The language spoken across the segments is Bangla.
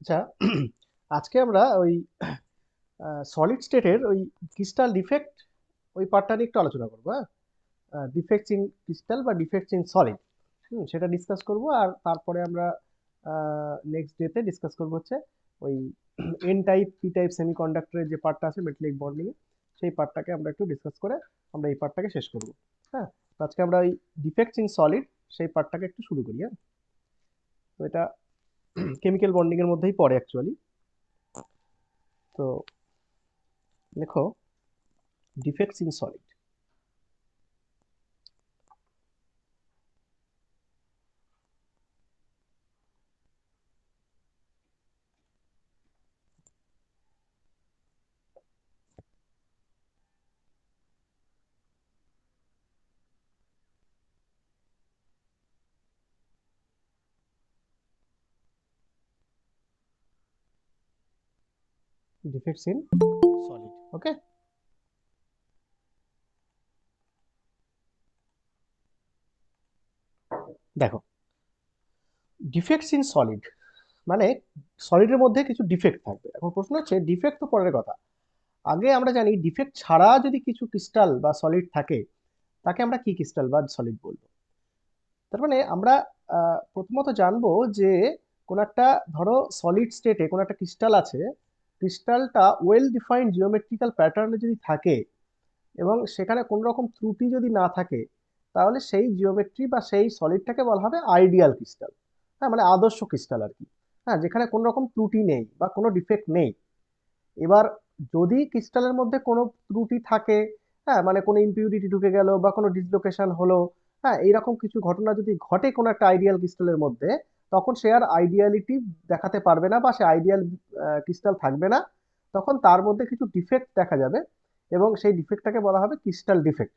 আচ্ছা আজকে আমরা ওই সলিড স্টেটের ওই ক্রিস্টাল ডিফেক্ট ওই পার্টটা নিয়ে একটু আলোচনা করবো। হ্যাঁ, ডিফেক্টস ইন ক্রিস্টাল বা ডিফেক্টস ইন সলিড, সেটা ডিসকাস করব। আর তারপরে আমরা নেক্সট ডেতে ডিসকাস করবো হচ্ছে ওই এন টাইপ পি টাইপ সেমিকন্ডাক্টরের যে পার্টটা আছে মেটালিক বন্ডিং, সেই পার্টটাকে আমরা একটু ডিসকাস করে আমরা এই পার্টটাকে শেষ করবো। হ্যাঁ, তো আজকে আমরা ওই ডিফেক্টস ইন সলিড সেই পার্টটাকে একটু শুরু করি। হ্যাঁ, তো এটা কেমিক্যাল বন্ডিং এর মধ্যেই পড়ে অ্যাকচুয়ালি। তো লেখো defects in solid. Defects in solid. Okay. দেখো, ডিফেক্টস ইন সলিড মানে সলিডের মধ্যে কিছু ডিফেক্ট থাকবে। এখন প্রশ্ন হচ্ছে ডিফেক্ট তো পরের কথা, আগে আমরা জানি ডিফেক্ট ছাড়া যদি কিছু ক্রিস্টাল বা সলিড থাকে তাকে আমরা কি ক্রিস্টাল বা সলিড বলবো। তার মানে আমরা প্রথমত জানবো যে কোন একটা, ধরো সলিড স্টেটে কোন একটা ক্রিস্টাল আছে, ক্রিস্টালটা ওয়েল ডিফাইন্ড জিওমেট্রিক্যাল প্যাটার্নে যদি থাকে এবং সেখানে কোনো রকম ত্রুটি যদি না থাকে, তাহলে সেই জিওমেট্রি বা সেই সলিডটাকে বলা হবে আইডিয়াল ক্রিস্টাল। হ্যাঁ, মানে আদর্শ ক্রিস্টাল আর কি। হ্যাঁ, যেখানে কোনো রকম ত্রুটি নেই বা কোনো ডিফেক্ট নেই। এবার যদি ক্রিস্টালের মধ্যে কোনো ত্রুটি থাকে, হ্যাঁ মানে কোনো ইম্পিউরিটি ঢুকে গেল বা কোনো ডিসলোকেশন হলো, হ্যাঁ এইরকম কিছু ঘটনা যদি ঘটে কোনো একটা আইডিয়াল ক্রিস্টালের মধ্যে, তখন সে আর আইডিয়ালিটি দেখাতে পারবে না বা সে আইডিয়াল ক্রিস্টাল থাকবে না। তখন তার মধ্যে কিছু ডিফেক্ট দেখা যাবে এবং সেই ডিফেক্টটাকে বলা হবে ক্রিস্টাল ডিফেক্ট।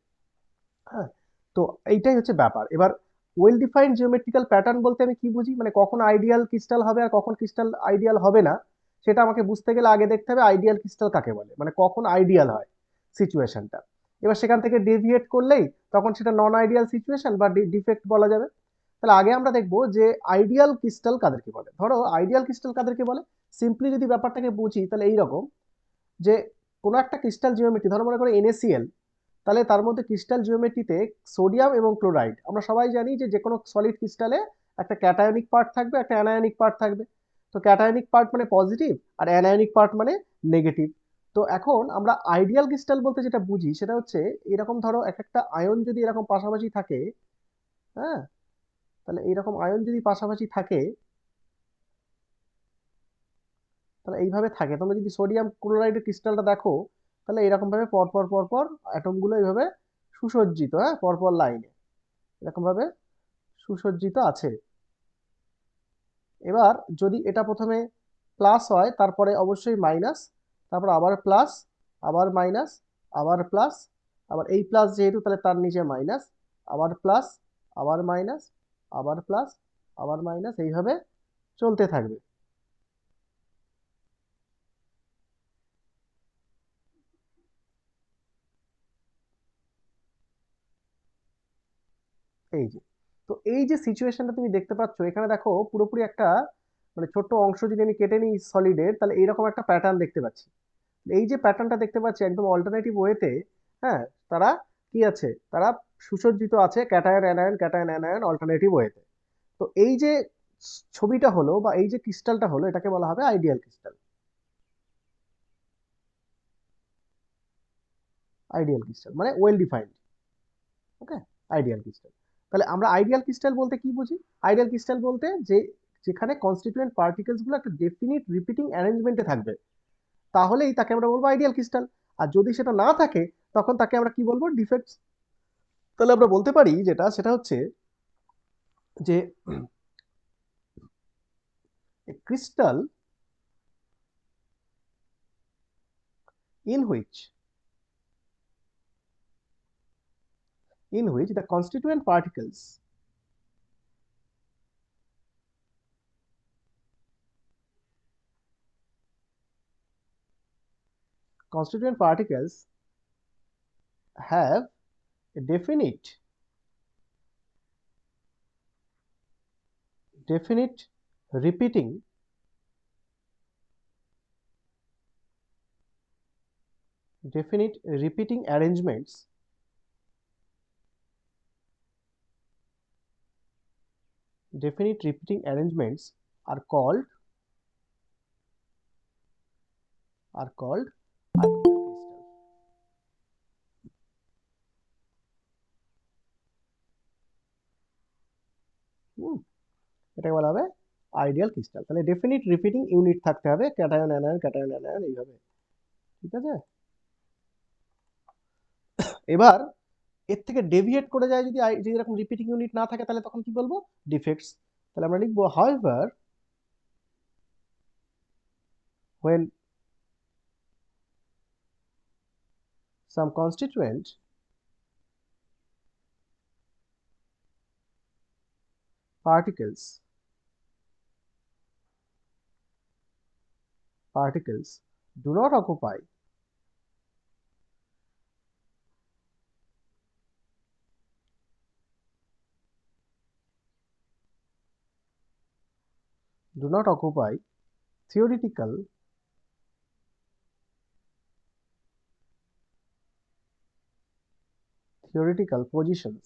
হ্যাঁ, তো এইটাই হচ্ছে ব্যাপার। এবার ওয়েল ডিফাইন্ড জিওমেট্রিক্যাল প্যাটার্ন বলতে আমি কি বুঝি, মানে কখন আইডিয়াল ক্রিস্টাল হবে আর কখন ক্রিস্টাল আইডিয়াল হবে না, সেটা আমাকে বুঝতে গেলে আগে দেখতে হবে আইডিয়াল ক্রিস্টাল কাকে বলে, মানে কখন আইডিয়াল হয় সিচুয়েশনটা। এবার সেখান থেকে ডেভিয়েট করলেই তখন সেটা নন আইডিয়াল সিচুয়েশন বা ডিফেক্ট বলা যাবে। তাহলে আগে আমরা দেখবো যে আইডিয়াল ক্রিস্টাল কাদেরকে বলে। ধরো আইডিয়াল ক্রিস্টাল কাদেরকে বলে, সিম্পলি যদি ব্যাপারটাকে বুঝি তাহলে এইরকম, যে কোনো একটা ক্রিস্টাল জিওমেট্রি, ধরো মনে করো NaCl, তাহলে তার মধ্যে ক্রিস্টাল জিওমেট্রিতে সোডিয়াম এবং ক্লোরাইড, আমরা সবাই জানি যে যে কোনো সলিড ক্রিস্টালে একটা ক্যাটায়নিক পার্ট থাকবে, একটা অ্যানায়নিক পার্ট থাকবে। তো ক্যাটায়নিক পার্ট মানে পজিটিভ আর অ্যানায়নিক পার্ট মানে নেগেটিভ। তো এখন আমরা আইডিয়াল ক্রিস্টাল বলতে যেটা বুঝি সেটা হচ্ছে এরকম, ধরো এক একটা আয়ন যদি এরকম পাশাপাশি থাকে, হ্যাঁ, তাহলে এইরকম আয়ন যদি পাশাপাশি থাকে, তাহলে এইভাবে থাকে। তোমরা যদি সোডিয়াম ক্লোরাইডের ক্রিস্টালটা দেখো, তাহলে এরকম ভাবে পরপর পরপর অ্যাটমগুলো এইভাবে সুসজ্জিত, হ্যাঁ পরপর লাইনে এরকম ভাবে সুসজ্জিত আছে। এবার যদি এটা প্রথমে প্লাস হয় তারপরে অবশ্যই মাইনাস, তারপর আবার প্লাস, আবার মাইনাস, আবার প্লাস, আবার এই প্লাস যেহেতু তাহলে তার নিচে মাইনাস, আবার প্লাস, আবার মাইনাস, আবার প্লাস, আবার মাইনাস, এইভাবে চলতে থাকবে। এই যে, তো এই যে সিচুয়েশনটা তুমি দেখতে পাচ্ছ এখানে, দেখো পুরোপুরি একটা মানে ছোট্ট অংশ যদি আমি কেটে নিই সলিডের, তাহলে এইরকম একটা প্যাটার্ন দেখতে পাচ্ছি। এই যে প্যাটার্নটা দেখতে পাচ্ছি একদম অল্টারনেটিভ ওয়েতে, হ্যাঁ, তারা কি আছে, তারা সুসজ্জিত আছে cation anion cation anion alternative ওয়েতে। তো এই যে ছবিটা হলো বা এই যে ক্রিস্টালটা হলো, এটাকে বলা হবে আইডিয়াল ক্রিস্টাল। আইডিয়াল ক্রিস্টাল মানে ওয়েল ডিফাইন্ড। ওকে, আইডিয়াল ক্রিস্টাল। তাহলে আমরা আইডিয়াল ক্রিস্টাল বলতে কি বুঝি? আইডিয়াল ক্রিস্টাল বলতে যে যেখানে কনস্টিটিউয়েন্ট পার্টিকেলস গুলো একটা ডেফিনিট রিপিটিং অ্যারেঞ্জমেন্টে থাকবে, তাহলেই তাকে আমরা বলবো আইডিয়াল ক্রিস্টাল। আর যদি সেটা না থাকে তখন তাকে আমরা কি বলবো, ডিফেক্টস। তাহলে আমরা বলতে পারি যেটা, সেটা হচ্ছে যে crystal in which the constituent particles have a definite repeating definite repeating arrangements are called ideal crystal. এটাকে বলা হবে আইডিয়াল ক্রিস্টাল। তাহলে ডেফিনিট রিপিটিং ইউনিট থাকতে হবে, ক্যাটায়ন অ্যানায়ন এইভাবে, ঠিক আছে। এবার এর থেকে ডেভিয়েট করে যায় যদি এরকম রিপিটিং ইউনিট না থাকে, তাহলে তখন কি বলবো? ডিফেক্টস। তাহলে আমরা লিখবো however when some constituent particles do not occupy theoretical positions,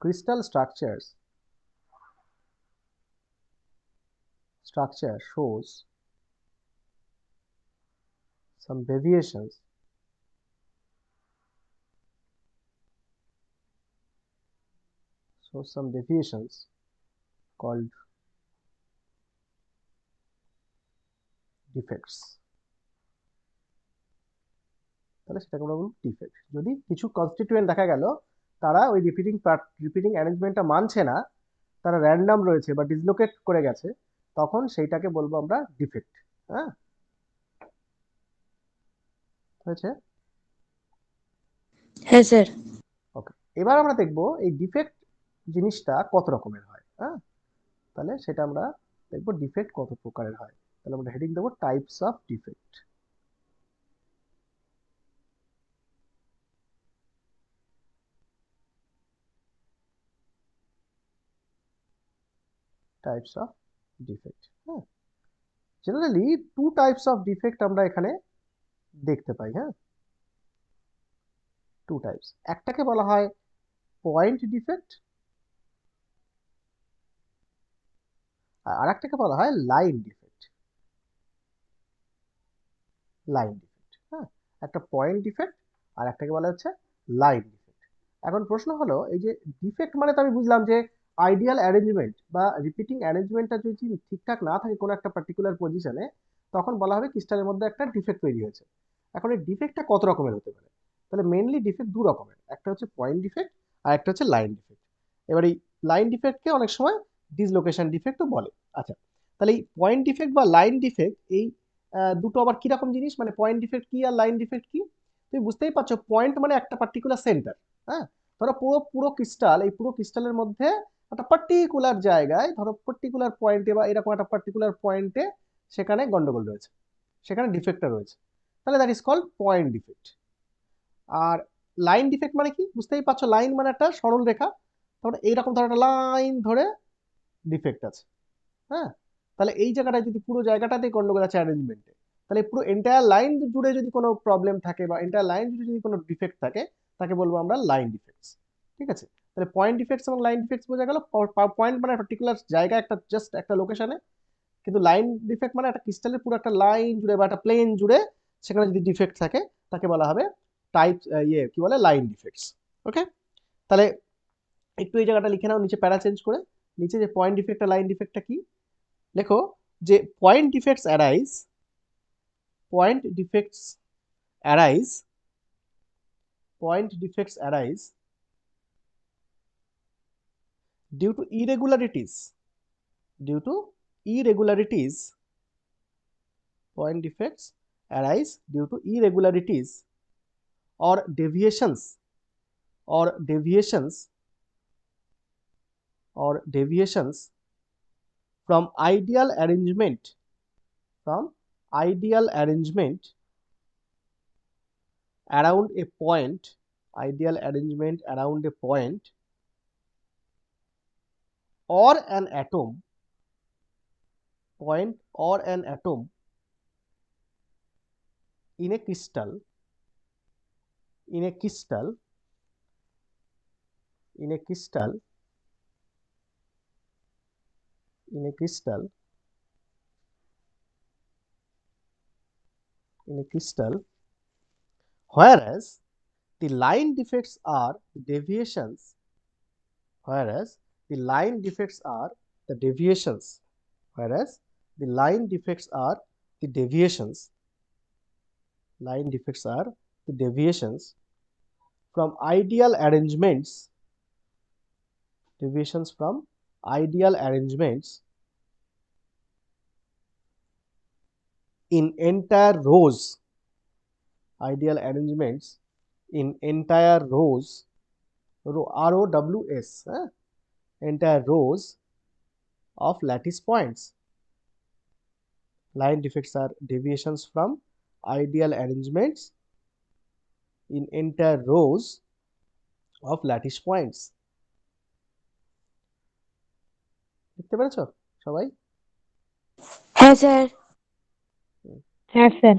crystal structure shows some deviations called defects। তাহলে সেটাকে আমরা বলবো ডিফেক্ট। যদি কিছু কনস্টিটিউয়েন্ট দেখা গেল তারা ওই রিপিটিং অ্যারেঞ্জমেন্টটা মানছে না, তারা র্যান্ডম রয়েছে বা ডিসলোকেট করে গেছে, তখন সেইটাকে বলবো আমরা ডিফেক্ট। হ্যাঁ, হয়েছে? হ্যাঁ স্যার। ওকে, এবার আমরা দেখবো এই ডিফেক্ট জিনিসটা কত রকমের হয়। হ্যাঁ, তাহলে সেটা আমরা দেখবো ডিফেক্ট কত প্রকারের হয়। তাহলে আমরা হেডিং দেবো types of defect. Types of defect. হ্যাঁ, generally two types of defect আমরা এখানে দেখতে পাই। হ্যাঁ, টু টাইপস। একটাকে বলা হয় পয়েন্ট ডিফেক্ট, আর একটাকে বলা হয় লাইন ডিফেক্ট। হ্যাঁ, একটা পয়েন্ট ডিফেক্ট আর একটাকে বলা হচ্ছে লাইন ডিফেক্ট। এখন প্রশ্ন হলো, এই যে ডিফেক্ট মানে তো আমি বুঝলাম যে আইডিয়াল অ্যারেঞ্জমেন্ট বা রিপিটিং অ্যারেঞ্জমেন্টটা যদি ঠিকঠাক না থাকে কোনো একটা পার্টিকুলার পজিশনে, তখন বলা হবে ক্রিস্টালের মধ্যে একটা ডিফেক্ট তৈরি হয়েছে। এখন এই ডিফেক্টটা কত রকমের হতে পারে? তাহলে মেনলি ডিফেক্ট দু রকমের, একটা হচ্ছে পয়েন্ট ডিফেক্ট আর একটা হচ্ছে লাইন ডিফেক্ট। এবার এই লাইন ডিফেক্টকে অনেক সময় ডিসলোকেশন ডিফেক্টও বলে। আচ্ছা, তাহলে এই পয়েন্ট ডিফেক্ট বা লাইন ডিফেক্ট এই দুটো আবার কিরকম জিনিস, মানে পয়েন্ট ডিফেক্ট কি আর লাইন ডিফেক্ট কি? তুমি বুঝতেই পারছো, পয়েন্ট মানে একটা পার্টিকুলার সেন্টার। হ্যাঁ, ধরো পুরো পুরো ক্রিস্টাল, এই পুরো ক্রিস্টালের মধ্যে একটা পার্টিকুলার জায়গায়, ধরো পার্টিকুলার পয়েন্টে বা এরকম একটা পার্টিকুলার পয়েন্টে সেখানে গন্ডগোল রয়েছে, সেখানে ডিফেক্টটা রয়েছে, তাহলে that is called point defect. আর লাইন ডিফেক্ট মানে কি? বুঝতেই পারছো, লাইন মানে একটা সরল রেখা, তাহলে এইরকম ধরো একটা লাইন ধরে ডিফেক্ট আছে। হ্যাঁ, তাহলে এই জায়গাটায় যদি পুরো জায়গাটাতে গন্ডগোল আছে অ্যারেঞ্জমেন্টে, তাহলে পুরো এন্টায়ার লাইন জুড়ে যদি কোনো প্রবলেম থাকে বা এন্টায়ার লাইন জুড়ে যদি কোনো ডিফেক্ট থাকে, তাকে বলবো আমরা লাইন ডিফেক্টস। ঠিক আছে, তাহলে পয়েন্ট ডিফেক্টস এবং লাইন ডিফেক্টস বোঝা গেল। পয়েন্ট মানে পার্টিকুলার জায়গা, একটা জাস্ট একটা লোকেশনে, কিন্তু লাইন ডিফেক্ট মানে একটা ক্রিস্টালের পুরো একটা লাইন জুড়ে বা একটা প্লেন জুড়ে সেখানে যদি ডিফেক্ট থাকে, তাকে বলা হবে টাইপ কি বলে, লাইন ডিফেক্টস। ওকে, তাহলে একটু এই জায়গাটা লিখে নাও, নিচে প্যারা চেঞ্জ করে, নিচে যে পয়েন্ট ডিফেক্ট আর লাইন ডিফেক্টটা কি লেখো, যে point defects arise point defects arise due to irregularities point defects arise due to irregularities or deviations from ideal arrangement around a point or an atom, point or an atom in a crystal, in a crystal, in a crystal, in a crystal, in a crystal, whereas the line defects are deviations, whereas the line defects are the deviations, whereas the line defects are the deviations, line defects are the deviations from ideal arrangements, deviations from ideal arrangements in entire rows, ideal arrangements in entire rows, ROWs, entire rows of lattice points. Line defects are deviations from ideal arrangements in entire rows of lattice points. দেখতে পেরেছো সবাই? হ্যাঁ স্যার। হ্যাঁ স্যার।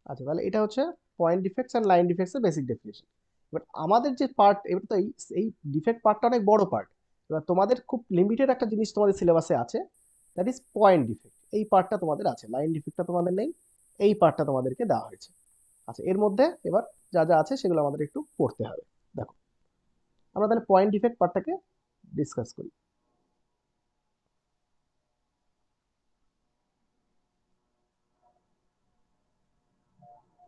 আচ্ছা, তাহলে এটা হচ্ছে point defects and line defects এর বেসিক ডেফিনেশন। এবার আমাদের যে পার্ট, এবার তো এই ডিফেক্ট পার্টটা অনেক বড় পার্ট। এবার তোমাদের খুব লিমিটেড একটা জিনিস তোমাদের সিলেবাসে আছে, দ্যাট ইজ পয়েন্ট ডিফেক্ট। এই পার্টটা তোমাদের আছে, লাইন ডিফেক্টটা তোমাদের নেই, এই পার্টটা তোমাদেরকে দেওয়া হয়েছে। আচ্ছা, এর মধ্যে এবার যা যা আছে সেগুলো আমাদের একটু পড়তে হবে। দেখো, আমরা তাহলে পয়েন্ট ডিফেক্ট পার্টটাকে ডিসকাস করি।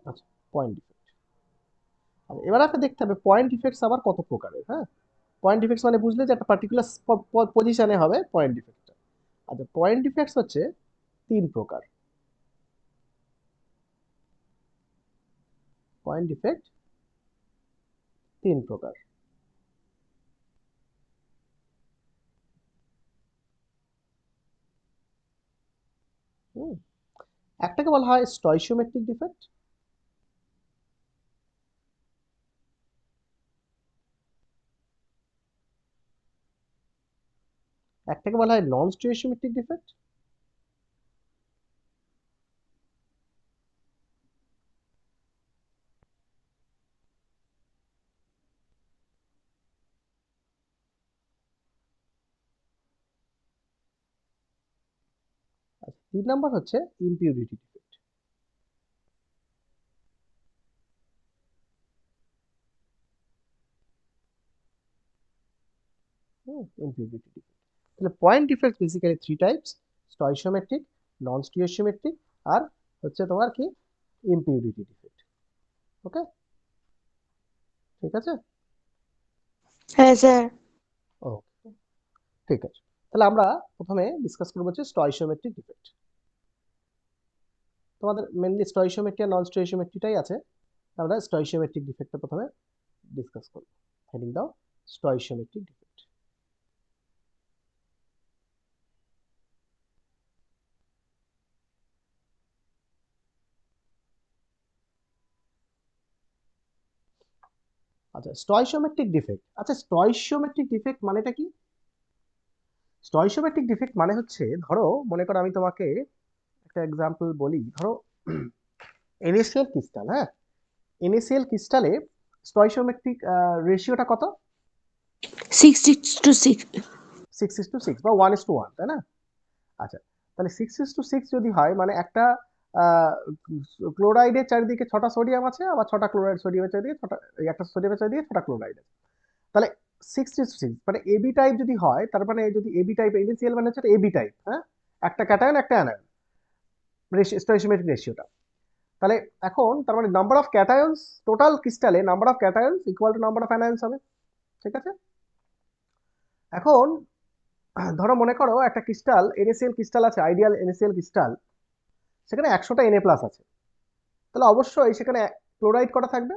আচ্ছা, পয়েন্ট ডিফেক্ট। এবার একটা দেখতে হবে পয়েন্ট ডিফেক্টস আবার কত প্রকারের। হ্যাঁ, পয়েন্ট ডিফেক্টস মানে বুঝলে যে একটা পার্টিকুলার পজিশনে হবে পয়েন্ট ডিফেক্টটা। আচ্ছা, পয়েন্ট ডিফেক্টস হচ্ছে 3 প্রকার। পয়েন্ট ডিফেক্ট 3 প্রকার। একটাকে বলা হয় স্টয়চিওমেট্রিক ডিফেক্ট, একটাকে বলা হয় নন স্টয়চিওমেট্রিক ডিফেক্ট, আর 3 নাম্বার হচ্ছে ইমপিউরিটি ডিফেক্ট। ইমপিউরিটি ডিফেক্ট। তাহলে point defect basically 3 types: stoichiometric, নন স্টয়চিওমেট্রিক, আর হচ্ছে তোমার কি ইমপিউরিটি ডিফেক্ট। ওকে, ঠিক আছে? হ্যাঁ স্যার। ওকে, ঠিক আছে। তাহলে আমরা প্রথমে ডিসকাস করবো হচ্ছে স্টয়চিওমেট্রিক ডিফেক্ট। তোমাদের মেনলি স্টয়চিওমেট্রি আর নন স্টয়চিওমেট্রিটাই আছে, আমরা স্টয়চিওমেট্রিক ডিফেক্টটা প্রথমে ডিসকাস করব। হেডিং দাও স্টয়চিওমেট্রিক ডিফেক্ট। আচ্ছা, স্টয়চিওমেট্রিক ডিফেক্ট। আচ্ছা, স্টয়চিওমেট্রিক ডিফেক্ট মানেটা কি? স্টয়চিওমেট্রিক ডিফেক্ট মানে হচ্ছে, ধরো মনে করো আমি তোমাকে একটা এক্সাম্পল বলি, ধরো এনএসিএল ক্রিস্টাল, হ্যাঁ, এনএসিএল ক্রিস্টালে স্টয়চিওমেট্রিক রেশিওটা কত? 6:6 6:6 বা 1:1, তাই না? আচ্ছা, তাহলে 6:6 যদি হয় মানে একটা ক্লোরাইডের চারিদিকে 6টা সোডিয়াম আছে, আবার 6টা ক্লোরাইড, সোডিয়ামের চারিদিকে 6টা, একটা সোডিয়ামের চারিদিকে 6টা ক্লোরাইড আছে। তাহলে 6:6 মানে এবি টাইপ যদি হয়, তার মানে যদি এবি টাইপ, এনএসিএল মানে হচ্ছে এবি টাইপ, হ্যাঁ, একটা ক্যাটায়ন একটা অ্যানায়ন, স্টয়চিওমেট্রিক রেশিওটা। তাহলে এখন তার মানে নাম্বার অফ ক্যাটায়ন্স, টোটাল ক্রিস্টালে number of cations equal to number of anions হবে, ঠিক আছে? এখন ধরো মনে করো একটা ক্রিস্টাল, এনএসিএল ক্রিস্টাল আছে, আইডিয়াল এনএসিএল ক্রিস্টাল, সেখানে 100টা Na প্লাস আছে, তাহলে অবশ্যই সেখানে ক্লোরাইড কটা থাকবে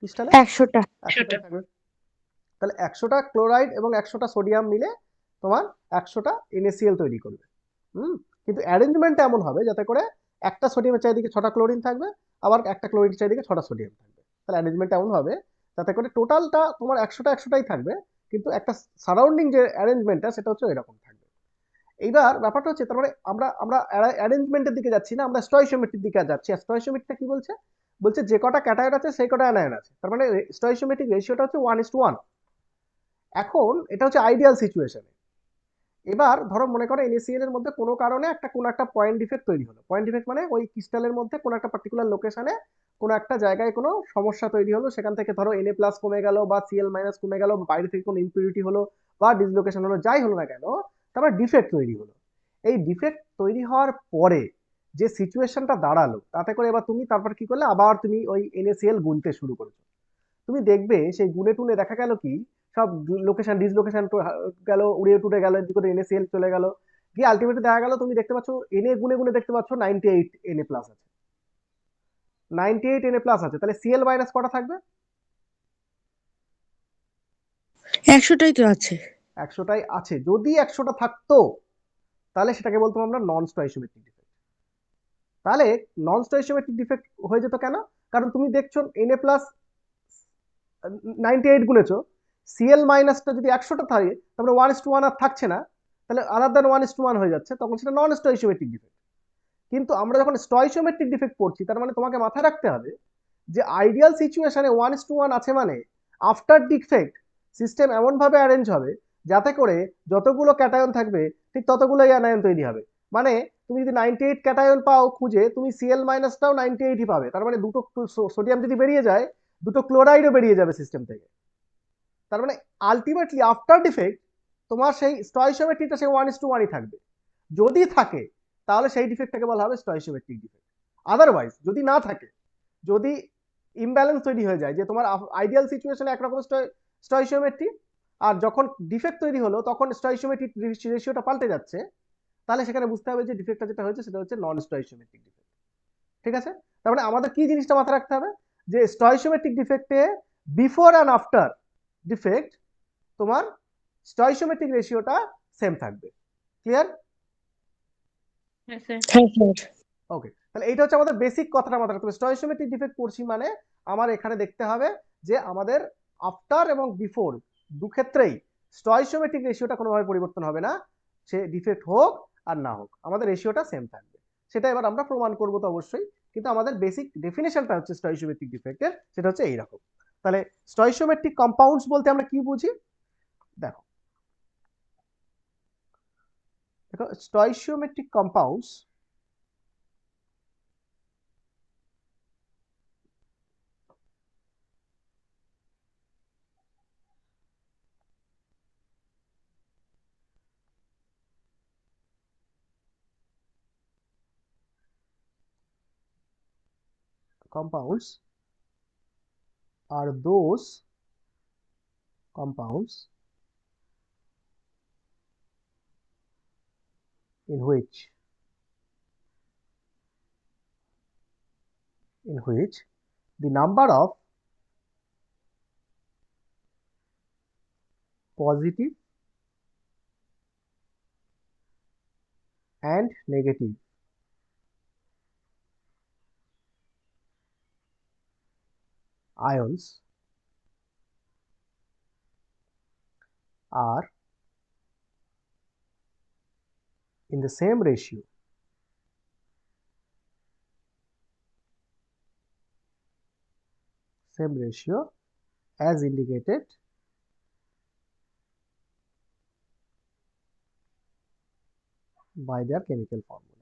ক্রিস্টালে? 100টা। 100টা থাকবে। তাহলে 100টা ক্লোরাইড এবং 100টা সোডিয়াম মিলে তোমার 100টা NaCl তৈরি করবে। কিন্তু অ্যারেঞ্জমেন্ট এমন হবে যাতে করে একটা সোডিয়ামের চারিদিকে 6টা ক্লোরিন থাকবে, আবার একটা ক্লোরিনের চারিদিকে 6টা সোডিয়াম থাকবে। তাহলে অ্যারেঞ্জমেন্ট এমন হবে যাতে করে টোটালটা তোমার 100টাই থাকবে, কিন্তু একটা সারাউন্ডিং যে অ্যারেঞ্জমেন্টটা সেটা হচ্ছে এরকম থাকবে। এইবার ব্যাপারটা হচ্ছে তার মানে আমরা আমরা অ্যারেঞ্জমেন্টের দিকে যাচ্ছি না, আমরা স্টয়চিওমেট্রির দিকে যাচ্ছি। আর স্টয়চিওমেট্রিটা কি বলছে? বলছে যে কটা ক্যাটায়ন আছে সেই কটা অ্যানায়ন আছে, তার মানে স্টয়চিওমেট্রিক রেশিওটা হচ্ছে 1:1। এখন এটা হচ্ছে আইডিয়াল সিচুয়েশনে। এবার ধরো মনে করো NaCl এর মধ্যে কোনো কারণে কোনো একটা পয়েন্ট ডিফেক্ট তৈরি হলো। পয়েন্ট ডিফেক্ট মানে ওই ক্রিস্টালের মধ্যে কোনো একটা পার্টিকুলার লোকেশনে কোনো একটা জায়গায় কোনো সমস্যা তৈরি হলো, সেখান থেকে ধরো Na+ কমে গেল বা Cl- কমে গেল, বাইরে থেকে কোনো ইম্পিউরিটি হলো বা ডিসলোকেশন হলো, যাই হলো না কেন, তারপর ডিফেক্ট তৈরি হলো। এই ডিফেক্ট তৈরি হওয়ার পরে যে সিচুয়েশনটা দাঁড়ালো, তাতে করে এবার তুমি তারপর কি করলে, আবার তুমি ওই NaCl গুনতে শুরু করেছো। তুমি দেখবে সেই গুনে টুনে দেখা গেল কি সব লোকেশন ডিসলোকেশন গেল, উড়ে টুটে গেল, এদিকে করে NaCl চলে গেল, গিয়ে আলটিমেটলি দেখা গেল তুমি দেখতে পাচ্ছ গুনে গুনে দেখতে পাচ্ছ 98 Na+ আছে। 98 Na+ আছে, তাহলে Cl- কটা থাকবে? 100টাই তো আছে। 100টাই আছে। যদি 100টা থাকতো তাহলে সেটাকে বলতাম আমরা নন স্টয়চিওমেট্রিক ডিফেক্ট। তাহলে নন স্টয়চিওমেট্রিক ডিফেক্ট হয়ে যেত কেন? কারণ তুমি দেখছো Na+ 98 গুনেছো, Cl- যদি 100টা থাকে তারপরে 1:1 আর থাকছে না, তাহলে আদার দ্যান 1:1 হয়ে যাচ্ছে, তখন সেটা নন স্টয়চিওমেট্রিক ডিফেক্ট। কিন্তু আমরা যখন স্টয়চিওমেট্রিক ডিফেক্ট পড়ছি, তার মানে তোমাকে মাথায় রাখতে হবে যে আইডিয়াল সিচুয়েশনে 1:1 আছে মানে আফটার ডিফেক্ট সিস্টেম এমন ভাবে অ্যারেঞ্জ হবে যাতে করে যতগুলো ক্যাটায়ন থাকবে ঠিক ততগুলোই অ্যানায়ন তৈরি হবে। মানে তুমি যদি 98 ক্যাটায়ন পাও খুঁজে, তুমি Cl- 98ই পাবে। তার মানে দুটো সোডিয়াম যদি বেরিয়ে যায়, দুটো ক্লোরাইডও বেরিয়ে যাবে সিস্টেম থেকে। তার মানে আলটিমেটলি আফটার ডিফেক্ট তোমার সেই স্টয়চিওমেট্রিকটা সেই 1:1ই থাকবে। যদি থাকে তাহলে সেই ডিফেক্টটাকে বলা হবে স্টয়চিওমেট্রিক ডিফেক্ট। আদারওয়াইজ যদি না থাকে, যদি ইমব্যালেন্স তৈরি হয়ে যায় যে তোমার আইডিয়াল সিচুয়েশনে একরকম স্টয়চিওমেট্রি, আর যখন ডিফেক্ট তৈরি হলো তখন স্টয়চিওমেট্রিক রেশিওটা পাল্টে যাচ্ছে, তাহলে সেখানে বুঝতে হবে যে ডিফেক্টটা যেটা হয়েছে সেটা হচ্ছে নন স্টয়চিওমেট্রিক ডিফেক্ট। ঠিক আছে? তার মানে আমাদের কি জিনিসটা মাথায় রাখতে হবে, যে stoichiometric ডিফেক্টে before and after defect তোমার স্টয়চিওমেট্রিক রেশিওটা সেম থাকবে। ক্লিয়ার? হ্যাঁ স্যার। ওকে, তাহলে এইটা হচ্ছে আমাদের বেসিক কথাটা মাথায় রাখতে হবে। স্টয়চিওমেট্রিক ডিফেক্ট পড়ছি মানে আমার এখানে দেখতে হবে যে আমাদের আফটার এবং বিফোর দু ক্ষেত্রেই স্টয়চিওমেট্রিক রেশিওটা কোনোভাবে পরিবর্তন হবে না, সে ডিফেক্ট হোক আর না হোক আমাদের রেশিওটা সেম থাকবে। সেটা এবার আমরা প্রমাণ করবো তো অবশ্যই, কিন্তু আমাদের বেসিক ডেফিনেশনটা হচ্ছে স্টয়চিওমেট্রিক ডিফেক্টের, সেটা হচ্ছে এইরকম। তাহলে স্টয়চিওমেট্রিক কম্পাউন্ডস বলতে আমরা কি বুঝি? দেখো দেখো stoichiometric compounds compounds are those compounds in which the number of positive and negative ions are in the same ratio as indicated by their chemical formula.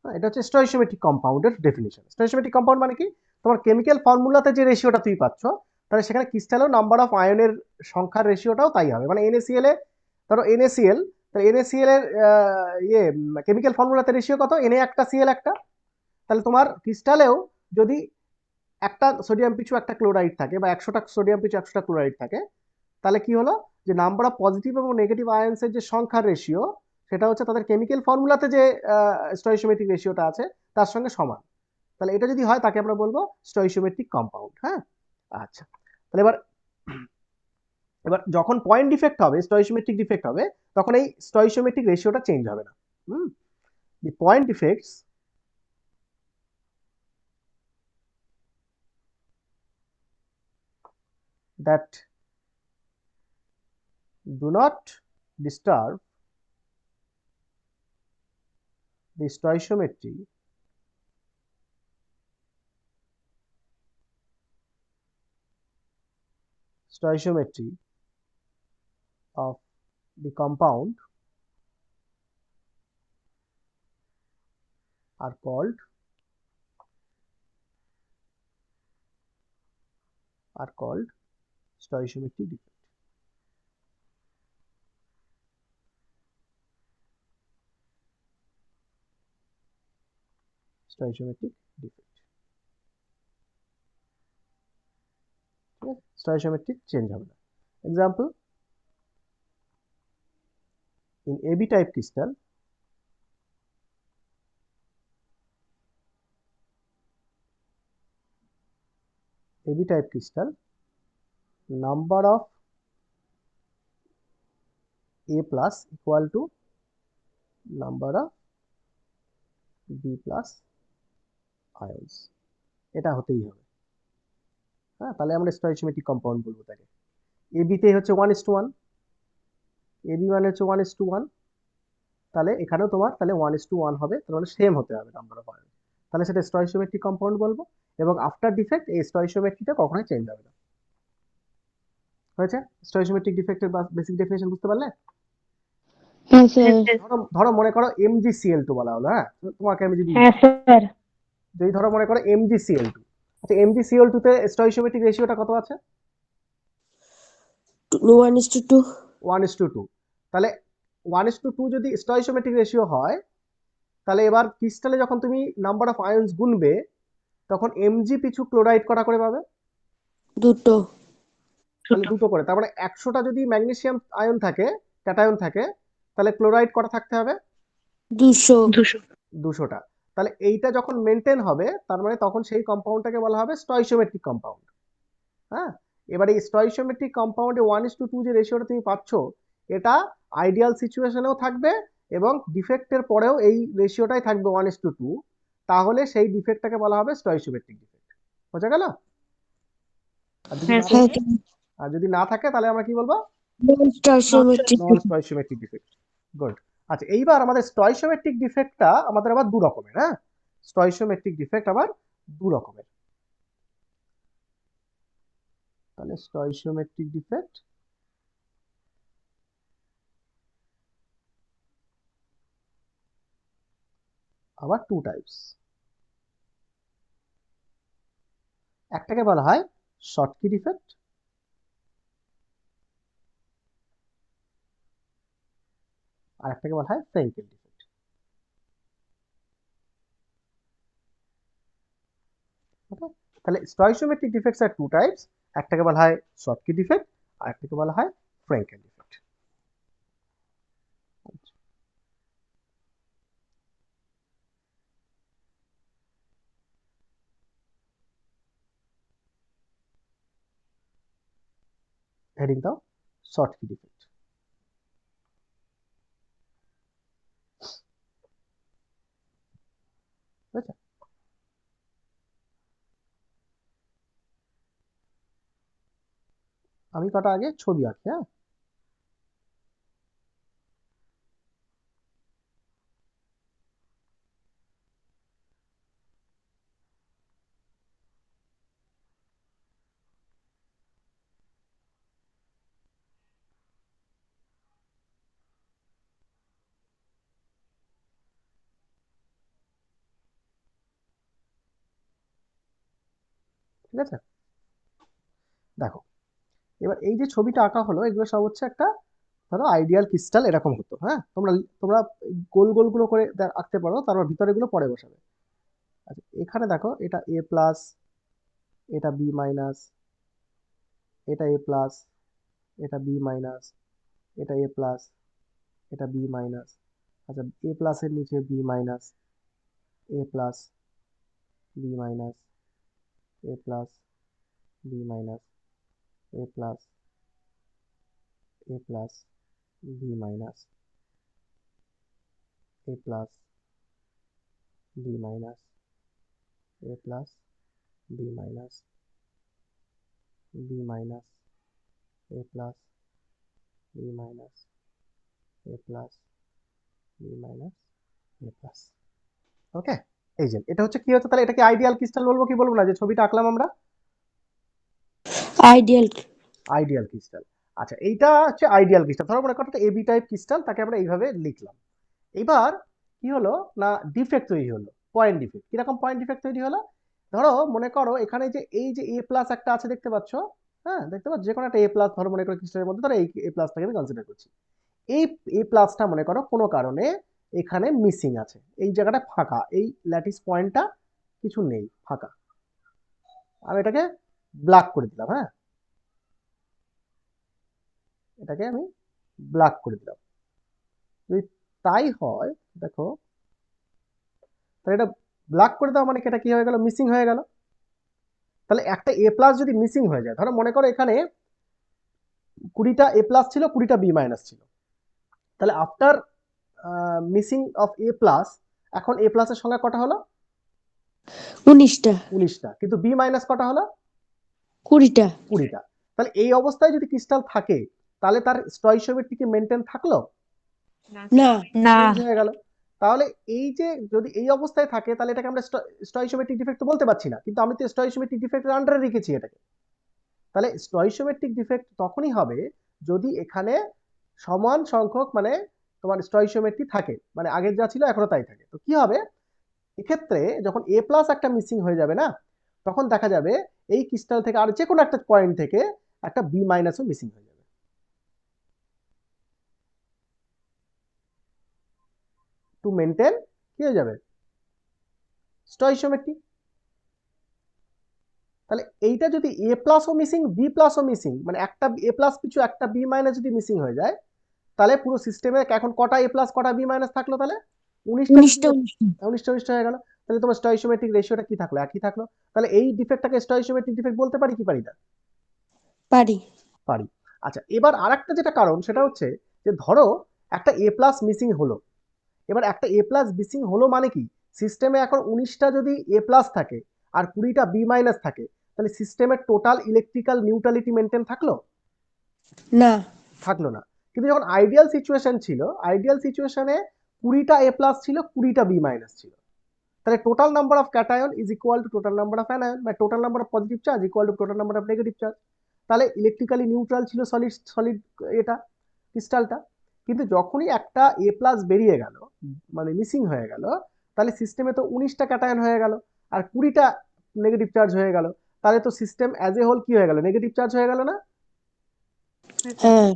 এটা হচ্ছে স্টয়চিওমেট্রিক কম্পাউন্ডের ডেফিনিশন। স্টয়চিওমেট্রিক কম্পাউন্ড মানে কি, তোমার কেমিক্যাল ফর্মুলাতে যে রেশিওটা তুমি পাচ্ছ, তাহলে সেখানে ক্রিস্টালেও নাম্বার অফ আয়নের সংখ্যার রেশিওটাও তাই হবে। মানে NaCl এ ধরো NaCl, তাহলে NaCl এর ইয়ে কেমিক্যাল ফর্মুলাতে রেশিও কত? Na একটা Cl একটা। তাহলে তোমার ক্রিস্টালেও যদি একটা সোডিয়াম পিছু একটা ক্লোরাইড থাকে বা 100টা সোডিয়াম পিছু 100টা ক্লোরাইড থাকে, তাহলে কি হলো, যে নাম্বার অফ পজিটিভ এবং নেগেটিভ আয়ন্সের যে সংখ্যার রেশিও সেটা হচ্ছে তাদের কেমিক্যাল ফর্মুলাতে যে স্টয়চিওমেট্রিক রেশিওটা আছে তার সঙ্গে সমান। তাহলে এটা যদি হয় তাকে আমরা বলবো স্টয়চিওমেট্রিক কম্পাউন্ড। হ্যাঁ, আচ্ছা। তাহলে এবার এবার যখন পয়েন্ট ডিফেক্ট হবে, স্টয়চিওমেট্রিক ডিফেক্ট হবে, তখন এই স্টয়চিওমেট্রিক রেশিওটা চেঞ্জ হবে না। The point defects that do not disturb the stoichiometry of the compound are called stoichiometric defect. Stoichiometric defect. Stoichiometric change হবে না। Example, in AB type crystal, number of A plus equal to number of B plus ions, এটা হতেই হবে। হ্যাঁ, তাহলে আমরা স্টয়চিওমেট্রিক কম্পাউন্ড বলবো তাকে। AB তে হচ্ছে 1:1, AB মানে হচ্ছে 1:1, তাহলে এখানেও তোমার তাহলে 1:1 হবে, তাহলে সেম হতে হবে নাম্বার অফ আয়ন, তাহলে সেটা স্টয়চিওমেট্রিক কম্পাউন্ড বলবো। এবং আফটার ডিফেক্ট এই স্টয়চিওমেট্রিটা কখনোই চেঞ্জ হবে না। হয়েছে? স্টয়চিওমেট্রিক ডিফেক্টের বেসিক ডেফিনেশন বুঝতে পারলে? হ্যাঁ স্যার। ধরো মনে করো MgCl2 বলা হলো, হ্যাঁ, তোমাকে আমি যদি হ্যাঁ স্যার। ধরো মনে করো MgCl2, আচ্ছা MgCl2 তে স্টয়চিওমেট্রিক রেশিওটা কত আছে? 1:2। 1:2। তাহলে 1:2 যদি স্টয়চিওমেট্রিক রেশিও হয়, তাহলে এবার ক্রিস্টালে যখন তুমি নাম্বার অফ আয়নস গুনবে, তখন Mg পিছু ক্লোরাইড কটা করে পাবে? দুটো। তাহলে দুটো করে, তার মানে 100টা যদি ম্যাগনেসিয়াম আয়ন থাকে, ক্যাটায়ন থাকে, তাহলে ক্লোরাইড কটা থাকতে হবে? 200। 200টা। তাহলে এইটা যখন মেনটেন হবে, তার মানে তখন সেই কম্পাউন্ডটাকে বলা হবে স্টয়চিওমেট্রিক কম্পাউন্ড। হ্যাঁ, এবার এই স্টয়চিওমেট্রিক কম্পাউন্ডে 1:2 যে রেশিওটা তুমি পাচ্ছ, এটা আইডিয়াল সিচুয়েশনেও থাকবে এবং ডিফেক্টের পরেও এই রেশিওটাই থাকবে 1:2, তাহলে সেই ডিফেক্টটাকে বলা হবে স্টয়চিওমেট্রিক ডিফেক্ট। বোঝা গেল? আর যদি না থাকে, তাহলে আমরা কি বলবো? নন স্টয়চিওমেট্রিক ডিফেক্ট। গুড। আচ্ছা, এইবার আমাদের স্টয়চিওমেট্রিক ডিফেক্টটা আমাদের আবার দু রকমের। হ্যাঁ, স্টয়চিওমেট্রিক ডিফেক্ট আবার দু রকমের। তাহলে স্টয়চিওমেট্রিক ডিফেক্ট আবার টু টাইপস। একটাকে বলা হয় শর্টকি ডিফেক্ট, আর একটাকে বলা হয় ফ্রেঙ্কেল ডিফেক্ট। ওকে, তাহলে স্টয়চিওমেট্রিক ডিফেক্টস আর টু টাইপস। একটাকে বলা হয় শর্টকি ডিফেক্ট, আর একটাকে বলা হয় ফ্রেঙ্কেল ডিফেক্ট। হেডিং দাও শর্টকি ডিফেক্ট। বুঝেছো? আমি কটা আগে ছবি আঁকি। হ্যাঁ, ঠিক আছে। দেখো, এবার এই যে ছবিটা আঁকা হলো, এগুলো সব হচ্ছে একটা ধরো আইডিয়াল ক্রিস্টাল এরকম হতো। হ্যাঁ, তোমরা তোমরা গোল গোল গুলো করে আঁকতে পারো, তারপর ভিতরে গুলো পরে বসাবে। আচ্ছা, এখানে দেখো, এটা A প্লাস, এটা B মাইনাস, এটা A প্লাস, এটা B মাইনাস, এটা A প্লাস, এটা B মাইনাস। আচ্ছা, A প্লাসের নিচে B minus, A plus, B minus, A plus, B minus, A plus, A plus, B minus, A plus, B minus, A plus, B minus, B minus, A plus B minus A plus B minus A plus. Okay, এই যে এটা হচ্ছে কি হচ্ছে, তাহলে এটাকে আইডিয়াল ক্রিস্টাল বলবো কি বলবো না, যে ছবিটা আঁকলাম আমরা, আইডিয়াল। Ideal crystal. আচ্ছা, এইটা হচ্ছে আইডিয়াল ক্রিস্টাল। ধরো মনে করো একটা এবি টাইপ ক্রিস্টাল, তাকে আমরা এইভাবে লিখলাম। এবার কি হলো না, ডিফেক্ট তৈরি হলো, পয়েন্ট ডিফেক্ট। কিরকম পয়েন্ট ডিফেক্ট তৈরি হলো? ধরো মনে করো এখানে যে এই যে এ প্লাস একটা আছে দেখতে পাচ্ছ, হ্যাঁ দেখতে পাচ্ছ, যে কোনো একটা এ প্লাস ধরো মনে করো ক্রিস্টালের মধ্যে, ধরো এই এ প্লাসটাকে আমি কনসিডার করছি। এই এ প্লাসটা মনে করো কোনো কারণে এখানে মিসিং আছে, এই জায়গাটা ফাঁকা, এই ল্যাটিস পয়েন্টটা কিছু নেই, ফাঁকা। আমি এটাকে ব্ল্যাক করে দিলাম, হ্যাঁ এটাকে আমি ব্ল্যাক করে দিলাম। যদি তাই হয়, দেখো, তাহলে এটা ব্ল্যাক করে দেওয়া মানে এটা কি হয়ে গেল, মিসিং হয়ে গেল। তাহলে একটা এ প্লাস যদি মিসিং হয়ে যায়, ধরো মনে করো এখানে 20টা এ প্লাস ছিল, 20টা বি মাইনাস ছিল, তাহলে after missing of A plus, এখন এ প্লাসের সংখ্যা কটা হলো? 19টা। 19টা। কিন্তু বি মাইনাস কটা হলো? 20টা। 20টা। তাহলে এই অবস্থায় যদি ক্রিস্টাল থাকে, তাহলে তার স্টয়চিওমেট্রি কি মেনটেন থাকলো? না। না। চেঞ্জ হয়ে গেল। তাহলে এই যে যদি এই অবস্থায় থাকে, তাহলে এটাকে আমরা স্টয়চিওমেট্রিক ডিফেক্ট তো বলতে পারছি না, কিন্তু আমি তো স্টয়চিওমেট্রিক ডিফেক্টের আন্ডারে রেখেছি এটাকে। তাহলে স্টয়চিওমেট্রিক ডিফেক্ট তখনই হবে যদি এখানে সমান সংখ্যক মানে তোমার স্টয়চিওমেট্রি থাকে, মানে আগের যা ছিল এখনো তাই থাকে। তো কি হবে এক্ষেত্রে, যখন এ প্লাস একটা মিসিং হয়ে যাবে না, তখন দেখা যাবে এই ক্রিস্টাল থেকে আর যে কোনো একটা পয়েন্ট থেকে একটা বি মাইনাসও মিসিং হয়ে যাবে। টু মেনটেন কি হয়ে যাবে, স্টয়চিওমেট্রি। তাহলে এইটা যদি এ প্লাসও মিসিং বি প্লাসও মিসিং, মানে একটা এ প্লাস পিছু একটা বি মাইনাস যদি মিসিং হয়ে যায়, তাহলে পুরো সিস্টেমে এখন কটা এ প্লাস কটা বি মাইনাস থাকলো? তাহলে 19টা। 19টা। 19টা 19টা হয়ে গেল। তাহলে তোমার স্টয়চিওমেট্রিক রেশিওটা কি থাকলো? একই থাকলো। তাহলে এই ডিফেক্টটাকে স্টয়চিওমেট্রিক ডিফেক্ট বলতে পারি কি পারি না? পারি। পারি। আচ্ছা, এবার আরেকটা যেটা কারণ সেটা হচ্ছে যে ধরো একটা এ প্লাস মিসিং হলো। এবার একটা এ প্লাস মিসিং হলো মানে কি, সিস্টেমে এখন 19টা যদি এ প্লাস থাকে আর 20টা বি মাইনাস থাকে, তাহলে সিস্টেমের টোটাল ইলেকট্রিক্যাল নিউট্রালিটি মেনটেন থাকলো? না। থাকলো না। কিন্তু যখন আইডিয়াল সিচুয়েশন ছিল, আইডিয়াল সিচুয়েশনে 20টা এ প্লাস ছিল, 20টা বি মাইনাস ছিল। তাহলে total number of cation is equal to total number of anion, বা total number of positive charge equal to total number of negative charge. তাহলে ইলেকট্রিক্যালি নিউট্রাল ছিল সলিড সলিড এটা ক্রিস্টালটা। কিন্তু যখনই একটা এ প্লাস বেরিয়ে গেল, মানে মিসিং হয়ে গেল, তাহলে সিস্টেমে তো 19টা ক্যাটায়ন হয়ে গেল আর 20টা নেগেটিভ চার্জ হয়ে গেল। তাহলে তো সিস্টেম অ্যাজ এ হোল কি হয়ে গেল, নেগেটিভ চার্জ হয়ে গেল না? হ্যাঁ।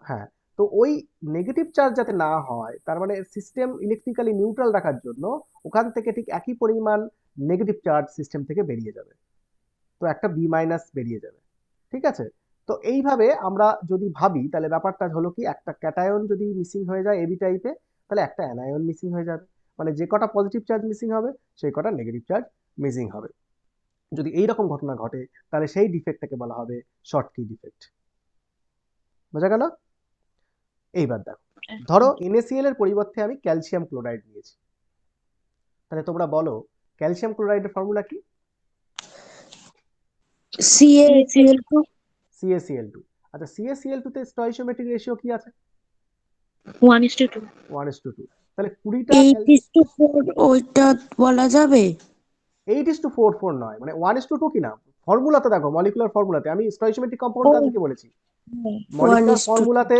হ্যাঁ। তো ওই নেগেটিভ চার্জ যাতে না হয়, তার মানে সিস্টেম ইলেকট্রিক্যালি নিউট্রাল রাখার জন্য ওখান থেকে ঠিক একই পরিমাণ নেগেটিভ চার্জ সিস্টেম থেকে বেরিয়ে যাবে। তো একটা বি মাইনাস বেরিয়ে যাবে, ঠিক আছে? তো এইভাবে আমরা যদি ভাবি, তাহলে ব্যাপারটা হলো কি, একটা ক্যাটায়ন যদি মিসিং হয়ে যায় এবি টাইপে, তাহলে একটা অ্যানায়ন মিসিং হয়ে যাবে। মানে যে কটা পজিটিভ চার্জ মিসিং হবে, সেই কটা নেগেটিভ চার্জ মিসিং হবে। যদি এইরকম ঘটনা ঘটে, তাহলে সেই ডিফেক্টটাকে বলা হবে শর্টকি ডিফেক্ট। বোঝা গেল? এইবার দেখো, ধরো NaCl এর পরিবর্তে আমি ক্যালসিয়াম ক্লোরাইড নিয়েছি, তাহলে তোমরা বলো ক্যালসিয়াম ক্লোরাইডের ফর্মুলা কি? CaCl2। CaCl2। আচ্ছা, CaCl2 তে স্টয়চিওমেট্রিক রেশিও কি আছে? 1:2। 1:2। তাহলে 20টা 8:4 ওইটা বলা যাবে? 8:44 নয়, মানে 1:2 কি না, ফর্মুলাতে দেখো, মলিকুলার ফর্মুলাতে আমি স্টয়চিওমেট্রিক কম্পাউন্ড ও, কার দিকে বলেছি, ওয়ান মলিকুলার ইস টু। ফর্মুলাতে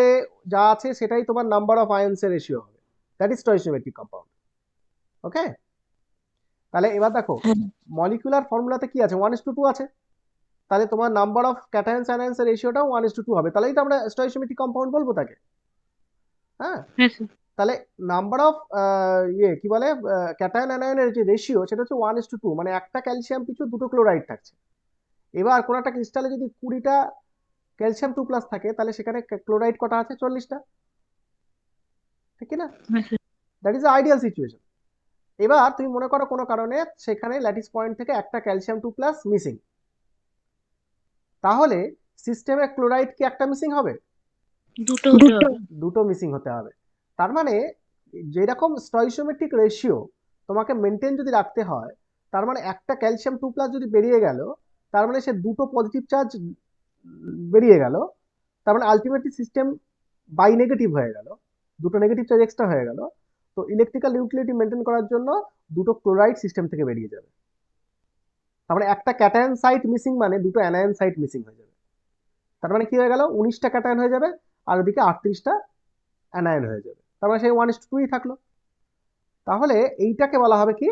যা আছে সেটাই তোমার নাম্বার অফ আয়নস এর রেশিও হবে, দ্যাট ইজ স্টয়চিওমেট্রিক কম্পাউন্ড। ওকে, তাহলে এবার দেখো হ্যাঁ। মলিকুলার ফর্মুলাতে কি আছে, 1:2 আছে, তাহলে তোমার নাম্বার অফ ক্যাটায়নস অ্যানায়নস এর রেশিওটাও 1:2 হবে, তাহলেই তো আমরা স্টয়চিওমেট্রিক কম্পাউন্ড বলবো তাকে। হ্যাঁ, হ্যাঁ স্যার। তাহলে নাম্বার অফ কি বলে ক্যাটায়ন অ্যানায়নের যে রেশিও, সেটা হচ্ছে 1:2, মানে একটা ক্যালসিয়াম পিছু দুটো ক্লোরাইড থাকছে। এবার কোন একটা ক্রিস্টালে যদি 20টা ক্যালসিয়াম 2+ থাকে, তাহলে সেখানে ক্লোরাইড কটা আছে, 40টা, ঠিক না? হ্যাঁ sir. That is ideal situation. এবার তুমি মনে করো কোনো কারণে সেখানে ল্যাটিস পয়েন্ট থেকে একটা ক্যালসিয়াম 2+ মিসিং, তাহলে সিস্টেমে ক্লোরাইড কি একটা মিসিং হবে? দুটো হতে হবে। দুটো মিসিং হতে হবে। তার মানে যেরকম স্টয়চিওমেট্রিক রেশিও তোমাকে মেনটেন যদি রাখতে হয়, তার মানে একটা ক্যালসিয়াম 2+ যদি বেরিয়ে গেল, তার মানে সে দুটো পজিটিভ চার্জ বেরিয়ে গেল, তার মানে আলটিমেটলি সিস্টেম বাই নেগেটিভ হয়ে গেল, দুটো নেগেটিভ চার্জ এক্সট্রা হয়ে গেল। তো ইলেকট্রিক্যাল নিউট্রিলিটি মেনটেন করার জন্য দুটো ক্লোরাইড সিস্টেম থেকে বেরিয়ে যাবে। তার মানে একটা ক্যাটায়ন সাইট মিসিং মানে দুটো অ্যানায়ন সাইট মিসিং হয়ে যাবে। তার মানে কি হয়ে গেল, 19টা ক্যাটায়ন হয়ে যাবে আর ওদিকে 38টা অ্যানায়ন হয়ে যাবে। তার মানে সেই 1:2ই থাকলো। তাহলে এইটাকে বলা হবে কি,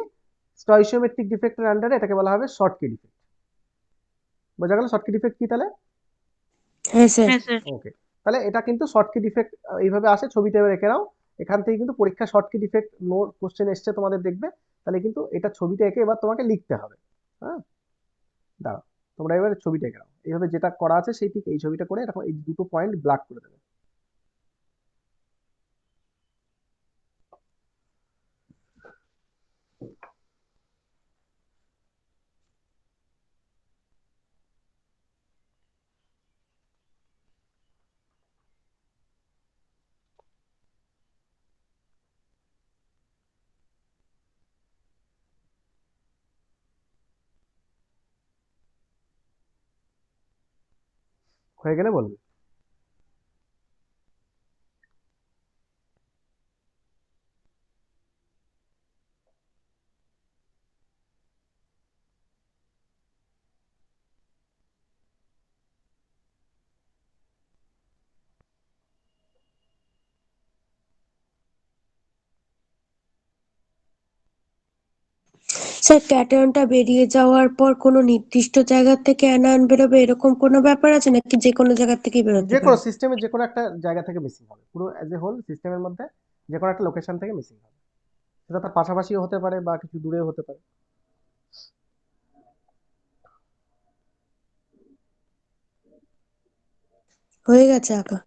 স্টয়চিওমেট্রিক ডিফেক্টের আন্ডারে এটাকে বলা হবে শর্টকি ডিফেক্ট। বোঝা গেল শর্টকি ডিফেক্ট কি তাহলে? হ্যাঁ স্যার। হ্যাঁ স্যার। ওকে, তাহলে এটা কিন্তু শর্টকি ডিফেক্ট এইভাবে আসে, ছবিটা এবার রেখে নাও। এখান থেকে কিন্তু পরীক্ষা শর্টকি ডিফেক্ট নোট কোশ্চেন এসছে তোমাদের, দেখবে। তাহলে কিন্তু এটা ছবিটা এঁকে এবার তোমাকে লিখতে হবে। হ্যাঁ, দাঁড়াও, তোমরা এবার ছবিটা এঁকে নাও এইভাবে, যেটা করা আছে সেই ঠিক এই ছবিটা করে এরকম এই দুটো পয়েন্ট ব্ল্যাক করে দেবে। হয়ে গেলে বলবে। স্যার ক্যাটায়নটা বেরিয়ে যাওয়ার পর কোনো নির্দিষ্ট জায়গা থেকে অ্যানায়ন বেরোবে এরকম কোনো ব্যাপার আছে নাকি যে কোনো জায়গা থেকেই বেরোতে যে কোনো পারে? সিস্টেমের যে কোনো একটা জায়গা থেকে মিসিং হবে, পুরো অ্যাজ এ হোল সিস্টেমের মধ্যে যে কোনো একটা লোকেশন থেকে মিসিং হবে। সেটা তার পাশাপাশিও হতে পারে বা কিছু দূরেও হতে পারে। হয়ে গেছে আঁকা।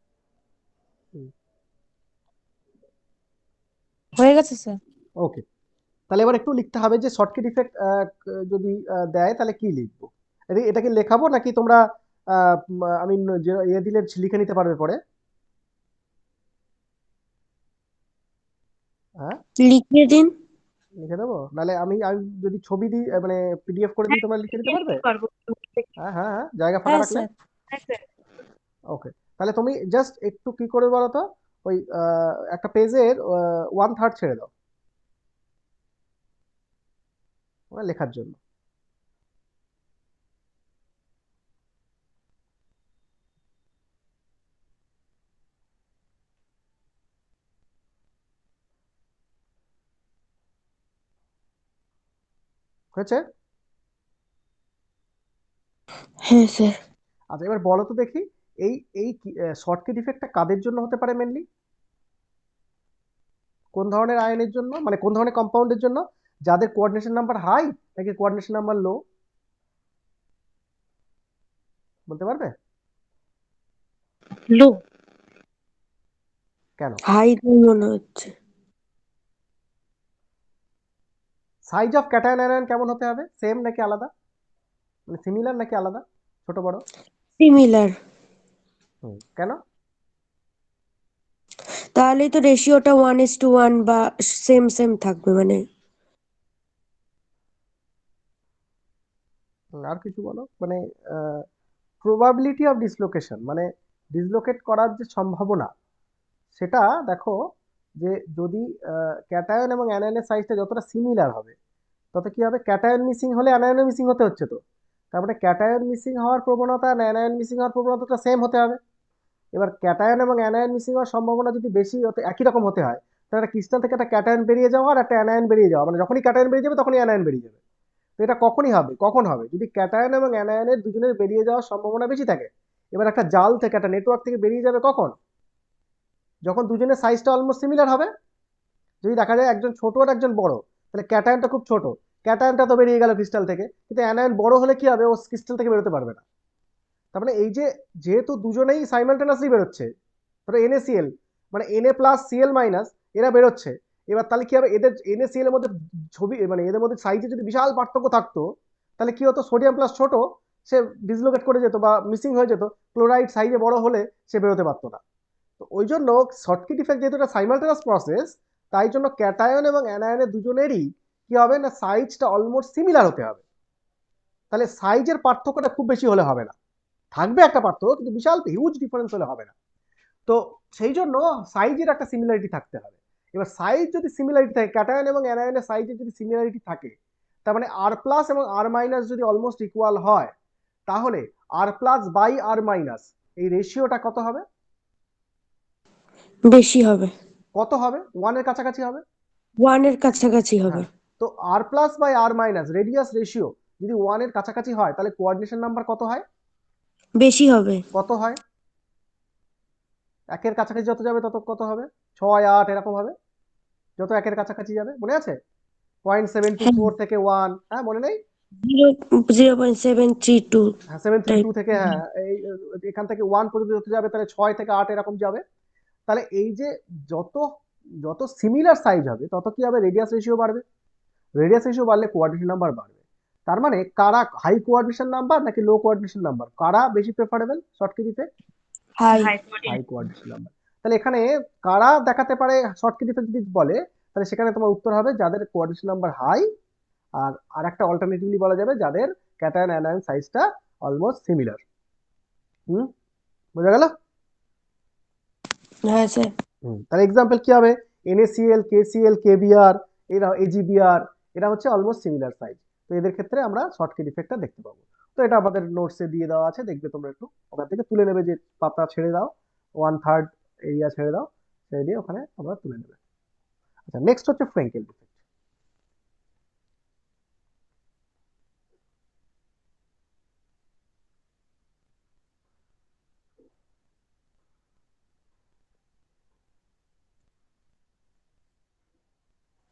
হয়ে গেছে স্যার। ওকে, তাহলে এবার একটু লিখতে হবে যে শর্টকি ডিফেক্ট যদি দেয় তাহলে কি লিখবো। এটা কি লেখাবো নাকি তোমরা আমি যে দিলে লিখে নিতে পারবে পরে? হ্যাঁ, লিখিয়ে দিন। লিখে দেবো, নাহলে আমি আমি যদি ছবি দিই মানে পিডিএফ করে দিই, তোমরা লিখে নিতে পারবে? পারবো। হ্যাঁ হ্যাঁ হ্যাঁ, জায়গা ফাঁকা হ্যাঁ রাখলে। স্যার। হ্যাঁ স্যার। ওকে, তাহলে তুমি জাস্ট একটু কি করে বলো তো, ওই একটা পেজের 1/3 ছেড়ে দাও লেখার জন্য। হয়েছে? হ্যাঁ স্যার। আচ্ছা, এবার বলো তো দেখি, এই এই শর্টকি ডিফেক্টটা কাদের জন্য হতে পারে মেনলি? কোন ধরনের আয়নের জন্য, মানে কোন ধরনের কম্পাউন্ডের জন্য? যাদের কোঅর্ডিনেশন নাম্বার হাই নাকি কোঅর্ডিনেশন নাম্বার লো, বলতে পারবে? লো। কেন? হাই মনে হচ্ছে। সাইজ অফ ক্যাটায়ন আয়ন কেমন হতে হবে, সেম নাকি আলাদা, মানে সিমিলার নাকি আলাদা, ছোট বড়? সিমিলার। কেন? তাহলেই তো রেশিওটা 1:1 বা সেম সেম থাকবে মানে। আর কিছু বলো, মানে প্রবাবিলিটি অফ ডিসলোকেশন, মানে ডিসলোকেট করার যে সম্ভাবনা সেটা দেখো, যে যদি ক্যাটায়ন এবং অ্যানায়নের সাইজটা যতটা সিমিলার হবে তত কি হবে, ক্যাটায়ন মিসিং হলে অ্যানায়নও মিসিং হতে হচ্ছে, তো তারপরে ক্যাটায়ন মিসিং হওয়ার প্রবণতা আর অ্যানায়ন মিসিং হওয়ার প্রবণতাটা সেম হতে হবে। এবার ক্যাটায়ন এবং অ্যানায়ন মিসিং হওয়ার সম্ভাবনা যদি বেশি হতে একই রকম হতে হয়, তাহলে একটা ক্রিস্টাল থেকে একটা ক্যাটায়ন বেরিয়ে যাওয়া আর একটা অ্যানায়ন বেরিয়ে যাওয়া, মানে যখনই ক্যাটায়ন বেরিয়ে যাবে তখনই অ্যানায়ন বেরিয়ে যাবে। তো এটা কখনই হবে, কখন হবে, যদি ক্যাটায়ন এবং অ্যানায়নের দুজনের বেরিয়ে যাওয়ার সম্ভাবনা বেশি থাকে। এবার একটা জাল থেকে একটা নেটওয়ার্ক থেকে বেরিয়ে যাবে কখন, যখন দুজনের সাইজটা অলমোস্ট সিমিলার হবে। যদি দেখা যায় একজন ছোট আর একজন বড়, তাহলে ক্যাটায়নটা খুব ছোট, ক্যাটায়নটা তো বেরিয়ে গেল ক্রিস্টাল থেকে, কিন্তু অ্যানায়ন বড় হলে কি হবে, ও ক্রিস্টাল থেকে বেরোতে পারবে না। তার মানে এই যে যেহেতু দুজনেই সাইমালটেনাসলি বেরোচ্ছে, ধরো NaCl মানে Na+Cl- এরা বেরোচ্ছে, এবার তাহলে কি হবে, এদের NaCl এর মধ্যে ছবি মানে এদের মধ্যে সাইজে যদি বিশাল পার্থক্য থাকতো, তাহলে কি হতো, সোডিয়াম প্লাস ছোট, সে ডিসলোকেট করে যেত বা মিসিং হয়ে যেত, ক্লোরাইড সাইজে বড় হলে সে বেরোতে পারতো না। তো ওই জন্য শর্টকি ডিফেক্ট যেহেতু একটা সাইমালটেনাস প্রসেস, তাই জন্য ক্যাটায়ন এবং অ্যানায়নের দুজনেরই কি হবে না, সাইজটা অলমোস্ট সিমিলার হতে হবে। তাহলে সাইজের পার্থক্যটা খুব বেশি হলে হবে না। থাকবে একটা পার্থক্য, কিন্তু বিশাল হিউজ ডিফারেন্স হলে হবে না। তো সেই জন্য সাইজের একটা সিমিলারিটি থাকতে হবে। এবার সাইজ যদি সিমিলারিটি থাকে, ক্যাটায়ন এবং অ্যানায়নের সাইজের যদি সিমিলারিটি থাকে, তার মানে আর প্লাস এবং আর মাইনাস যদি অলমোস্ট ইকুয়াল হয়, তাহলে আর প্লাস বাই আর মাইনাস এই রেশিওটা কত হবে? বেশি হবে, কত হবে? 1 এর কাছাকাছি হবে। 1 এর কাছাকাছি হবে। হ্যাঁ, তো r plus by r minus radius ratio যদি 1 এর কাছাকাছি হয়, তাহলে কোঅর্ডিনেশন নাম্বার কত হয়? বেশি হবে। কত হয়? 1 এর কাছাকাছি যত যাবে তত কত হবে? 6, 8 এরকম হবে যত 1 এর কাছাকাছি যাবে। মনে আছে? হ্যাঁ, 0.724 থেকে 1, হ্যাঁ মনে নেই? 0.732 হ্যাঁ টাইপ। 732 থেকে, হ্যাঁ এই এখান থেকে 1 পর্যন্ত যত যাবে, তাহলে 6 থেকে 8 এরকম যাবে। তাহলে এই যে যত যত সিমিলার সাইজ হবে তত কি হবে? রেডিয়াস রেশিও বাড়বে। রেডিয়াস রেশিও বাড়লে কোঅর্ডিনেশন নাম্বার বাড়বে। তার মানে কারা হাই কোঅর্ডিনেশন নাম্বার নাকি লো কোঅর্ডিনেশন নাম্বার, কারা বেশি preferable Schottky effect? High. High high coordination number. তাহলে এখানে কারা দেখাতে পারে শর্টকি ইফেক্ট যদি বলে, তাহলে সেখানে তোমার উত্তর হবে যাদের কোঅর্ডিনেশন নাম্বার হাই, আর আরেকটা অল্টারনেটিভলি বলা যাবে যাদের ক্যাটায়ন অ্যানায়ন সাইজটা অলমোস্ট সিমিলার। হুম, বোঝা গেল? হ্যাঁ স্যার। তাহলে এক্সাম্পল কি হবে? NaCl, KCl, KBr, এরা AgBr, এরা হচ্ছে অলমোস্ট সিমিলার সাইজ। তো এদের ক্ষেত্রে আমরা শর্টকাট ইফেক্টটা দেখতে পাবো। তো এটা আমাদের নোটসে দিয়ে দেওয়া আছে, দেখবে তোমরা একটু ওখান থেকে তুলে নেবে, যে পাতা ছেড়ে দাও, 1/3 এরিয়া ছেড়ে দাও, ছেড়ে দিয়ে ওখানে তোমরা তুলে নেবে। আচ্ছা, নেক্সট হচ্ছে ফ্রেঙ্কেল ইফেক্ট।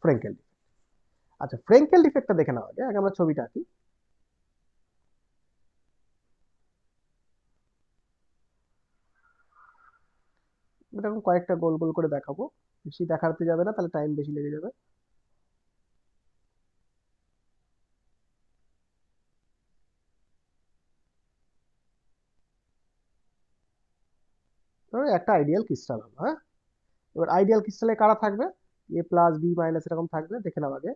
ফ্রেঙ্কেল, আচ্ছা ফ্রেঙ্কেল ইফেক্টটা দেখে নেওয়া আগে, আমরা ছবিটা আঁকি। এরকম কয়েকটা গোল গোল করে দেখাবো, বেশি দেখাতে যাবে না, তাহলে টাইম বেশি লেগে যাবে। ধরো একটা আইডিয়াল ক্রিস্টাল হলো, হ্যাঁ। এবার আইডিয়াল ক্রিস্টালে কারা থাকবে? A প্লাস B মাইনাস এরকম থাকবে, দেখে নাও আগে।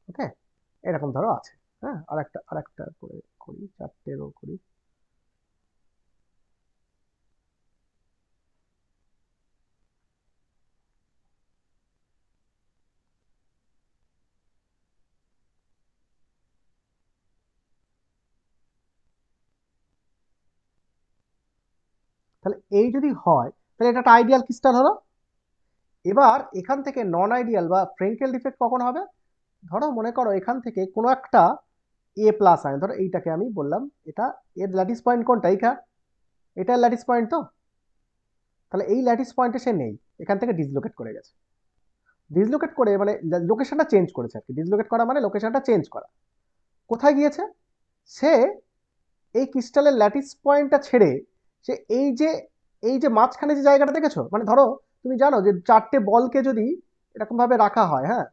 ওকে, এরকম ধরো আছে। হ্যাঁ, আরেকটা করে করি, 4টে রো করি। তাহলে এই যদি হয়, তাহলে এটা একটা আইডিয়াল ক্রিস্টাল হলো। এবার এখান থেকে নন আইডিয়াল বা ফ্রেঙ্কেল ডিফেক্ট কখন হবে? ধরো মনে করো এখান থেকে কোনো একটা A প্লাস আয়ন, ধরো এইটাকে আমি বললাম, এটা এর ল্যাটিস পয়েন্ট কোনটা? এইটা, এটা ল্যাটিস পয়েন্ট তো। তাহলে এই ল্যাটিস পয়েন্টে সে নেই, এখান থেকে ডিসলোকেট করে গেছে। ডিসলোকেট করে মানে লোকেশনটা চেঞ্জ করেছে আর কি। ডিসলোকেট করা মানে লোকেশনটা চেঞ্জ করা। কোথায় গিয়েছে সে? এই ক্রিস্টালের ল্যাটিস পয়েন্টটা ছেড়ে সে এই যে মাঝখানে যে জায়গাটা দেখেছো, মানে ধরো তুমি জানো যে 4টে বলকে যদি এরকম ভাবে রাখা হয়, হ্যাঁ,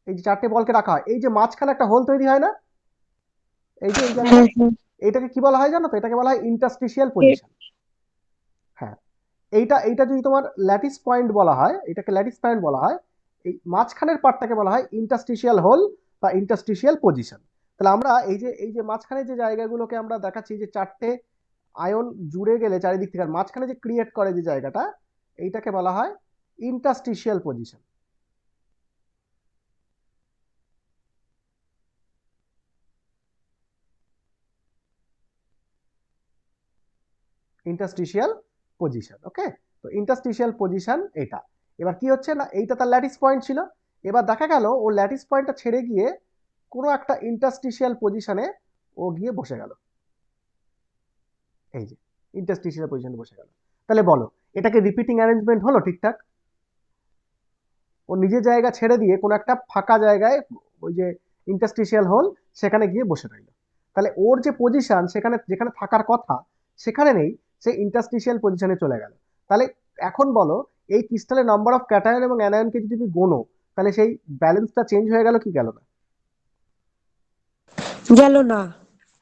এই যে 4টে বলকে রাখা হয়, এই যে মাঝখানে একটা হোল তৈরি হয় না, এই যে এই জায়গাটা, হ্যাঁ হ্যাঁ। এইটাকে কি বলা হয় জানো তো? এটাকে বলা হয় ইন্টারস্টিশিয়াল পজিশন। হ্যাঁ, এইটা এইটা যদি তোমার ল্যাটিস পয়েন্ট বলা হয়, এটাকে ল্যাটিস পয়েন্ট বলা হয়, এই মাঝখানের পার্টটাকে বলা হয় ইন্টারস্টিশিয়াল হোল বা ইন্টারস্টিশিয়াল পজিশন। তাহলে আমরা এই যে মাঝখানে যে জায়গাগুলোকে আমরা দেখাচ্ছি, যে 4টে আয়ন জুড়ে গেলে চারিদিক থেকে, আর মাঝখানে যে ক্রিয়েট করে যে জায়গাটা, এইটাকে বলা হয় ইন্টারস্টিশিয়াল পজিশন। ইন্টারস্টিশিয়াল পজিশন, ওকে। তো ইন্টারস্টিশিয়াল পজিশন এটা। এবার কি হচ্ছে না, এইটা তার ল্যাটিস পয়েন্ট ছিল। এবার দেখা গেল ও ল্যাটিস পয়েন্টটা ছেড়ে গিয়ে কোনো একটা ইন্টারস্টিশিয়াল পজিশনে ও গিয়ে বসে গেল। এই যে ইন্টারস্টিশিয়াল পজিশনে বসে গেল। তাহলে বলো, এটাকে রিপিটিং অ্যারেঞ্জমেন্ট হলো ঠিকঠাক? ও নিজের জায়গা ছেড়ে দিয়ে কোনো একটা ফাঁকা জায়গায়, ওই যে ইন্টারস্টিশিয়াল হোল, সেখানে গিয়ে বসে রইল। তাহলে ওর যে পজিশন সেখানে যেখানে থাকার কথা সেখানে নেই, সে ইন্টারস্টিশিয়াল পজিশনে চলে গেল। তাহলে এখন বলো, এই ক্রিস্টালের নাম্বার অফ ক্যাটায়ন এবং অ্যানায়নকে যদি তুমি গোনো, তাহলে সেই ব্যালেন্সটা চেঞ্জ হয়ে গেল কি গেল না? গেল না।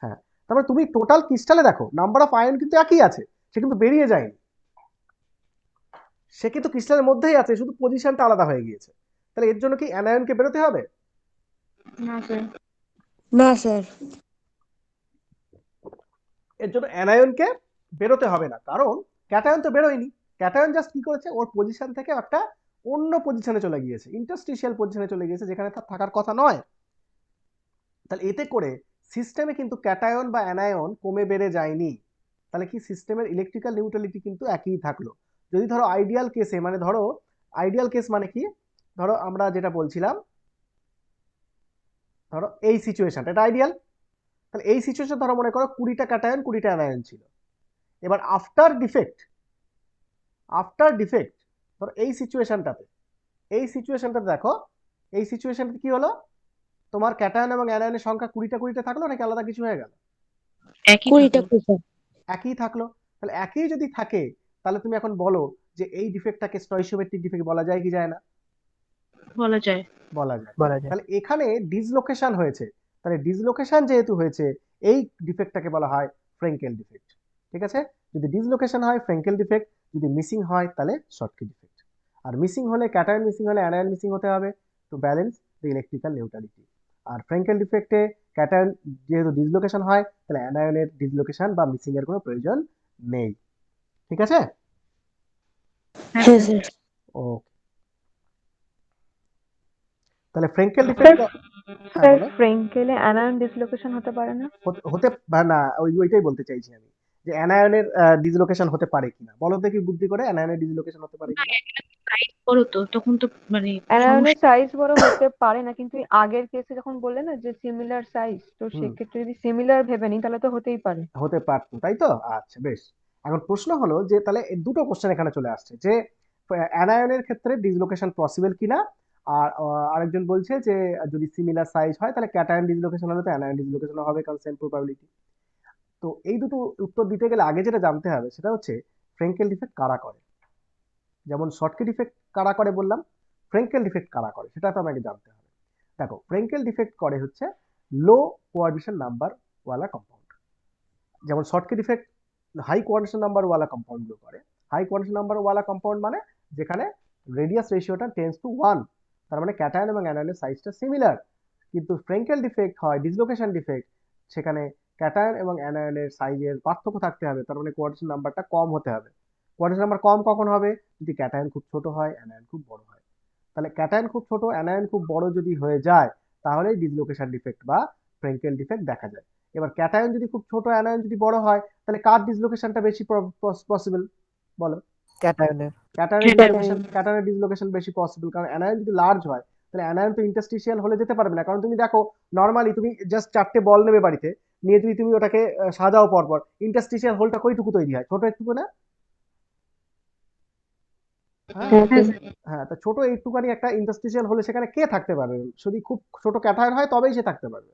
হ্যাঁ, তারপরে তুমি টোটাল ক্রিস্টালে দেখো নাম্বার অফ আয়ন কিন্তু একই আছে, সে কিন্তু বেরিয়ে যায়নি, সে কিন্তু ক্রিস্টালের মধ্যেই আছে, শুধু পজিশনটা আলাদা হয়ে গিয়েছে। তাহলে এর জন্য কি অ্যানায়নকে বেরোতে হবে? না স্যার। না স্যার। এর জন্য অ্যানায়নকে বেরোতে হবে না, কারণ ক্যাটায়ন তো বেরোয়নি। ক্যাটায়ন জাস্ট কি করেছে, ওর পজিশন থেকে একটা অন্য পজিশনে চলে গিয়েছে, ইন্টারস্টিশিয়াল পজিশনে চলে গিয়েছে, যেখানে তার থাকার কথা নয়। তাহলে এতে করে সিস্টেমে কিন্তু ক্যাটায়ন বা অ্যানায়ন কমে বেড়ে যায়নি। তাহলে কি সিস্টেমের ইলেকট্রিক্যাল নিউট্রালিটি কিন্তু একই থাকলো। যদি ধরো আইডিয়াল কেসে, মানে ধরো আইডিয়াল কেস মানে কি, ধরো আমরা যেটা বলছিলাম, ধরো এই সিচুয়েশনটা, এটা আইডিয়াল। তাহলে এই সিচুয়েশন ধরো মনে করো 20টা ক্যাটায়ন 20টা অ্যানায়ন ছিল। এবার আফটার ডিফেক্ট ধরো এই সিচুয়েশনটাতে দেখো, এই সিচুয়েশনটা কি হলো, তোমার ক্যাটায়ন এবং অ্যানায়নের সংখ্যা 20টা 20টা থাকলো নাকি আলাদা কিছু হয়ে গেল? একই 20টা থাকলো। স্যার। একই থাকলো। তাহলে একই যদি থাকে, তাহলে তুমি এখন বলো যে এই ডিফেক্টটাকে স্টয়চিওমেট্রিক ডিফেক্ট বলা যায় কি যায় না? বলা যায়। বলা যায়। তাহলে এখানে ডিসলোকেশন হয়েছে, তাহলে ডিসলোকেশন যেহেতু হয়েছে, এই ডিফেক্টটাকে বলা হয় ফ্রেঙ্কেল ডিফেক্ট। ঠিক আছে, যদি ডিসলোকেশন হয় ফ্রেঙ্কেল ডিফেক্ট, যদি মিসিং হয় তাহলে শর্টকি ডিফেক্ট। আর মিসিং হলে, ক্যাটায়ন মিসিং হলে অ্যানায়ন মিসিং হতে হবে to balance the electrical neutrality. আর ফ্রেঙ্কেল ডিফেক্টে ক্যাটায়ন যেহেতু ডিসলোকেশন হয়, তাহলে অ্যানায়নের ডিসলোকেশন বা মিসিং এর কোনো প্রয়োজন নেই। ঠিক আছে? হ্যাঁ হ্যাঁ স্যার। স্যার। ওকে, তাহলে ফ্রেঙ্কেল স্যার ডিফেক্ট। হ্যাঁ স্যার বলো। ফ্রেঙ্কেলে অ্যানায়ন ডিসলোকেশন হতে পারে না? হতে না, ওইটাই বলতে চাইছি আমি, যে অ্যানায়নের ডিসলোকেশন হতে পারে কিনা, বলো দেখি বুদ্ধি করে, অ্যানায়নের ডিসলোকেশন হতে পারে না, কিনা? সাইজ বড় তো, তখন তো মানে অ্যানায়নের সমস্যা। সাইজ বড় হতে পারে না, কিন্তু এই আগের কেসে যখন বললে না যে সিমিলার সাইজ, তো হুম, সেক্ষেত্রে যদি সিমিলার ভেবে নিই তাহলে তো হতেই পারে। হতে পারতো, তাই তো? আচ্ছা বেশ। এখন প্রশ্ন হলো যে তাহলে এই দুটো কোশ্চেন এখানে চলে আসছে, যে অ্যানায়নের ক্ষেত্রে ডিসলোকেশন পসিবল কিনা, আর আরেকজন বলছে যে যদি সিমিলার সাইজ হয় তাহলে ক্যাটায়ন ডিসলোকেশন হলে তো অ্যানায়ন ডিসলোকেশন হবে, কারণ সেম প্রবাবিলিটি। তো এই দুটো উত্তর দিতে গেলে আগে যেটা জানতে হবে সেটা হচ্ছে ফ্রেঙ্কেল ডিফেক্ট কারা করে। যেমন শর্টকি ডিফেক্ট কারা করে বললাম, ফ্রেঙ্কেল ডিফেক্ট কারা করে সেটা তো আমাকে জানতে হবে। দেখো, ফ্রেঙ্কেল ডিফেক্ট করে হচ্ছে লো কোঅর্ডিনেশন নাম্বার ওয়ালা কম্পাউন্ড। যেমন শর্টকি ডিফেক্ট হাই কোঅর্ডিনেশন নাম্বার ওয়ালা কম্পাউন্ড গুলো করে। হাই কোঅর্ডিনেশন নাম্বার ওয়ালা কম্পাউন্ড মানে যেখানে রেডিয়াস রেশিওটা টেন্স টু 1, তার মানে ক্যাটায়ন এবং অ্যানায়নের সাইজটা সিমিলার। কিন্তু ফ্রেঙ্কেল ডিফেক্ট হয় ডিসলোকেশন ডিফেক্ট, সেখানে ক্যাটায়ন এবং অ্যানায়নের সাইজের পার্থক্য থাকতে হবে, তার মানে কোঅর্ডিনেশন নাম্বারটা কম হতে হবে। কোঅর্ডিনেশন নাম্বার কম কখন হবে? যদি ক্যাটায়ন খুব ছোট হয়, অ্যানায়ন খুব বড় হয়। তাহলে ক্যাটায়ন খুব ছোট, অ্যানায়ন খুব বড় যদি হয়ে যায়, তাহলে ডিসলোকেশন ডিফেক্ট বা ফ্রেঙ্কেল ডিফেক্ট দেখা যায়। এবার ক্যাটায়ন যদি খুব ছোট, অ্যানায়ন যদি বড় হয়, তাহলে কার ডিসলোকেশনটা বেশি পসিবল বলো? ক্যাটায়নের। ক্যাটায়নের ক্যাটায়ন। ডিসলোকেশন, ক্যাটায়নের ডিসলোকেশন বেশি পসিবল, কারণ অ্যানায়ন যদি লার্জ হয়, তাহলে অ্যানায়ন তো ইন্টারস্টিশিয়াল হলে যেতে পারবে না। কারণ তুমি দেখো, নর্মালি তুমি জাস্ট 4টে বল নেবে বাড়িতে, নিয়ে যদি তুমি ওটাকে সাজাও পরপর, ইন্টারস্টিশিয়াল হোলটা কইটুকু তৈরি হয়? ছোট একটুকু না? হ্যাঁ। হ্যাঁ হ্যাঁ স্যার। স্যার। হ্যাঁ, তা ছোট একটুখানি একটা ইন্টারস্টিশিয়াল হলে সেখানে কে থাকতে পারবে? যদি খুব ছোট ক্যাটায়ন হয় তবেই সে থাকতে পারবে।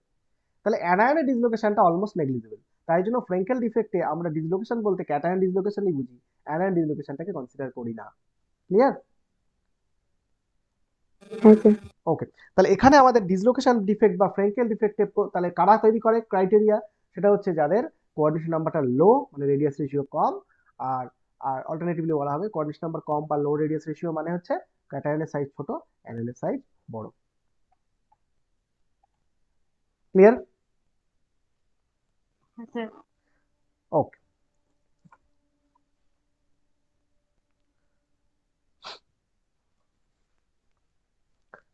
তাহলে অ্যানায়নের ডিসলোকেশনটা অলমোস্ট নেগলিজিবল। তাই জন্য ফ্রেঙ্কেল ডিফেক্টে আমরা ডিসলোকেশন বলতে ক্যাটায়ন ডিসলোকেশনই বুঝি, অ্যানায়ন ডিসলোকেশনটাকে কনসিডার করি না। ক্লিয়ার? হ্যাঁ স্যার। ওকে, তাহলে এখানে আমাদের ডিসলোকেশন ডিফেক্ট বা ফ্রেঙ্কেল ডিফেক্টে তাহলে কারা তৈরি করে ক্রাইটেরিয়া, সেটা হচ্ছে যাদের কোঅর্ডিনেশন নাম্বারটা লো, মানে রেডিয়াস রেশিও কম। আর আর অল্টারনেটিভলি বলা হবে কোঅর্ডিনেশন নাম্বার কম বা লো রেডিয়াস রেশিও মানে হচ্ছে ক্যাটায়নের সাইজ ছোট, অ্যানায়নের সাইজ বড়। ক্লিয়ার? হ্যাঁ স্যার। ওকে,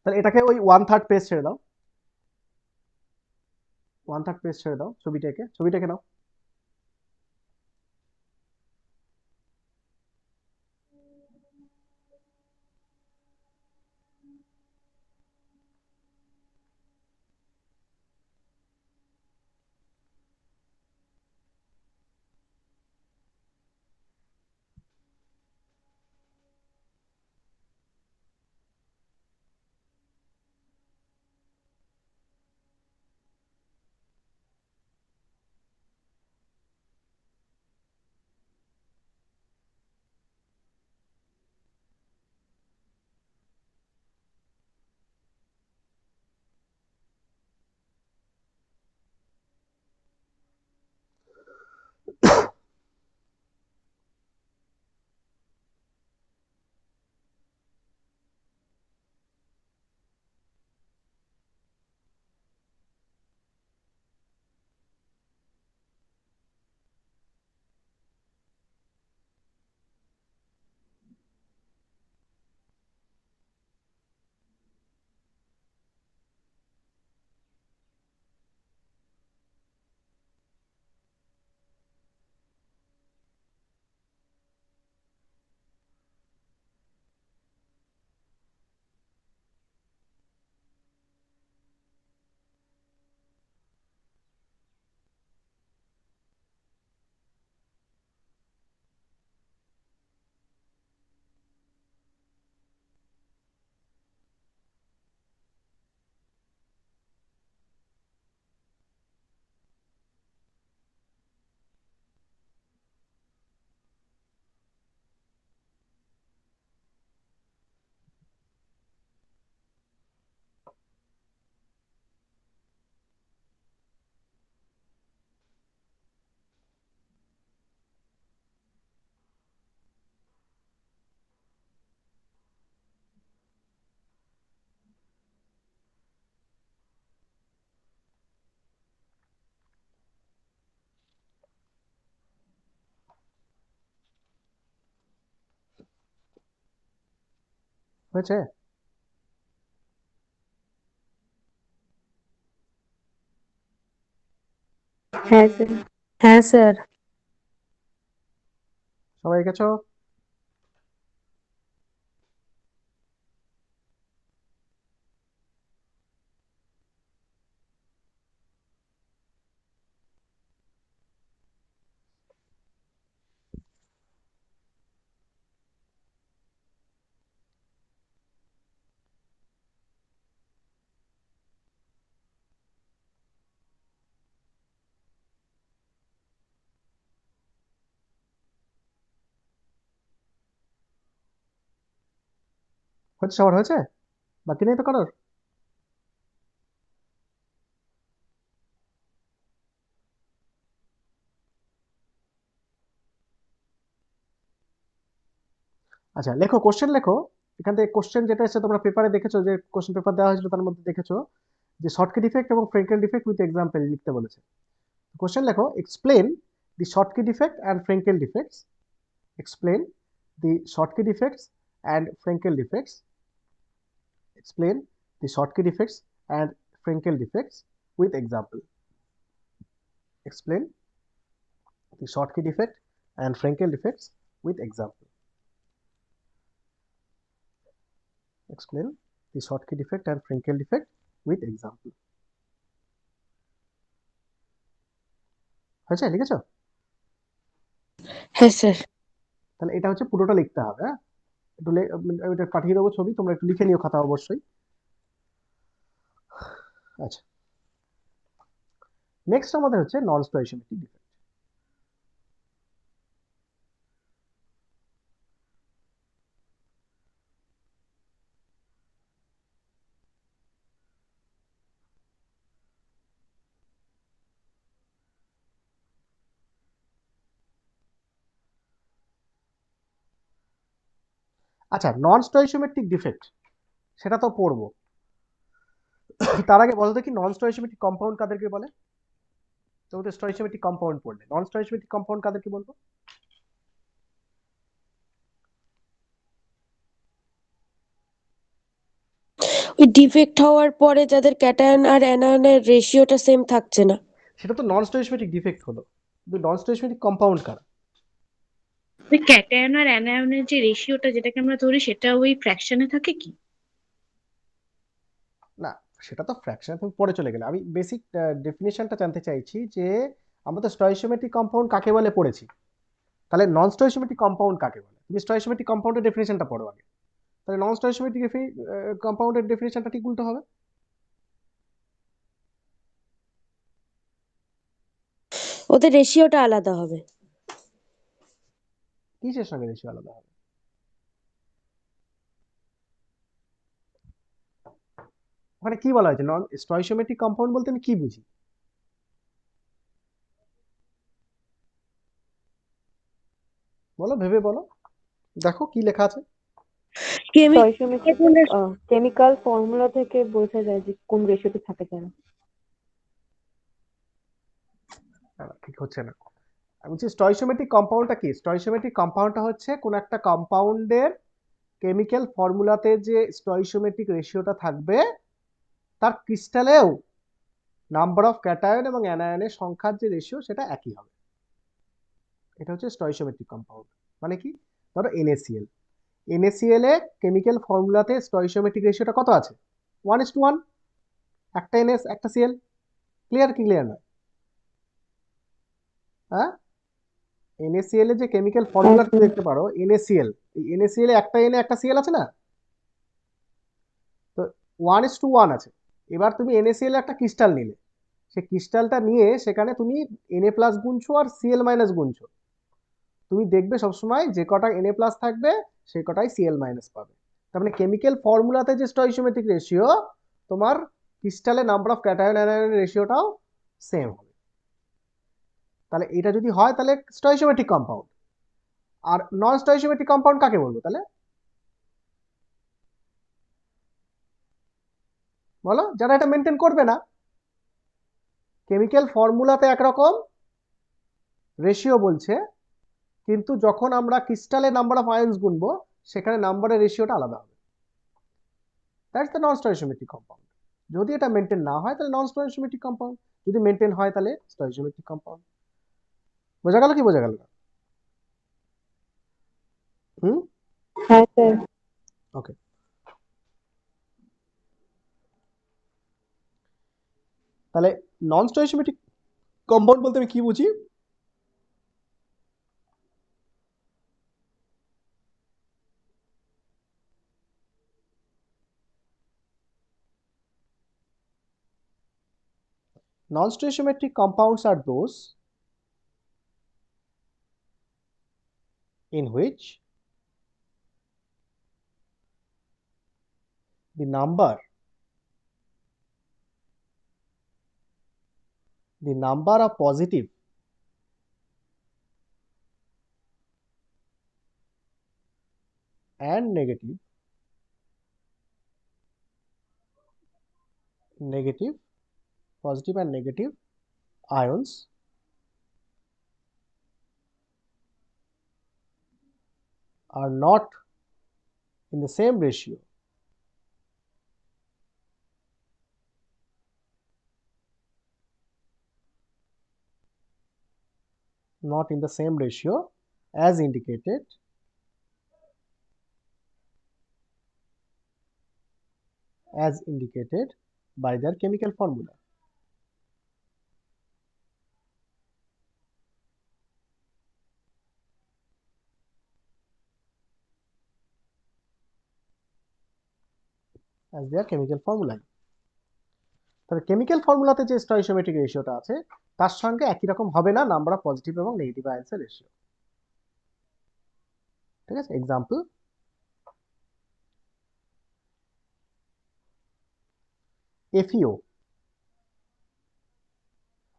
তাহলে এটাকে ওই 1/3 পেজ ছেড়ে দাও, 1/3 পেজ ছেড়ে দাও, ছবিটাকে নাও। হয়েছে? হ্যাঁ স্যার। হ্যাঁ স্যার। সবাই এঁকেছো? হচ্ছে, সবার হয়েছে? বাকি নেই তো কারোর? আচ্ছা, লেখো, কোশ্চেন লেখো। এখান থেকে কোশ্চেন যেটা এসেছে তোমরা পেপারে দেখেছো, যে কোশ্চেন পেপার দেওয়া হয়েছিল তার মধ্যে দেখেছো যে শর্টকি ডিফেক্ট এবং ফ্রেঙ্কেল ডিফেক্ট উইথ এক্সাম্পল লিখতে বলেছে। কোশ্চেন লেখো, explain the Schottky defect and Frenkel defects. Explain the Schottky defects and Frenkel defects. Explain the Schottky defects and Frenkel defects with example. Explain the Schottky defect and Frenkel defects with example. Explain the Schottky defect and Frenkel defect with example. হয়েছে? লিখেছো? হ্যাঁ স্যার। তাহলে এটা হচ্ছে পুরোটা লিখতে হবে। হ্যাঁ, একটু আমি এটা পাঠিয়ে দেবো ছবি, তোমরা একটু লিখে নিও খাতা অবশ্যই। আচ্ছা, নেক্সট আমাদের হচ্ছে নন স্টয়সিমেট্রিক ডিফেক্ট। আচ্ছা, নন স্টয়সিমেট্রিক ডিফেক্ট সেটা তো পড়বো। তার আগে বলো দেখি নন স্টয়সিমেট্রিক কম্পাউন্ড কাদেরকে বলে? তোমাদের স্টয়সিমেট্রিক কম্পাউন্ড পড়লে নন স্টয়সিমেট্রিক কম্পাউন্ড কাদেরকে বলবো? ওই ডিফেক্ট হওয়ার পরে যাদের ক্যাটায়ন আর অ্যানায়নের রেশিওটা সেম থাকছে না। সেটা তো নন স্টয়সিমেট্রিক ডিফেক্ট হলো, কিন্তু নন স্টয়সিমেট্রিক কম্পাউন্ড কারা? ওই ক্যাটায়ন আর অ্যানায়নের যে রেশিওটা যেটাকে আমরা ধরি সেটা ওই ফ্র্যাকশনে থাকে কি? না, সেটা তো ফ্র্যাকশন, তুমি পরে চলে গেলে। আমি বেসিক ডেফিনেশনটা জানতে চাইছি যে আমরা তো স্টয়সিমেট্রিক কম্পাউন্ড কাকে বলে পড়েছি, তাহলে নন স্টয়সিমেট্রিক কম্পাউন্ড কাকে বলে? তুমি স্টয়সিমেট্রিক কম্পাউন্ডের ডেফিনেশনটা পড়ো আগে, তাহলে নন স্টয়সিমেট্রিক কম্পাউন্ডের ডেফিনেশনটা ঠিক উল্টো হবে। ওদের রেশিওটা আলাদা হবে। কিসের সঙ্গে রেশিও আলাদা হবে? ওখানে কি বলা হয়েছে? নন স্টয়সিমেট্রিক কম্পাউন্ড বলতে আমি কি বুঝি? বলো, ভেবে বলো, দেখো কি লেখা আছে। স্টয়কিওমেট্রিক কেমিক্যাল ফর্মুলা থেকে বোঝা যায় যে কোন রেশিওতে থাকে কেন। ঠিক হচ্ছে না। আমি বলছি স্টয়সিমেট্রিক কম্পাউন্ডটা কি? স্টয়সিমেট্রিক কম্পাউন্ডটা হচ্ছে কোন একটা কম্পাউন্ডের কেমিক্যাল ফর্মুলাতে যে স্টয়সিমেট্রিক রেশিওটা থাকবে তার ক্রিস্টালেও নাম্বার অফ ক্যাটায়ন এবং অ্যানায়নের সংখ্যার যে রেশিও সেটা একই হবে। এটা হচ্ছে স্টয়সিমেট্রিক কম্পাউন্ড। মানে কি? ধরো NaCl, NaCl এ কেমিক্যাল ফর্মুলাতে স্টয়সিমেট্রিক রেশিওটা কত আছে? 1:1, একটা NS একটা Cl। ক্লিয়ার কি ক্লিয়ার নয়? হ্যাঁ, NaCl এর যে কেমিক্যাল ফর্মুলা তুমি দেখতে পারো NaCl, এই NaCl এ একটা Na একটা Cl আছে না, তো 1:1 আছে। এবার তুমি NaCl একটা ক্রিস্টাল নিলে, সেই ক্রিস্টালটা নিয়ে সেখানে তুমি Na প্লাস গুনছো আর Cl মাইনাস গুনছো, তুমি দেখবে সবসময় যে কটা Na প্লাস থাকবে সেই কটাই Cl মাইনাস পাবে। তার মানে কেমিক্যাল ফর্মুলাতে যে স্টয়সিমেট্রিক রেশিও, তোমার ক্রিস্টালে নাম্বার অফ ক্যাটায়ন অ্যানায়ন রেশিওটাও সেম হবে। তাহলে এটা যদি হয় তাহলে স্টয়সিমেট্রিক কম্পাউন্ড। আর নন স্টয়সিমেট্রিক কম্পাউন্ড কাকে বলবো তাহলে? বলো, যারা এটা মেনটেন করবে না। কেমিক্যাল ফর্মুলাতে একরকম রেশিও বলছে, কিন্তু যখন আমরা ক্রিস্টালে নাম্বার অফ আয়ন্স গুনবো সেখানে নাম্বারের রেশিওটা আলাদা হবে। That's the non stoichiometric compound. যদি এটা মেনটেন না হয় তাহলে নন স্টয়চিওমেট্রিক কম্পাউন্ড, যদি মেনটেন হয় তাহলে স্টয়চিওমেট্রিক কম্পাউন্ড। বোঝা গেল কি বোঝা গেল না? হুম, হ্যাঁ স্যার। ওকে। তাহলে নন স্টয়চিওমেট্রিক কম্পাউন্ড বলতে আমি কি বুঝি? Non-stoichiometric compounds are those in which the number of positive and negative positive and negative ions are not in the same ratio as indicated by their chemical formula. As their chemical formula. তবে কেমিক্যাল ফর্মুলাতে যে স্টয়চিওমেট্রিক রেশিওটা আছে তার সঙ্গে একই রকম হবে না নাম্বার অফ পজিটিভ এবং নেগেটিভ আয়ন্সের রেশিও। ঠিক আছে, এক্সাম্পল FeO।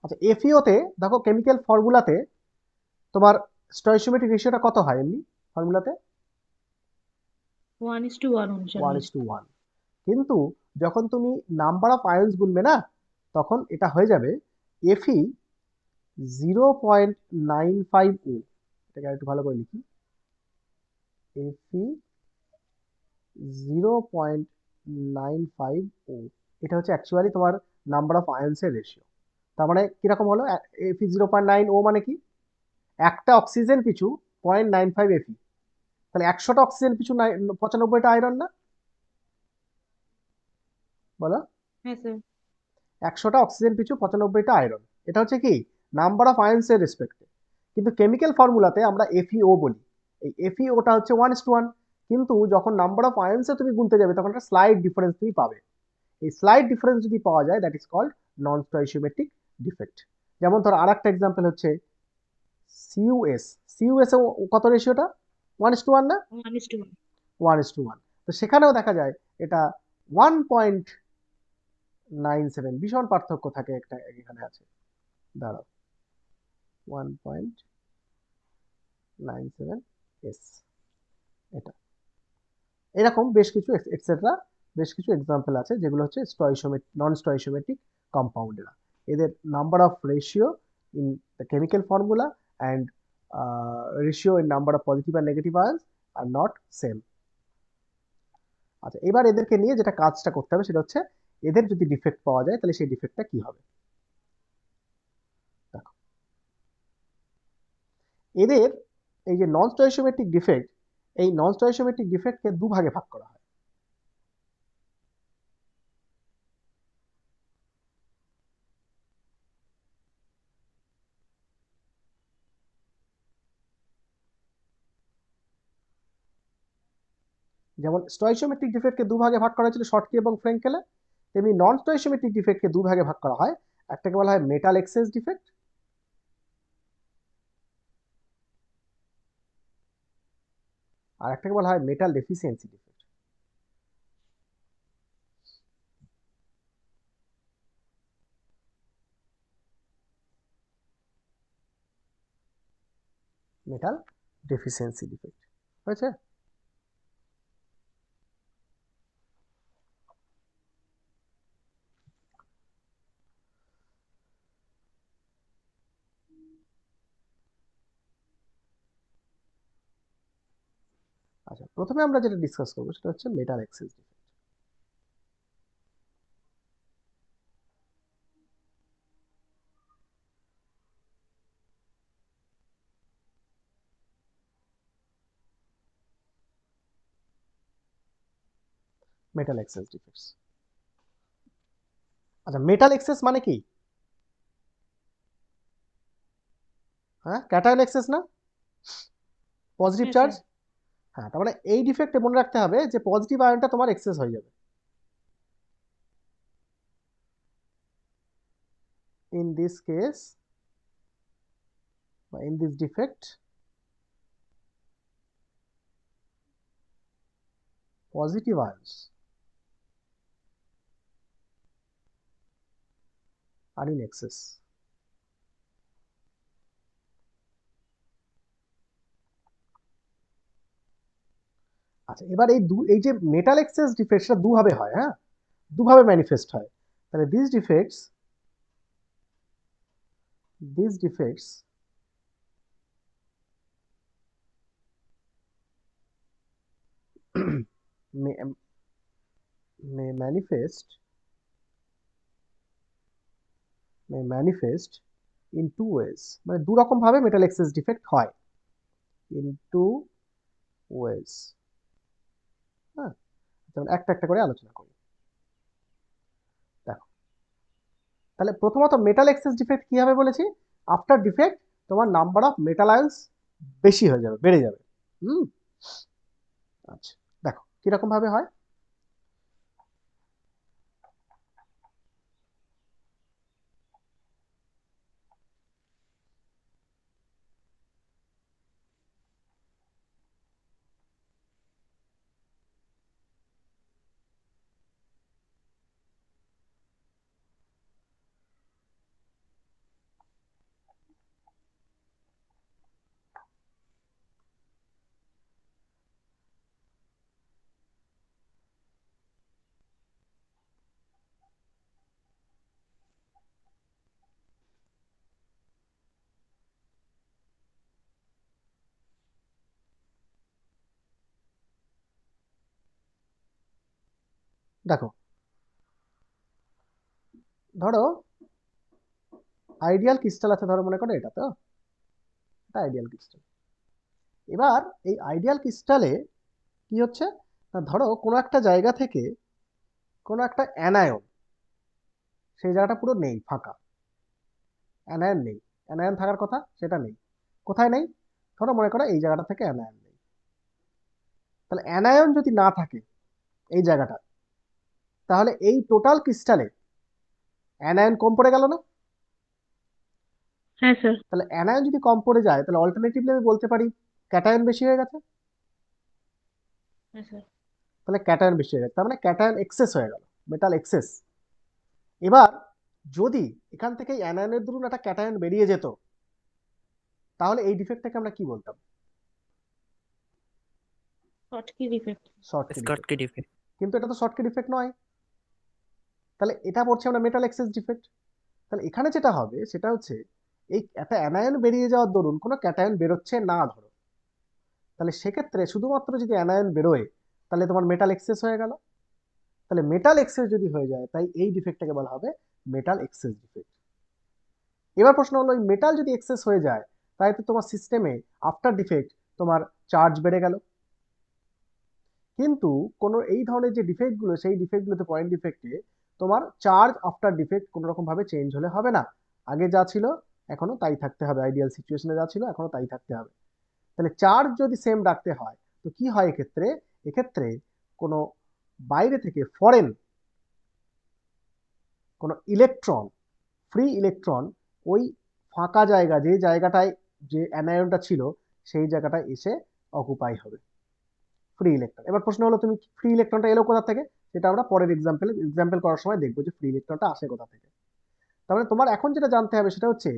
আচ্ছা, FeO-তে দেখো কেমিক্যাল ফর্মুলাতে তোমার স্টয়চিওমেট্রিক রেশিওটা কত হয় এমনি ফর্মুলাতে? 1:1 অনুসারে। 1:1। কিন্তু যখন তুমি নাম্বার অফ আয়ন্স গুনবে না তখন এটা হয়ে যাবে Fe 0.95O। এটাকে একটু ভালো করে লিখি, Fe 0.95O। এটা হচ্ছে অ্যাকচুয়ালি তোমার নাম্বার অফ আয়ন্সের রেশিও। তার মানে কিরকম হলো? Fe 0.9O মানে কি? একটা অক্সিজেন পিছু 0.95 Fe, তাহলে 100টা অক্সিজেন পিছু 95টা আয়রন না? বলো। হ্যাঁ স্যার। 100টা অক্সিজেন পিছু 95টা আয়রন, এটা হচ্ছে কি নাম্বার অফ আয়ন্সের রেসপেক্টে। কিন্তু কেমিক্যাল ফর্মুলাতে আমরা FeO বলি, এই FeOটা হচ্ছে 1:1। কিন্তু যখন নাম্বার অফ আয়ন্সে তুমি গুনতে যাবে তখন একটা স্লাইড ডিফারেন্স তুমি পাবে। এই স্লাইড ডিফারেন্স যদি পাওয়া যায় that is called non stoichiometric defect. যেমন ধর আরেকটা এক্সাম্পল হচ্ছে CuS। CuS এ কত রেশিওটা? 1:1 না? 1:1। 1:1। তো সেখানেও দেখা যায় এটা 1.97, ভীষণ পার্থক্য থাকে একটা এখানে আছে, দাঁড়াও 1.97S। এটা এরকম বেশ কিছু এক্সেট্রা বেশ কিছু এক্সাম্পল আছে যেগুলো হচ্ছে নন স্টয়চিওমেট্রিক কম্পাউন্ডেরা। এদের number of ratio in the chemical formula and ratio in number of positive and negative আয়ন্স are not same. আচ্ছা, এবার এদেরকে নিয়ে যেটা কাজটা করতে হবে সেটা হচ্ছে এদের যদি ডিফেক্ট পাওয়া যায় তাহলে সেই ডিফেক্টটা কি হবে। দেখো, এদের এই যে নন স্টয়চিওমেট্রিক ডিফেক্ট, এই নন স্টয়চিওমেট্রিক ডিফেক্টকে দুভাগে ভাগ করা হয়। যেমন স্টয়চিওমেট্রিক ডিফেক্টকে দুভাগে ভাগ করা হয়েছিল শর্টকি এবং ফ্রেঙ্কেলে, তেমনি নন স্টয়চিওমেট্রিক ডিফেক্টকে দুভাগে ভাগ করা হয়। একটাকে বলা হয় মেটাল এক্সেস ডিফেক্ট, আর একটাকে বলা হয় metal deficiency defect. Metal deficiency defect হয়েছে। আচ্ছা, প্রথমে আমরা যেটা ডিসকাস করবো সেটা হচ্ছে metal excess defect. Metal excess defects. আচ্ছা, মেটাল এক্সেস মানে কি? হ্যাঁ, ক্যাটায়ন এক্সেস না, পজিটিভ হ্যাঁ চার্জ। স্যার। হ্যাঁ, তার মানে এই ডিফেক্টে মনে রাখতে হবে যে পজিটিভ আয়নটা তোমার এক্সেস হয়ে যাবে। ইন দিস কেস বা in this defect positive ions are in excess. আচ্ছা, এবার এই যে মেটাল এক্সেস ডিফেক্ট সেটা দুভাবে হয়, হ্যাঁ, দুভাবে ম্যানিফেস্ট হয়। তাহলে this defects may, may manifest in two ways, মানে দু রকম ভাবে মেটাল এক্সেস ডিফেক্ট হয়, in two ways। হ্যাঁ, যেমন একটা একটা করে আলোচনা করি। দেখো, তাহলে প্রথমত মেটাল এক্সেস ডিফেক্ট কি হবে বলেছি, আফটার ডিফেক্ট তোমার নাম্বার অফ মেটাল আয়ন্স বেশি হয়ে যাবে, বেড়ে যাবে। হুম, আচ্ছা, দেখো কিরকম ভাবে হয়। দেখো, ধরো আইডিয়াল ক্রিস্টাল আছে, ধরো মনে করো এটা তো, এটা আইডিয়াল ক্রিস্টাল। এবার এই আইডিয়াল ক্রিস্টালে কি হচ্ছে না, ধরো কোনো একটা জায়গা থেকে কোনো একটা অ্যানায়ন, সেই জায়গাটা পুরো নেই, ফাঁকা, অ্যানায়ন নেই। অ্যানায়ন থাকার কথা সেটা নেই। কোথায় নেই? ধরো মনে করো এই জায়গাটা থেকে অ্যানায়ন নেই। তাহলে অ্যানায়ন যদি না থাকে এই জায়গাটা, তাহলে এই টোটাল ক্রিস্টালে অ্যানায়ন কম পড়ে গেল না? হ্যাঁ স্যার। তাহলে অ্যানায়ন যদি কম পড়ে যায়, তাহলে অল্টারনেটিভলি আমি বলতে পারি ক্যাটায়ন বেশি হয়ে গেছে। হ্যাঁ স্যার। তাহলে ক্যাটায়ন বেশি হয়ে গেছে, তার মানে ক্যাটায়ন এক্সেস হয়ে গেল, মেটাল এক্সেস। এবার যদি এখান থেকে অ্যানায়নের দরুন একটা ক্যাটায়ন বেরিয়ে যেত, তাহলে এই ডিফেক্টটাকে আমরা কি বলতাম? শর্টকি ডিফেক্ট। শর্টকি ডিফেক্ট। Schottky defect. কিন্তু এটা তো শর্টকি ডিফেক্ট নয়, তাহলে এটা পড়ছে আমরা মেটাল এক্সেস ডিফেক্ট। তাহলে এখানে যেটা হবে সেটা হচ্ছে এই একটা অ্যানায়ন বেরিয়ে যাওয়ার দরুন কোনো ক্যাটায়ন বেরোচ্ছে না ধরো, তাহলে সেক্ষেত্রে শুধুমাত্র যদি অ্যানায়ন বেরোয় তাহলে তোমার মেটাল এক্সেস হয়ে গেল। তাহলে মেটাল এক্সেস যদি হয়ে যায়, তাই এই ডিফেক্টটাকে বলা হবে মেটাল এক্সেস ডিফেক্ট। এবার প্রশ্ন হলো, এই মেটাল যদি এক্সেস হয়ে যায়, তাই তো তোমার সিস্টেমে আফটার ডিফেক্ট তোমার চার্জ বেড়ে গেল। কিন্তু কোনো এই ধরনের যে ডিফেক্টগুলো, সেই ডিফেক্টগুলোতে পয়েন্ট ডিফেক্টে তোমার চার্জ আফটার ডিফেক্ট কোনো রকম ভাবে চেঞ্জ হলে হবে না, আগে যা ছিল এখনো তাই থাকতে হবে, আইডিয়াল সিচুয়েশনে যা ছিল এখনো তাই থাকতে হবে। তাহলে চার্জ যদি সেম রাখতে হয়, তো কি হয় এক্ষেত্রে? এক্ষেত্রে কোনো বাইরে থেকে ফরেন কোনো ইলেকট্রন, ফ্রি ইলেকট্রন ওই ফাঁকা জায়গা, যে জায়গাটায় যে অ্যানায়নটা ছিল সেই জায়গাটায় এসে অকুপাই হবে, ফ্রি ইলেকট্রন। এবার প্রশ্ন হলো, তুমি ফ্রি ইলেকট্রনটা এলো কোথা থেকে? সেটা আমরা পরের এক্সাম্পল করার সময় দেখবো যে ফ্রি ইলেকট্রনটা আসে কোথা থেকে। তার মানে তোমার এখন যেটা জানতে হবে সেটা হচ্ছে,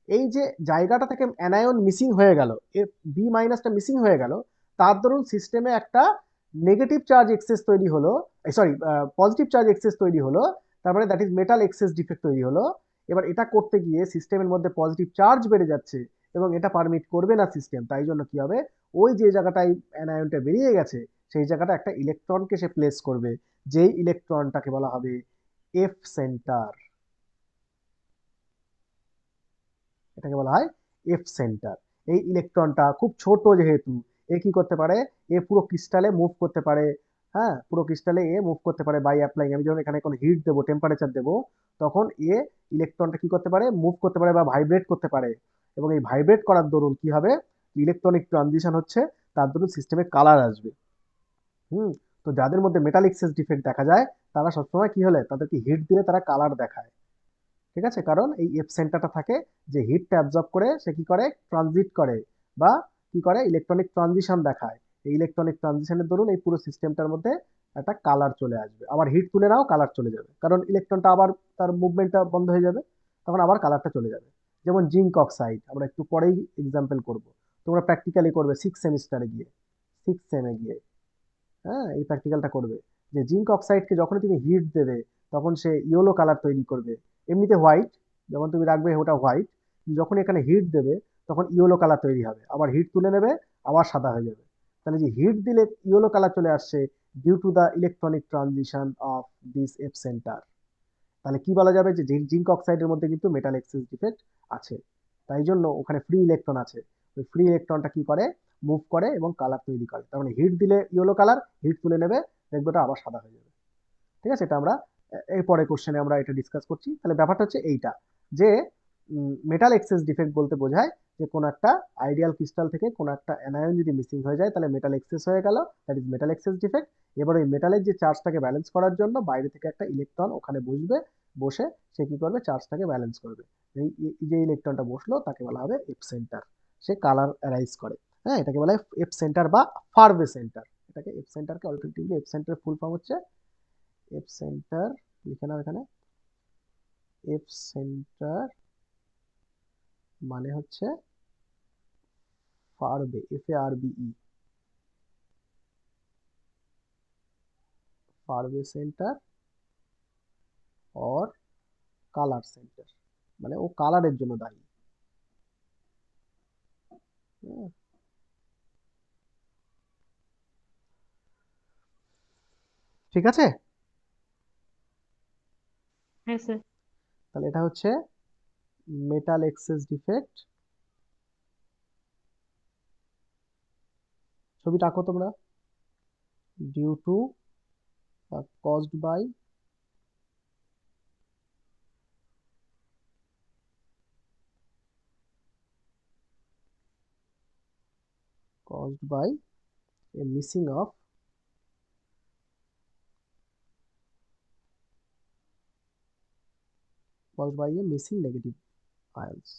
এই যে জায়গাটা থেকে অ্যানায়ন মিসিং হয়ে গেল, বি মাইনাসটা মিসিং হয়ে গেল, তার দরুন সিস্টেমে একটা নেগেটিভ চার্জ এক্সেস তৈরি হলো, সরি পজিটিভ চার্জ এক্সেস তৈরি হলো, তার মানে that is metal excess defect তৈরি হলো। এবার এটা করতে গিয়ে সিস্টেমের মধ্যে পজিটিভ চার্জ বেড়ে যাচ্ছে এবং এটা পারমিট করবে না সিস্টেম, তাই জন্য কি হবে, ওই যে জায়গাটায় অ্যানায়নটা বেরিয়ে গেছে সেই জায়গাটা একটা ইলেকট্রনকে সে প্লেস করবে, যেই ইলেকট্রনটাকে বলা হবে এফ সেন্টার। এটাকে বলা হয় এফ সেন্টার। এই ইলেকট্রনটা খুব ছোট যেহেতু, এ কি করতে পারে, এ পুরো ক্রিস্টালে মুভ করতে পারে, হ্যাঁ, পুরো ক্রিস্টালে এ মুভ করতে পারে বাই অ্যাপ্লাইং। আমি যখন এখানে কোনো হিট দেবো, টেম্পারেচার দেবো, তখন এ ইলেকট্রনটা কি করতে পারে, মুভ করতে পারে বা ভাইব্রেট করতে পারে। এবং এই ভাইব্রেট করার দরুন কি হবে, ইলেকট্রনিক ট্রানজিশন হচ্ছে, তার দরুন সিস্টেমে কালার আসবে। হুম। তো যাদের মধ্যে মেটাল এক্সেস ডিফেক্ট দেখা যায়, তারা সবসময় কি হলে, তাদেরকে হিট দিলে তারা কালার দেখায়। ঠিক আছে, কারণ এই এফ সেন্টারটা থাকে, যে হিটটা অ্যাবজর্ব করে সে কি করে, ট্রানজিট করে বা কি করে, ইলেকট্রনিক ট্রানজিশন দেখায়। এই ইলেকট্রনিক ট্রানজিশনের দরুন এই পুরো সিস্টেমটার মধ্যে একটা কালার চলে আসবে। আবার হিট তুলে নাও, কালার চলে যাবে, কারণ ইলেকট্রনটা আবার তার মুভমেন্টটা বন্ধ হয়ে যাবে, তখন আবার কালারটা চলে যাবে। যেমন জিঙ্ক অক্সাইড, আমরা একটু পরেই এক্সাম্পল করব, তোমরা প্র্যাকটিক্যালি করবে 6 সেমিস্টারে গিয়ে, 6 সেমে গিয়ে। হ্যাঁ, এই প্র্যাকটিক্যালটা করবে যে জিঙ্ক অক্সাইডকে যখনই তুমি হিট দেবে, তখন সে ইয়েলো কালার তৈরি করবে। এমনিতে হোয়াইট, যখন তুমি রাখবে ওটা হোয়াইট, যখন এখানে হিট দেবে তখন ইয়েলো কালার তৈরি হবে, আবার হিট তুলে নেবে, আবার সাদা হয়ে যাবে। তাহলে যে হিট দিলে ইয়েলো কালার চলে আসছে, due to the electronic transition of this F centre. তাহলে কি বলা যাবে, যে জিঙ্ক অক্সাইডের মধ্যে কিন্তু মেটাল এক্সচেঞ্জ ডিফেক্ট আছে, তাই জন্য ওখানে ফ্রি ইলেকট্রন আছে। ওই ফ্রি ইলেকট্রনটা কি করে, মুভ করে এবং কালার তৈরি করে। তার মানে হিট দিলে ইয়েলো কালার, হিট তুলে নেবে, দেখবে ওটা আবার সাদা হয়ে যাবে। ঠিক আছে, এটা আমরা এর পরে কোশ্চেনে আমরা এটা ডিসকাস করছি। তাহলে ব্যাপারটা হচ্ছে এইটা, যে মেটাল এক্সেস ডিফেক্ট বলতে বোঝায় যে কোনো একটা আইডিয়াল ক্রিস্টাল থেকে কোনো একটা অ্যানায়ন যদি মিসিং হয়ে যায়, তাহলে মেটাল এক্সেস হয়ে গেল, that is metal excess defect. এবার ওই মেটালের যে চার্জটাকে ব্যালেন্স করার জন্য বাইরে থেকে একটা ইলেকট্রন ওখানে বসবে, বসে সে কি করবে, চার্জটাকে ব্যালেন্স করবে। যে ইলেকট্রনটা বসলো তাকে বলা হবে এফ সেন্টার, সে কালার অ্যারাইজ করে। হ্যাঁ, এটাকে বলা হয় এফ সেন্টার বা ফারবে সেন্টার। এটাকে এফ সেন্টারকে অল্টারনেটিভলি এফ সেন্টারের ফুল ফর্ম হচ্ছে, এফ সেন্টার লিখে নাও এখানে, এফ সেন্টার মানে হচ্ছে Farbe, FARBE, Farbe centre or colour centre, মানে ও কালারের জন্য দায়ী। হুম, ঠিক আছে। হ্যাঁ স্যার। তাহলে এটা হচ্ছে মেটাল এক্সেস ডিফেক্ট। ছবিটা আঁকো তোমরা, due to caused by caused by a missing of caused by a missing negative ions।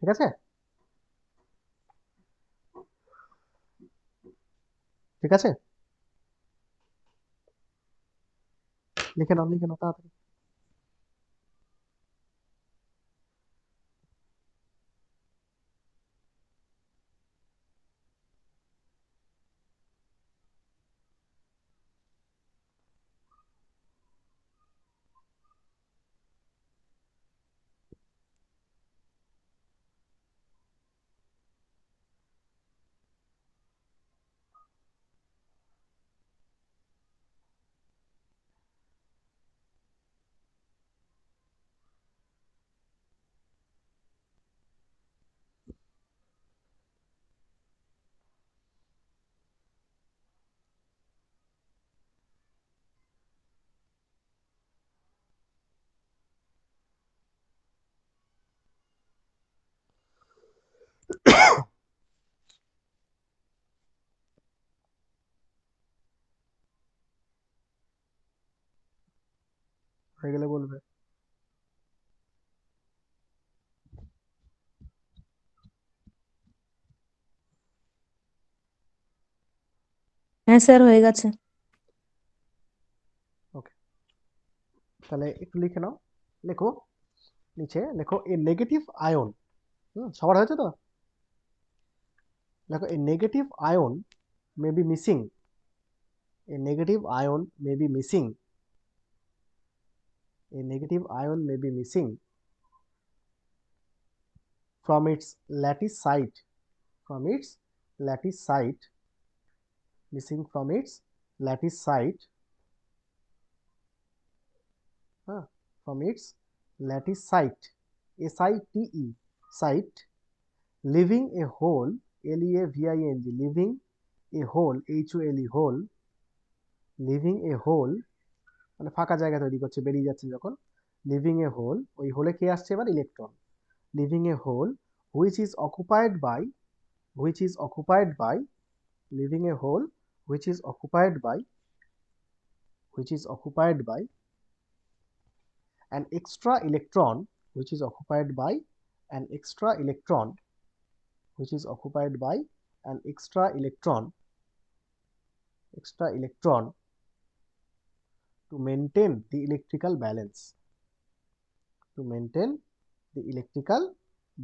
ঠিক আছে, ঠিক আছে, লিখে নাও, লিখে নাও তাড়াতাড়ি। হয়ে গেলে বলবে। হ্যাঁ স্যার, হয়ে গেছে। ওকে, তাহলে একটু লিখে নাও, লেখো, নিচে লেখো এ নেগেটিভ আয়ন। সবার হয়েছে তো? দেখো, a negative ion may be missing, a negative ion may be missing, a negative ion may be missing from its lattice site, from its lattice site, missing from its lattice site, from its lattice site, SITE, site, leaving a hole, LEAVING, leaving a hole, HOLE, hole, leaving a hole মানে ফাঁকা জায়গা তৈরি করছে, বেরিয়ে যাচ্ছে যখন, লিভিং এ হোল, ওই হোলে কে আসছে এবার? Electron. Leaving a hole which is occupied by, which is occupied by, leaving a hole which is occupied by, which is occupied by an extra electron, which is occupied by an extra electron, which is occupied by an extra electron, extra electron to maintain the electrical balance, to maintain the electrical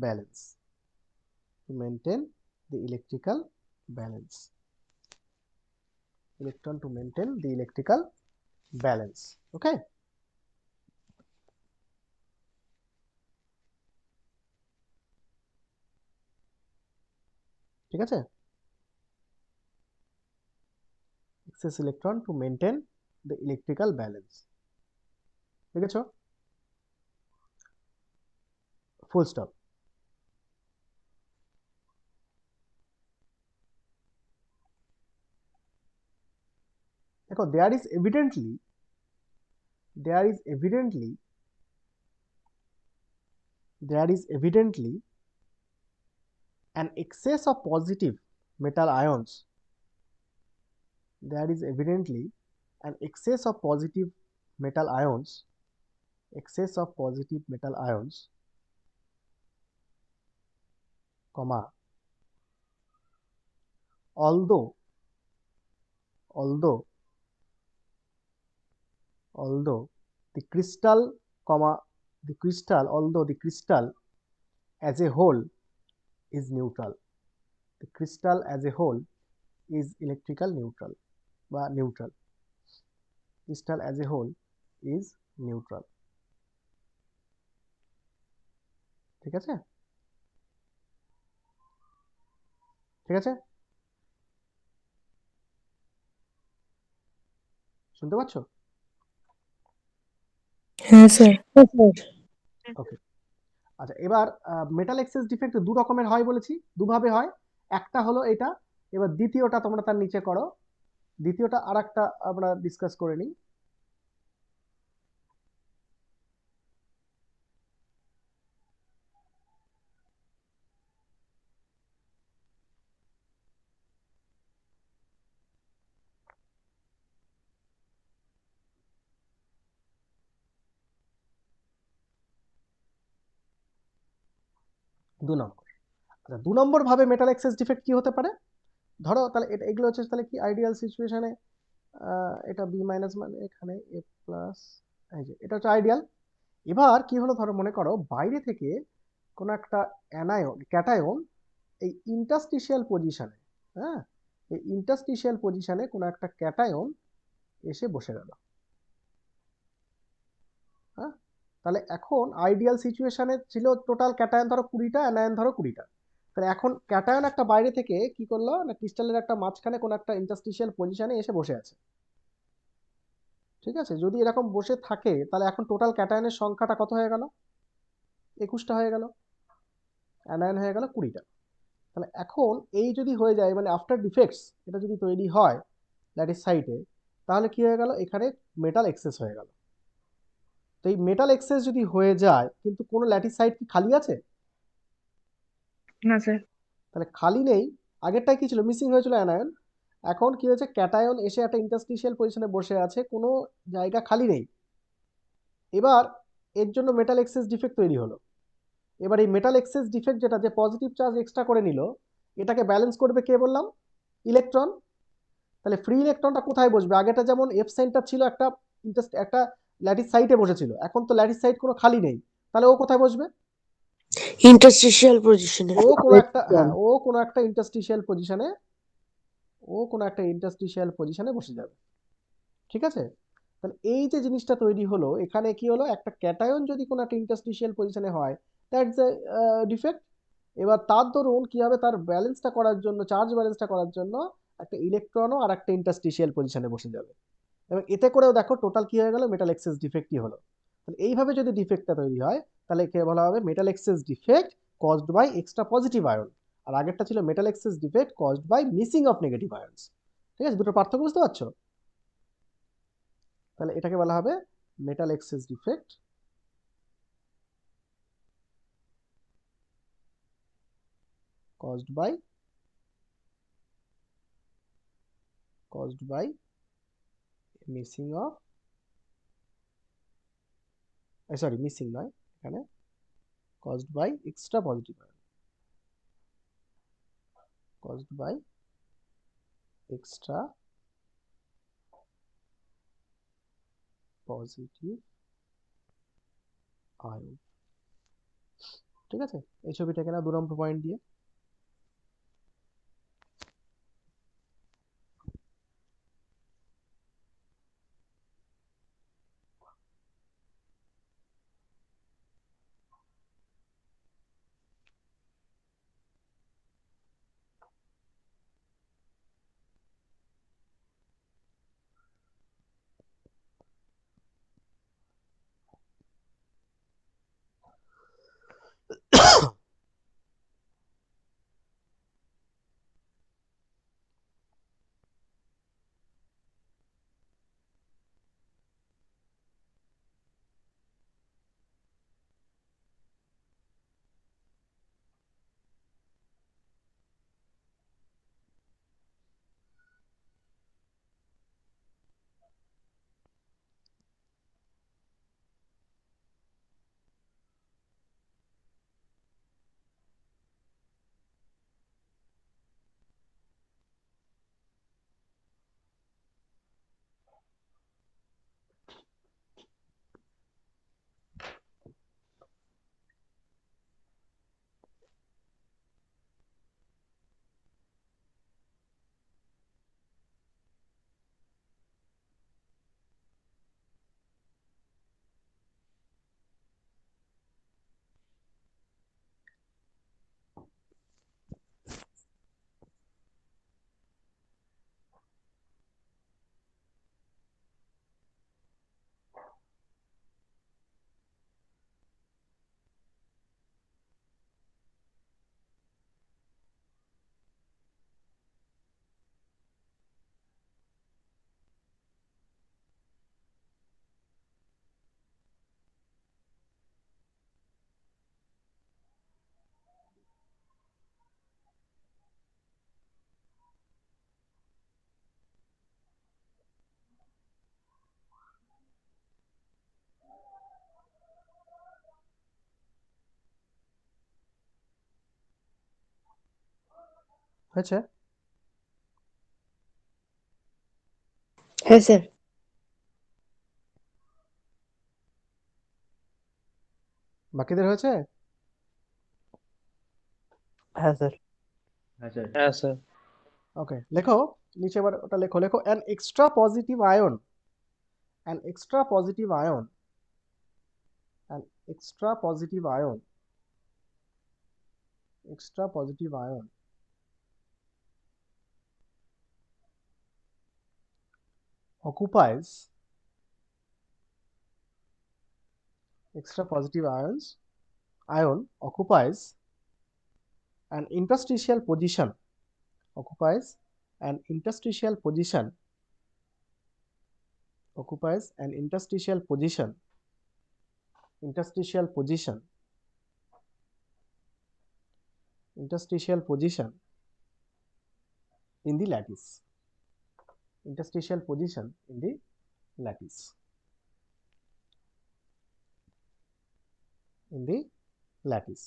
balance, to maintain the electrical balance, electron to maintain the electrical balance. Okay, ঠিক আছে? excess electron to maintain the electrical balance. দেখেছো? full stop. দেখো, there is evidently an excess of positive metal ions, there is evidently an excess of positive metal ions, excess of positive metal ions, comma, although the crystal, comma, the crystal, although the crystal as a whole is neutral, the crystal as a whole is electrical neutral বা neutral, crystal as a whole is neutral. ঠিক আছে? ঠিক আছে? শুনতে পাচ্ছ? হ্যাঁ স্যার। ওকে, আচ্ছা, এবার মেটাল এক্সেস ডিফেক্ট দু রকমের হয় বলেছি, দুভাবে হয়। একটা হলো এটা, এবার দ্বিতীয়টা তোমরা তার নিচে করো, দ্বিতীয়টা আর একটা আমরা ডিসকাস করে নিই। দু নম্বর, আচ্ছা, দু নম্বর ভাবে মেটাল এক্সেস ডিফেক্ট কি হতে পারে? ধরো তাহলে এগুলো হচ্ছে তাহলে কি আইডিয়াল সিচুয়েশনে, এটা বি মাইনাস মানে এখানে এ প্লাস, এই যে এটা হচ্ছে আইডিয়াল। এবার কি হলো, ধরো মনে করো বাইরে থেকে কোনো একটা অ্যানায়ন, ক্যাটায়ন এই ইন্টারস্টিশিয়াল পজিশনে, হ্যাঁ, এই ইন্টারস্টিশিয়াল পজিশনে কোনো একটা ক্যাটায়ন এসে বসে গেল, হ্যাঁ, তাহলে এখন আইডিয়াল সিচুয়েশনে ছিল টোটাল ক্যাটায়ন ধরো 20টা, অ্যানায়ন ধরো 20টা, তাহলে এখন ক্যাটায়ন একটা বাইরে থেকে কি করলো না, ক্রিস্টালের একটা মাঝখানে কোনো একটা ইন্টারস্টিশিয়াল পজিশনে এসে বসে আছে। ঠিক আছে, যদি এরকম বসে থাকে তাহলে এখন টোটাল ক্যাটায়নের সংখ্যাটা কত হয়ে গেল? 21টা হয়ে গেল, অ্যানায়ন হয়ে গেল 20টা। তাহলে এখন এই যদি হয়ে যায় মানে আফটার ডিফেক্টস এটা যদি তৈরি হয় ল্যাটিস সাইটে, তাহলে কি হয়ে গেল, এখানে মেটাল এক্সেস হয়ে গেল। তো এই মেটাল এক্সেস যদি হয়ে যায় কিন্তু কোনো ল্যাটিস সাইট কি খালি আছে? না স্যার। তাহলে খালি নেই, আগেরটাই কি ছিল, মিসিং হয়েছিল অ্যানায়ন, এখন কি হয়েছে, ক্যাটায়ন এসে একটা ইন্টারস্টিশিয়াল পজিশনে বসে আছে, কোনো জায়গা খালি নেই। এবার এর জন্য মেটাল এক্সেস ডিফেক্ট তৈরি হলো। এবার এই মেটাল এক্সেস ডিফেক্ট যেটা, যে পজিটিভ চার্জ এক্সট্রা করে নিল, এটাকে ব্যালেন্স করবে কে বললাম? ইলেকট্রন। তাহলে ফ্রি ইলেকট্রনটা কোথায় বসবে? আগেটা যেমন এফ সেন্টার ছিল একটা একটা ল্যাটিস সাইটে বসেছিল, এখন তো ল্যাটিস সাইট কোনো খালি নেই, তাহলে ও কোথায় বসবে? ইন্টারস্টিশিয়াল পজিশনে। ও কোনো একটা, হ্যাঁ, ও কোনো একটা ইন্টারস্টিশিয়াল পজিশনে, ও কোনো একটা ইন্টারস্টিশিয়াল পজিশনে বসে যাবে। ঠিক আছে, তাহলে এই যে জিনিসটা তৈরি হলো, এখানে কি হলো, একটা ক্যাটায়ন যদি কোনো একটা ইন্টারস্টিশিয়াল পজিশনে হয়, দ্যাটস এ ডিফেক্ট। এবার তার ধরুন কি হবে, তার ব্যালেন্সটা করার জন্য, চার্জ ব্যালেন্সটা করার জন্য একটা ইলেকট্রনও আর একটা ইন্টারস্টিশিয়াল পজিশনে বসে যাবে, এবং এতে করেও দেখো টোটাল কি হয়ে গেল, মেটাল এক্সেস ডিফেক্টই হলো। তাহলে এইভাবে যদি ডিফেক্টটা তৈরি হয় তাহলে একে বলা হবে metal exchange defect caused by extra positive ion, আর আগেরটা ছিল metal exchange defect caused by missing of negative ions. ঠিক আছে, দুটো পার্থক্য বুঝতে পারছো? তাহলে এটাকে বলা হবে metal exchange defect caused by missing of sorry missing নয় এখানে, caused by extra positive ion, caused by extra positive ion। ঠিক আছে, এই ছবিটাকে না 2 নম্বর পয়েন্ট দিয়ে। হয়েছে? হ্যাঁ স্যার। বাকিদের হয়েছে? হ্যাঁ স্যার। হ্যাঁ স্যার। ওকে, লেখো নিচে এবার ওটা লেখো। লেখো an extra positive ion, an extra positive ion, an extra positive ion, extra positive ion occupies, extra positive ion occupies an interstitial position, occupies an interstitial position, occupies an interstitial position, interstitial position, interstitial position in the lattice, interstitial position in the lattice, in the lattice,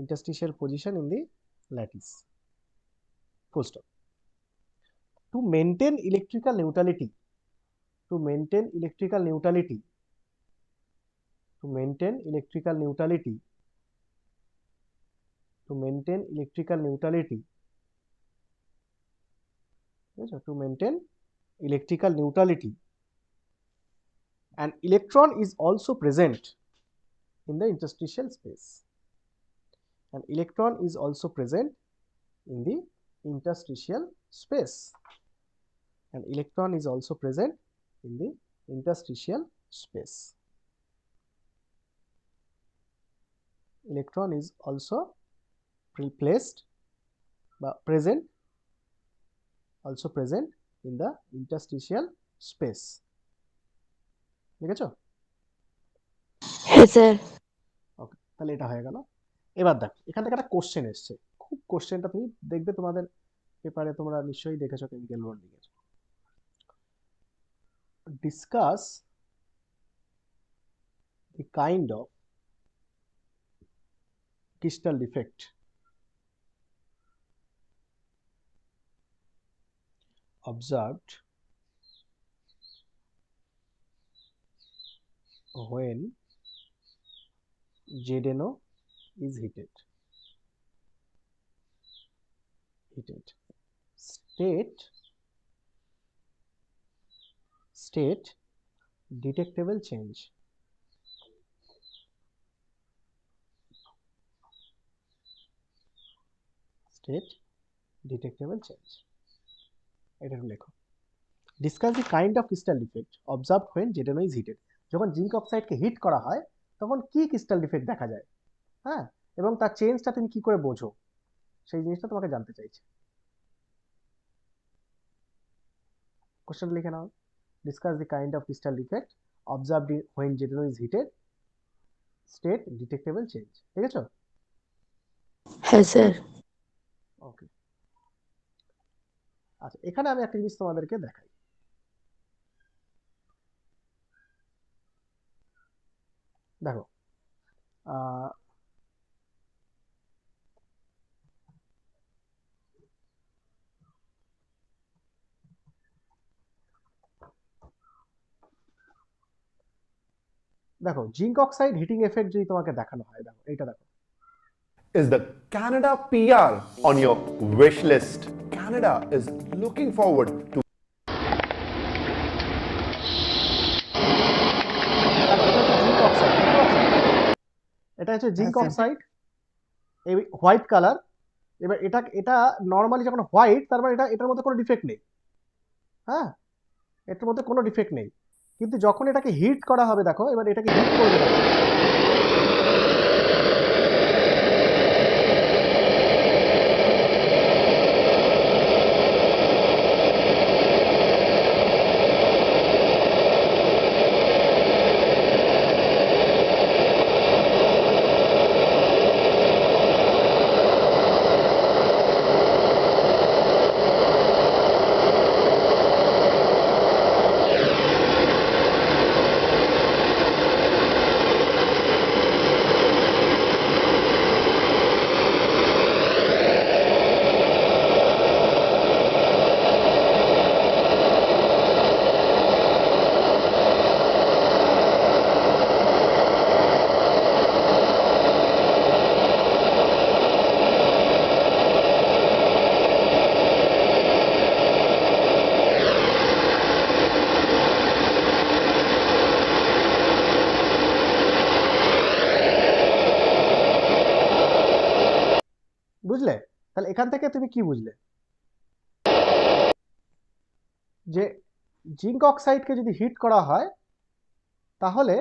interstitial position in the lattice, full stop. To maintain electrical neutrality, to maintain electrical neutrality, to maintain electrical neutrality, to maintain electrical neutrality, to maintain electrical neutrality, an electron is also present in the interstitial space. An electron is also present in the interstitial space. An electron is also present in the interstitial space. Electron is also placed বা present in the interstitial space. ঠিক আছে? হ্যাঁ স্যার। ওকে, তাহলে এটা হয়ে গেল। এবার দেখো এখান থেকে একটা কোশ্চেন এসছে, খুব কোশ্চেনটা তুমি দেখবে তোমাদের পেপারে, তোমরা নিশ্চয়ই দেখেছো কেমিক্যাল বন্ডিং এর। Discuss the kind of crystal defect observed when ZNO is heated. State detectable change. State detectable change. এটা লেখো। Discuss the kind of crystal defect observed when ZNO is heated. যখন জিঙ্ক অক্সাইডকে হিট করা হয় তখন কি ক্রিস্টাল ডিফেক্ট দেখা যায়, হ্যাঁ, এবং তার চেঞ্জটা তুমি কি করে বোঝো, সেই জিনিসটা তোমাকে জানতে চাইছে। কোশ্চেন লিখে নাও। Discuss the kind of crystal defect observed when ZNO is heated. State detectable change. ঠিক আছে? হ্যাঁ স্যার। ওকে, আচ্ছা এখানে আমি একটা জিনিস তোমাদেরকে দেখাই। দেখো দেখো জিঙ্ক অক্সাইড হিটিং এফেক্ট যদি তোমাকে দেখানো হয়, দেখো এইটা দেখো, is the Canada PR on your wish list. Canada is looking forward to এটা হচ্ছে জিঙ্ক অক্সাইড, এই হোয়াইট কালার। এবার এটা নর্মালি যখন হোয়াইট, তার মানে এটার মধ্যে কোনো ডিফেক্ট নেই, হ্যাঁ, এটার মধ্যে কোনো ডিফেক্ট নেই। কিন্তু যখন এটাকে হিট করা হবে, দেখো এবার এটাকে হিট করবে, বুঝলে? তাহলে এখান থেকে তুমি কি বুঝলে, যে জিঙ্ক অক্সাইডকে যদি হিট করা হয়, তাহলে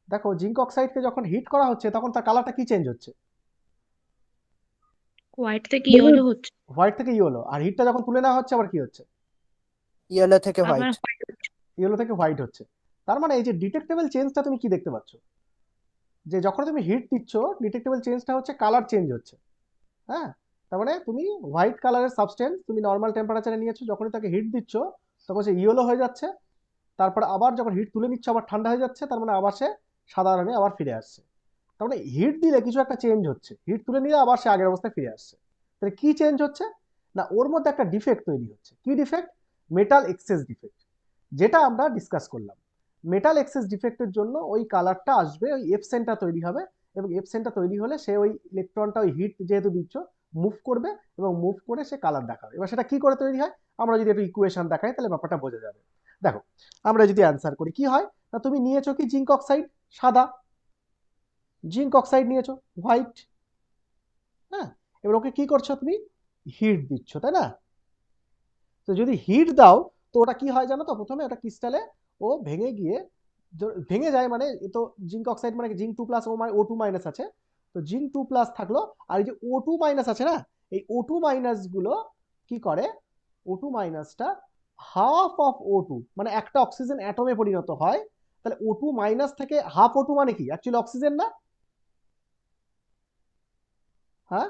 দেখো জিঙ্ক অক্সাইডকে যখন হিট করা হচ্ছে তখন তার কালারটা কি চেঞ্জ হচ্ছে, হোয়াইট থেকে ইয়েলো হচ্ছে, হোয়াইট থেকে ইয়েলো। আর হিটটা যখন তুলে নেওয়া হচ্ছে আবার কি হচ্ছে, ইয়েলো থেকে আবার হোয়াইট। হোয়াইট হচ্ছে। ইয়েলো থেকে হোয়াইট হচ্ছে। তার মানে এই যে ডিটেক্টেবল চেঞ্জটা তুমি কি দেখতে পাচ্ছ, যে যখন তুমি হিট দিচ্ছ ডিটেক্টেবল চেঞ্জটা হচ্ছে কালার চেঞ্জ হচ্ছে, হ্যাঁ। তার মানে তুমি হোয়াইট কালারের সাবস্টেন্স তুমি নর্মাল টেম্পারেচারে নিয়েছো, যখনই তাকে হিট দিচ্ছ তখন সে ইয়েলো হয়ে যাচ্ছে, তারপর আবার যখন হিট তুলে নিচ্ছ আবার ঠান্ডা হয়ে যাচ্ছে, তার মানে আবার সে সাদা রঙে আবার ফিরে আসছে। তার মানে হিট দিলে কিছু একটা চেঞ্জ হচ্ছে, হিট তুলে নিলে আবার সে আগের অবস্থায় ফিরে আসছে। তাহলে কি চেঞ্জ হচ্ছে না, ওর মধ্যে একটা ডিফেক্ট তৈরি হচ্ছে। কি ডিফেক্ট? মেটাল এক্সেস ডিফেক্ট, যেটা আমরা ডিসকাস করলাম। মেটাল এক্সেস ডিফেক্টের জন্য ওই কালারটা আসবে, ওই এফ সেন্টার তৈরি হবে, এবং এফ সেন্টার তৈরি হলে সে ওই ইলেকট্রনটা ওই হিট যেহেতু দিচ্ছ মুভ করবে, এবং মুভ করে সে কালার দেখাবে। এবার সেটা কি করে তৈরি হয়, আমরা যদি একটু ইকুয়েশন দেখাই তাহলে ব্যাপারটা বোঝা যাবে। দেখো আমরা যদি অ্যান্সার করি, কি হয় না, তুমি নিয়েছো কি জিঙ্ক অক্সাইড সাদা, জিঙ্ক অক্সাইড নিয়েছো হোয়াইট, হ্যাঁ। এবার ওকে কি করছো, তুমি হিট দিচ্ছ, তাই না? তো যদি হিট দাও তো ওটা কি হয় জানো তো, প্রথমে ওটা ক্রিস্টালে ও ভেঙে গিয়ে ভেঙে যায়, মানে এ তো জিঙ্ক অক্সাইড মানে জিঙ্ক 2+ O2 মাইনাস আছে, তো জিঙ্ক 2+ থাকলো, আর এই যে O2 মাইনাস আছে না, এই O2 মাইনাস গুলো কি করে, O2 মাইনাসটা হাফ অফ O2 মানে একটা অক্সিজেন অ্যাটমে পরিণত হয়। তাহলে O2 মাইনাস থেকে হাফ O2 মানে কি, অ্যাকচুয়ালি অক্সিজেন না? হ্যাঁ,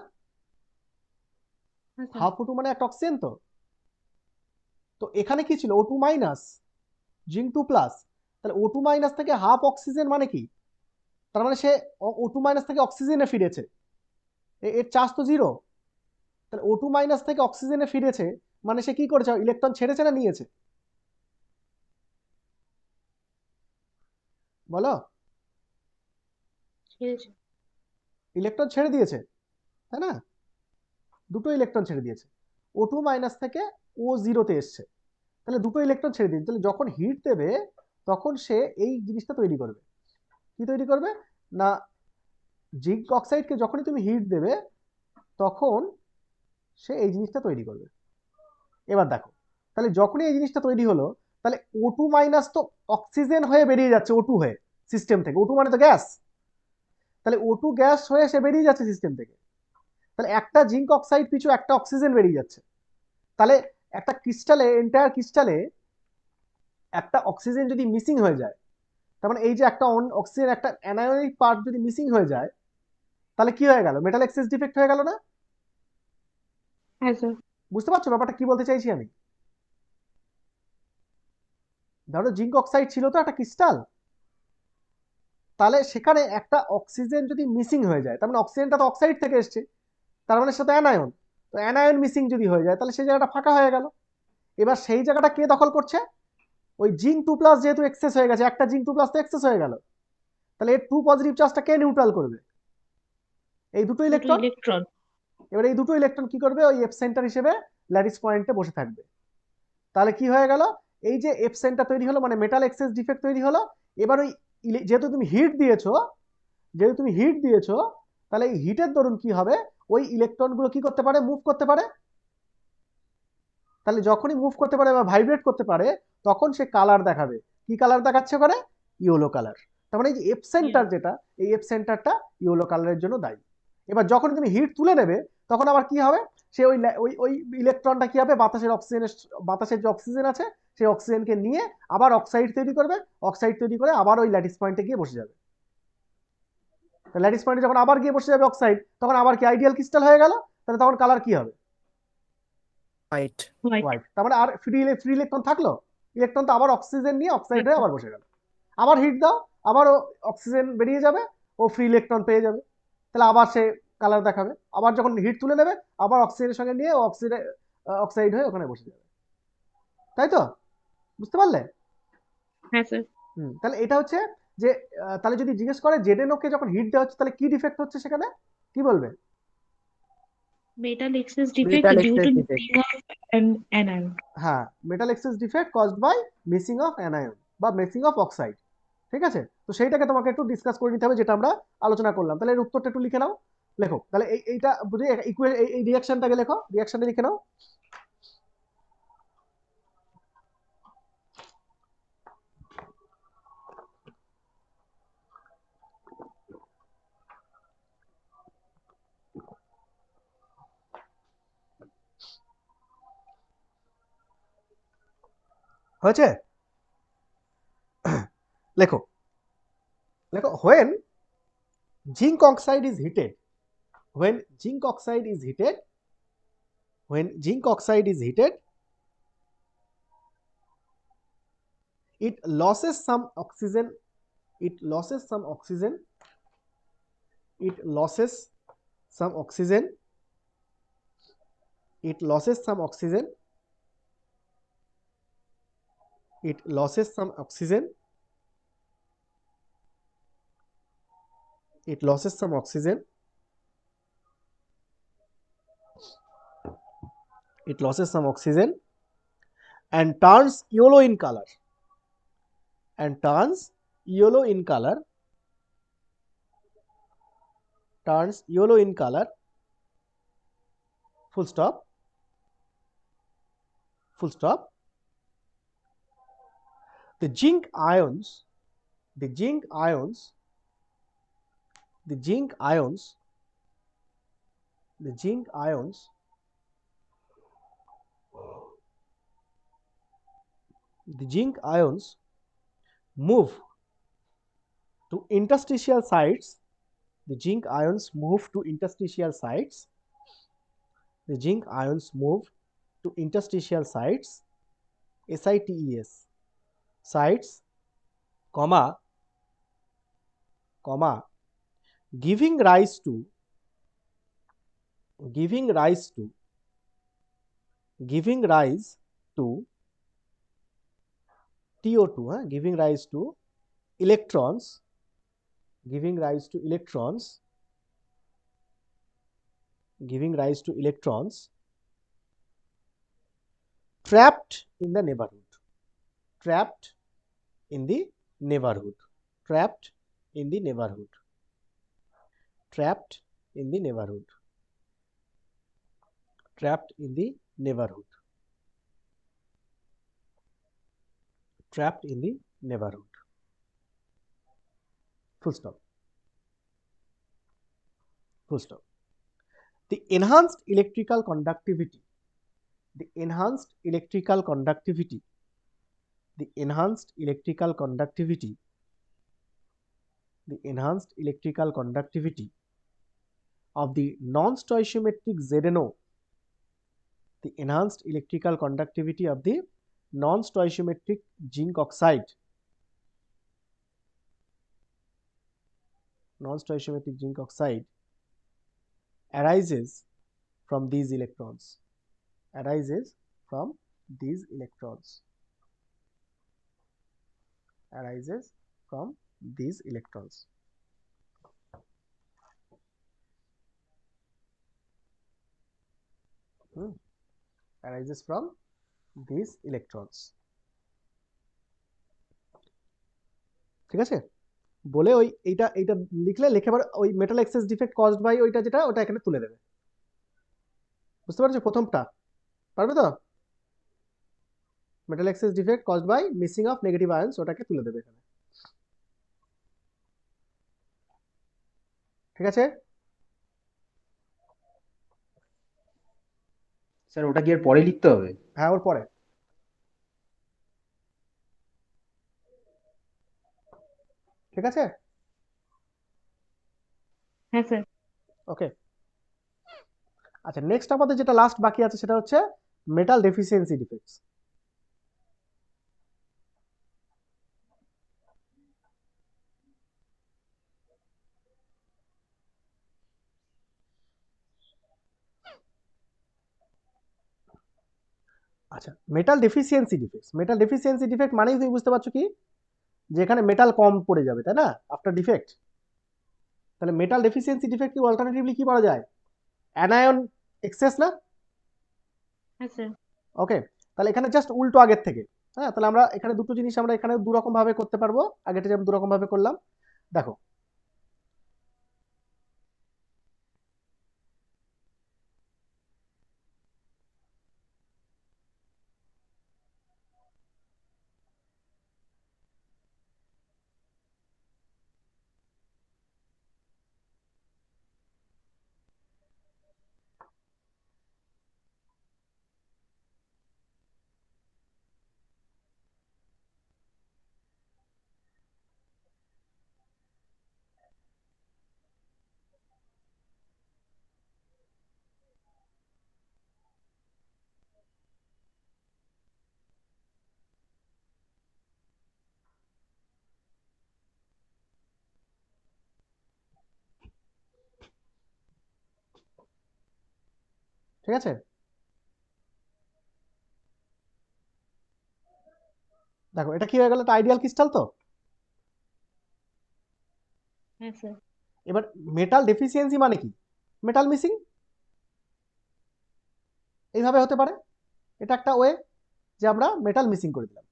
হ্যাঁ স্যার। হাফ O2 মানে একটা অক্সিজেন। তো তো এখানে কি ছিল, O2 মাইনাস জিঙ্ক 2+, তাহলে O2 মাইনাস থেকে হাফ অক্সিজেন মানে কি, তার মানে সে O2 মাইনাস থেকে অক্সিজেনে ফিরেছে, এর চার্জ তো 0। তাহলে O2 মাইনাস থেকে অক্সিজেনে ফিরেছে মানে সে কি করেছে, ইলেকট্রন ছেড়েছে না নিয়েছে, বলো? ছেড়েছে। ইলেকট্রন ছেড়ে দিয়েছে, তাই না? দুটো ইলেকট্রন ছেড়ে দিয়েছে, O2 মাইনাস থেকে O0 তে এসছে, তাহলে দুটো ইলেকট্রন ছেড়ে দিয়েছে। তাহলে যখন হিট দেবে তখন সে এই জিনিসটা তৈরি করবে, কি তৈরি করবে না, জিঙ্ক অক্সাইডকে যখনই তুমি হিট দেবে তখন সে এই জিনিসটা তৈরি করবে। এবার দেখো, তাহলে যখনই এই জিনিসটা তৈরি হলো, তাহলে O2 মাইনাস তো অক্সিজেন হয়ে বেরিয়ে যাচ্ছে, O2 হয়ে সিস্টেম থেকে, O2 মানে তো গ্যাস, তাহলে O2 গ্যাস হয়ে সে বেরিয়ে যাচ্ছে সিস্টেম থেকে, তাহলে একটা জিঙ্ক অক্সাইড পিছু একটা অক্সিজেন বেরিয়ে যাচ্ছে। তাহলে একটা ক্রিস্টালে, এন্টায়ার ক্রিস্টালে একটা অক্সিজেন যদি মিসিং হয়ে যায়, তার মানে এই যে একটা অক্সিজেন, একটা অ্যানায়নিক পার্ট যদি মিসিং হয়ে যায়, তাহলে কি হয়ে গেল, মেটাল এক্সেস ডিফেক্ট হয়ে গেল না? হ্যাঁ স্যার। বুঝতে পারছো ব্যাপারটা কি বলতে চাইছি আমি? ধরো জিঙ্ক অক্সাইড ছিল তো একটা ক্রিস্টাল, তাহলে সেখানে একটা অক্সিজেন যদি মিসিং হয়ে যায়, তার মানে অক্সিজেনটা তো অক্সাইড থেকে এসছে, তার মানে সেটা অ্যানায়ন, তো অ্যানায়ন মিসিং যদি হয়ে যায় তাহলে সেই জায়গাটা ফাঁকা হয়ে গেল। এবার সেই জায়গাটা কে দখল করছে, ওই জিঙ্ক 2+ যেহেতু এক্সেস হয়ে গেছে, একটা জিঙ্ক 2+ তো এক্সেস হয়ে গেল, তাহলে এর 2 পজিটিভ চার্জটা কে নিউট্রাল করবে, এই দুটো দুটো ইলেকট্রন। ইলেকট্রন। এবার এই দুটো ইলেকট্রন কি করবে, ওই এফ সেন্টার হিসেবে ল্যাটিস পয়েন্টে বসে থাকবে। তাহলে কি হয়ে গেল, এই যে এফ সেন্টার তৈরি হলো মানে মেটাল এক্সেস ডিফেক্ট তৈরি হলো। এবার ওই যেহেতু তুমি হিট দিয়েছো, তাহলে এই হিটের দরুন কি হবে, ওই ইলেকট্রনগুলো কি করতে পারে, মুভ করতে পারে। তাহলে যখনই মুভ করতে পারে বা ভাইব্রেট করতে পারে তখন সে কালার দেখাবে, কি কালার দেখাচ্ছে করে, ইয়েলো কালার। তার মানে এই যে এফ সেন্টার যেটা, এই এফ সেন্টারটা ইয়েলো কালারের জন্য দায়ী। এবার যখন তুমি হিট তুলে নেবে তখন আবার কি হবে, সে ওই ওই ওই ইলেকট্রনটা কি হবে, বাতাসের যে অক্সিজেন আছে সেই অক্সিজেনকে নিয়ে আবার অক্সাইড তৈরি করবে, অক্সাইড তৈরি করে আবার ওই ল্যাটিস পয়েন্টে গিয়ে বসে যাবে। ল্যাটিস পয়েন্টে যখন আবার গিয়ে বসে যাবে অক্সাইড, তখন আবার কি আইডিয়াল ক্রিস্টাল হয়ে গেল, তাহলে তখন কালার কি হবে, হোয়াইট। হোয়াইট। তার মানে আর ফ্রি ইলেকট্রন থাকলো, ইলেকট্রন তো আবার অক্সিজেন নিয়ে অক্সাইড হয়ে আবার বসে গেল। আবার হিট দাও, আবার অক্সিজেন বেরিয়ে যাবে, ও ফ্রি ইলেকট্রন পেয়ে যাবে, তাহলে আবার সে কালার দেখাবে। আবার যখন হিট তুলে নেবে আবার অক্সিজেনের সঙ্গে নিয়ে অক্সাইড হয়ে ওখানে বসে যাবে, তাই তো? বুঝতে পারলে? হ্যাঁ স্যার। তাহলে এটা হচ্ছে যে তাহলে যদি জিজ্ঞেস করে ZNO কে যখন হিট দেওয়া হচ্ছে তাহলে কি ডিফেক্ট হচ্ছে সেখানে, কি বলবে? Metal excess defect metal due excess to defect. Missing of anion. হ্যাঁ, metal excess defect caused by missing of anion বা মিসিং অফ অক্সাইড। ঠিক আছে, তো সেইটাকে তোমাকে একটু ডিসকাস করে নিতে হবে, যেটা আমরা আলোচনা করলাম। তাহলে এর উত্তরটা একটু লিখে নাও, লেখো। তাহলে এইটা বুঝে এই রিয়াকশনটাকে লেখো, রিয়াকশনটা লিখে নাও। হয়েছে? লেখো লেখো, when zinc oxide is heated, when zinc oxide is heated, when zinc oxide is heated, it loses some oxygen, it loses some oxygen, it loses some oxygen, it loses some oxygen, it loses some oxygen, it loses some oxygen, it loses some oxygen and turns yellow in color, and turns yellow in color, turns yellow in color, full stop, full stop. the zinc ions the zinc ions the zinc ions the zinc ions the zinc ions move to interstitial sites. The zinc ions move to interstitial sites. The zinc ions move to interstitial sites, sites, sites, comma, giving rise to TO2, giving rise to electrons, trapped in the neighborhood, trapped in the neighborhood, trapped in the neighborhood, trapped in the neighborhood, trapped in the neighborhood, trapped in the neighborhood. Full stop. Full stop. The enhanced electrical conductivity, the enhanced electrical conductivity, the enhanced electrical conductivity, the enhanced electrical conductivity of the non-stoichiometric ZNO, the enhanced electrical conductivity of the non-stoichiometric zinc oxide, non-stoichiometric zinc oxide arises from these electrons, arises from these electrons, arises from these electrons. Arises from these electrons. ঠিক আছে, বলে ওই এইটা লিখলে লিখে পরে ওই metal excess defect caused by ওইটা যেটা ওটা এখানে তুলে দেবে। বুঝতে পারছো প্রথমটা? পারবে তো? Metal excess defect caused by missing of negative ions ওটাকে তুলে দেবে এখানে। ঠিক আছে? স্যার ওটা কি এর পরে লিখতে হবে? হ্যাঁ ওর পরে। ঠিক আছে? হ্যাঁ স্যার। ওকে, আচ্ছা নেক্সট আমাদের যেটা লাস্ট বাকি আছে সেটা হচ্ছে মেটাল ডেফিসিয়েন্সি ডিফেক্টস। আচ্ছা মেটাল ডেফিসিয়েন্সি ডিফেক্ট মানেই তুমি বুঝতে পারছো কি, যে এখানে মেটাল কম পড়ে যাবে, তাই না, আফটার ডিফেক্ট। তাহলে মেটাল ডেফিসিয়েন্সি ডিফেক্ট কি অল্টারনেটিভলি কি পাওয়া যায়? অ্যানায়ন এক্সেস না? হ্যাঁ স্যার। ওকে, তাহলে এখানে জাস্ট উল্টো আগের থেকে। হ্যাঁ, তাহলে আমরা এখানে দুটো জিনিস আমরা এখানে দু রকম ভাবে করতে পারবো, আগেটা যেমন দু রকম ভাবে করলাম। দেখো ঠিক আছে, দেখো এটা কি হয়ে গেল, এটা আইডিয়াল ক্রিস্টাল তো। হ্যাঁ স্যার। এবার মেটাল ডেফিসিয়েন্সি মানে কি? মেটাল মিসিং, এইভাবে হতে পারে। এটা একটা ওয়ে যে আমরা মেটাল মিসিং করে দিলাম।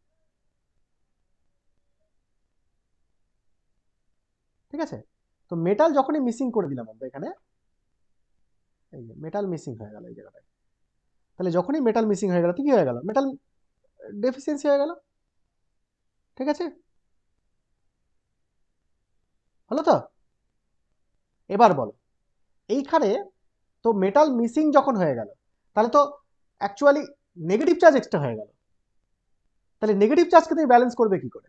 ঠিক আছে, তো মেটাল যখনই মিসিং করে দিলাম আমরা এখানে, এই যে মেটাল মিসিং হয়ে গেল এই জায়গাটায়, তাহলে যখনই মেটাল মিসিং হয়ে গেল তো কি হয়ে গেল, মেটাল ডেফিসিয়েন্সি হয়ে গেল। ঠিক আছে, হলো তো? এবার বলো, এইখানে তো মেটাল মিসিং যখন হয়ে গেল, তাহলে তো অ্যাকচুয়ালি নেগেটিভ চার্জ এক্সট্রা হয়ে গেল। তাহলে নেগেটিভ চার্জকে তুমি ব্যালেন্স করবে কি করে?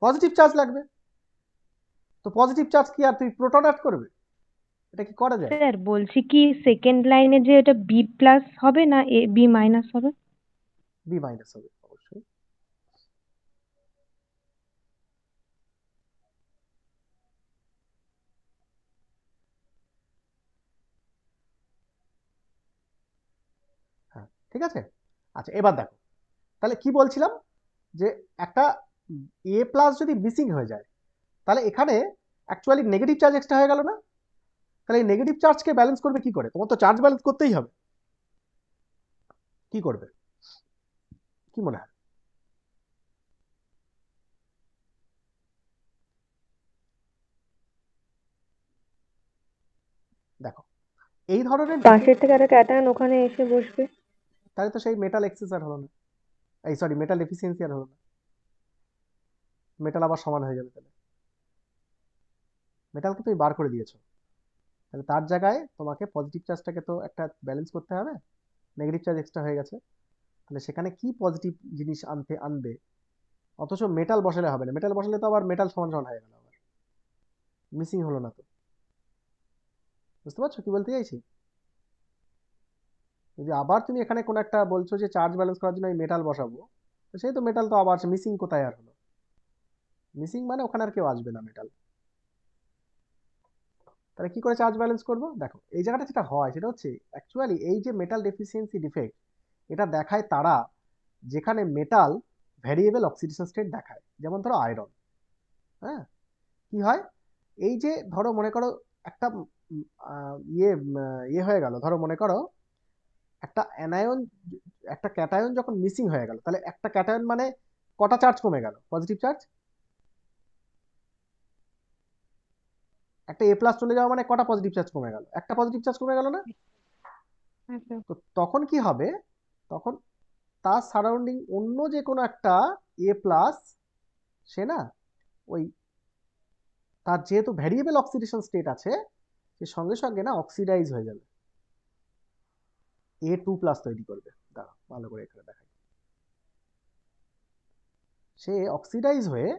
পজিটিভ চার্জ লাগবে। তো পজিটিভ চার্জ কি আর তুমি প্রোটন অ্যাড করবে? এটা কি করা যায়? স্যার বলছি কি সেকেন্ড লাইনে যে এটা বি প্লাস হবে না এ বি মাইনাস হবে? বি মাইনাস হবে অবশ্যই। হ্যাঁ, ঠিক আছে। আচ্ছা, এবার দেখো, তাহলে কি বলছিলাম, যে একটা এ প্লাস যদি মিসিং হয়ে যায়, তাহলে এখানে অ্যাকচুয়ালি নেগেটিভ চার্জ এক্সট্রা হয়ে গেল না? তাহলে এই নেগেটিভ চার্জকে ব্যালেন্স করবে কি করে? তোমার তো চার্জ ব্যালেন্স করতেই হবে। কি করবে, কি মনে হয়? দেখো, এই ধরনের পাশের থেকে একটা ক্যাটায়ন ওখানে এসে বসবে। তাহলে তো সেই মেটাল এক্সেস আর হলো না, এই সরি মেটাল এফিসিয়েন্সি আর হলো না, মেটাল আবার সমান হয়ে যাবে। তাহলে মেটালকে তুমি বার করে দিয়েছো, তাহলে তার জায়গায় তোমাকে পজিটিভ চার্জটাকে তো একটা ব্যালেন্স করতে হবে, নেগেটিভ চার্জ এক্সট্রা হয়ে গেছে। তাহলে সেখানে কি পজিটিভ জিনিস আনবে? অথচ মেটাল বসালে হবে না, মেটাল বসালে তো আবার মেটাল সমান সমান হয়ে গেল, আবার মিসিং হলো না তো। বুঝতে পারছো কি বলতে চাইছি? যদি আবার তুমি এখানে কোনো একটা বলছো যে চার্জ ব্যালেন্স করার জন্য আমি মেটাল বসাবো, তো সেই তো মেটাল তো আবার মিসিং কোথায় আর হলো? মিসিং মানে ওখানে আর কেউ আসবে না মেটাল। তাহলে কি করে চার্জ ব্যালেন্স করবো? দেখো, এই জায়গাটা যেটা হয় সেটা হচ্ছে অ্যাকচুয়ালি এই যে মেটাল ডেফিসিয়েন্সি ডিফেক্ট, এটা দেখায় তারা যেখানে মেটাল ভ্যারিয়েবল অক্সিডেশন স্টেট দেখায়, যেমন ধরো আয়রন। হ্যাঁ, কি হয়, এই যে ধরো মনে করো একটা ইয়ে হয়ে গেল, ধরো মনে করো একটা অ্যানায়ন, একটা ক্যাটায়ন যখন মিসিং হয়ে গেল, তাহলে একটা ক্যাটায়ন মানে কটা চার্জ কমে গেল? Positive charge. একটা এ প্লাস চলে যাওয়া মানে কটা পজিটিভ চার্জ কমে গেল? একটা পজিটিভ চার্জ কমে গেল না? তো তখন কি হবে, তখন তার সারাউন্ডিং অন্য যে কোনো একটা এ প্লাস, সে না ওই তার যেহেতু ভ্যারিয়েবল অক্সিডেশন স্টেট আছে, সে সঙ্গে সঙ্গে না অক্সিডাইজ হয়ে যাবে, A2+ তৈরি করবে। দাঁড়াও ভালো করে এখানে দেখাই, সে অক্সিডাইজ হয়ে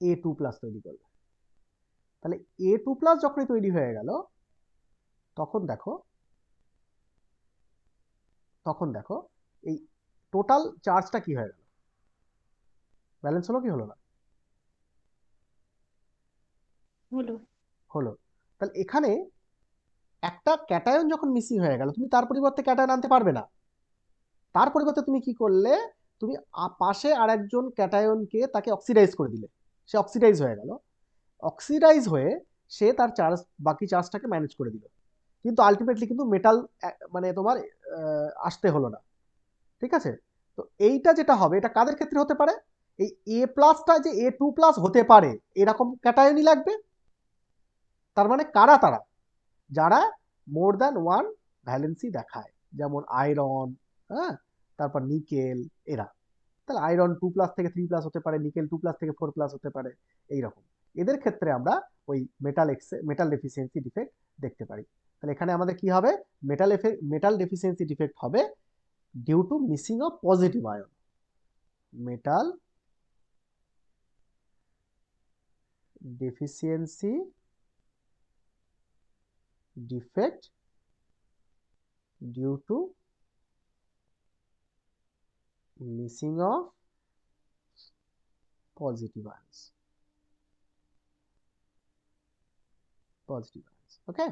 A2+ তৈরি করবে। তাহলে A2+ যখনই তৈরি হয়ে গেল, তখন দেখো, এই টোটাল চার্জটা কি হয়ে গেল? ব্যালেন্স হলো কি হলো না? হলো। হলো। তাহলে এখানে একটা ক্যাটায়ন যখন মিসিং হয়ে গেল, তুমি তার পরিবর্তে ক্যাটায়ন আনতে পারবে না। তার পরিবর্তে তুমি কি করলে, তুমি পাশে আরেকজন ক্যাটায়নকে তাকে অক্সিডাইজ করে দিলে, সে অক্সিডাইজ হয়ে গেল। অক্সিডাইজ হয়ে সে তার চার্জ, বাকি চার্জটাকে ম্যানেজ করে দিল, কিন্তু আলটিমেটলি কিন্তু মেটাল মানে তোমার আসতে হলো না। ঠিক আছে? তো এইটা যেটা হবে, এটা কাদের ক্ষেত্রে হতে পারে? এই এ প্লাসটা যে A2+ হতে পারে এরকম ক্যাটায়নই লাগবে। তার মানে কারা তারা? যারা মোর দ্যান ওয়ান ভ্যালেন্সি দেখায়, যেমন আয়রন, হ্যাঁ, তারপর নিকেল, এরা। তাহলে আয়রন 2+ থেকে 3+ হতে পারে, নিকেল 2+ থেকে 4+ হতে পারে, এইরকম। এদের ক্ষেত্রে আমরা ওই মেটাল ডেফিসিয়েন্সি ডিফেক্ট দেখতে পারি। তাহলে এখানে আমাদের কি হবে? মেটাল ডেফিসিয়েন্সি ডিফেক্ট হবে due to missing of positive ion. Metal deficiency defect due to missing of positive ions. Okay,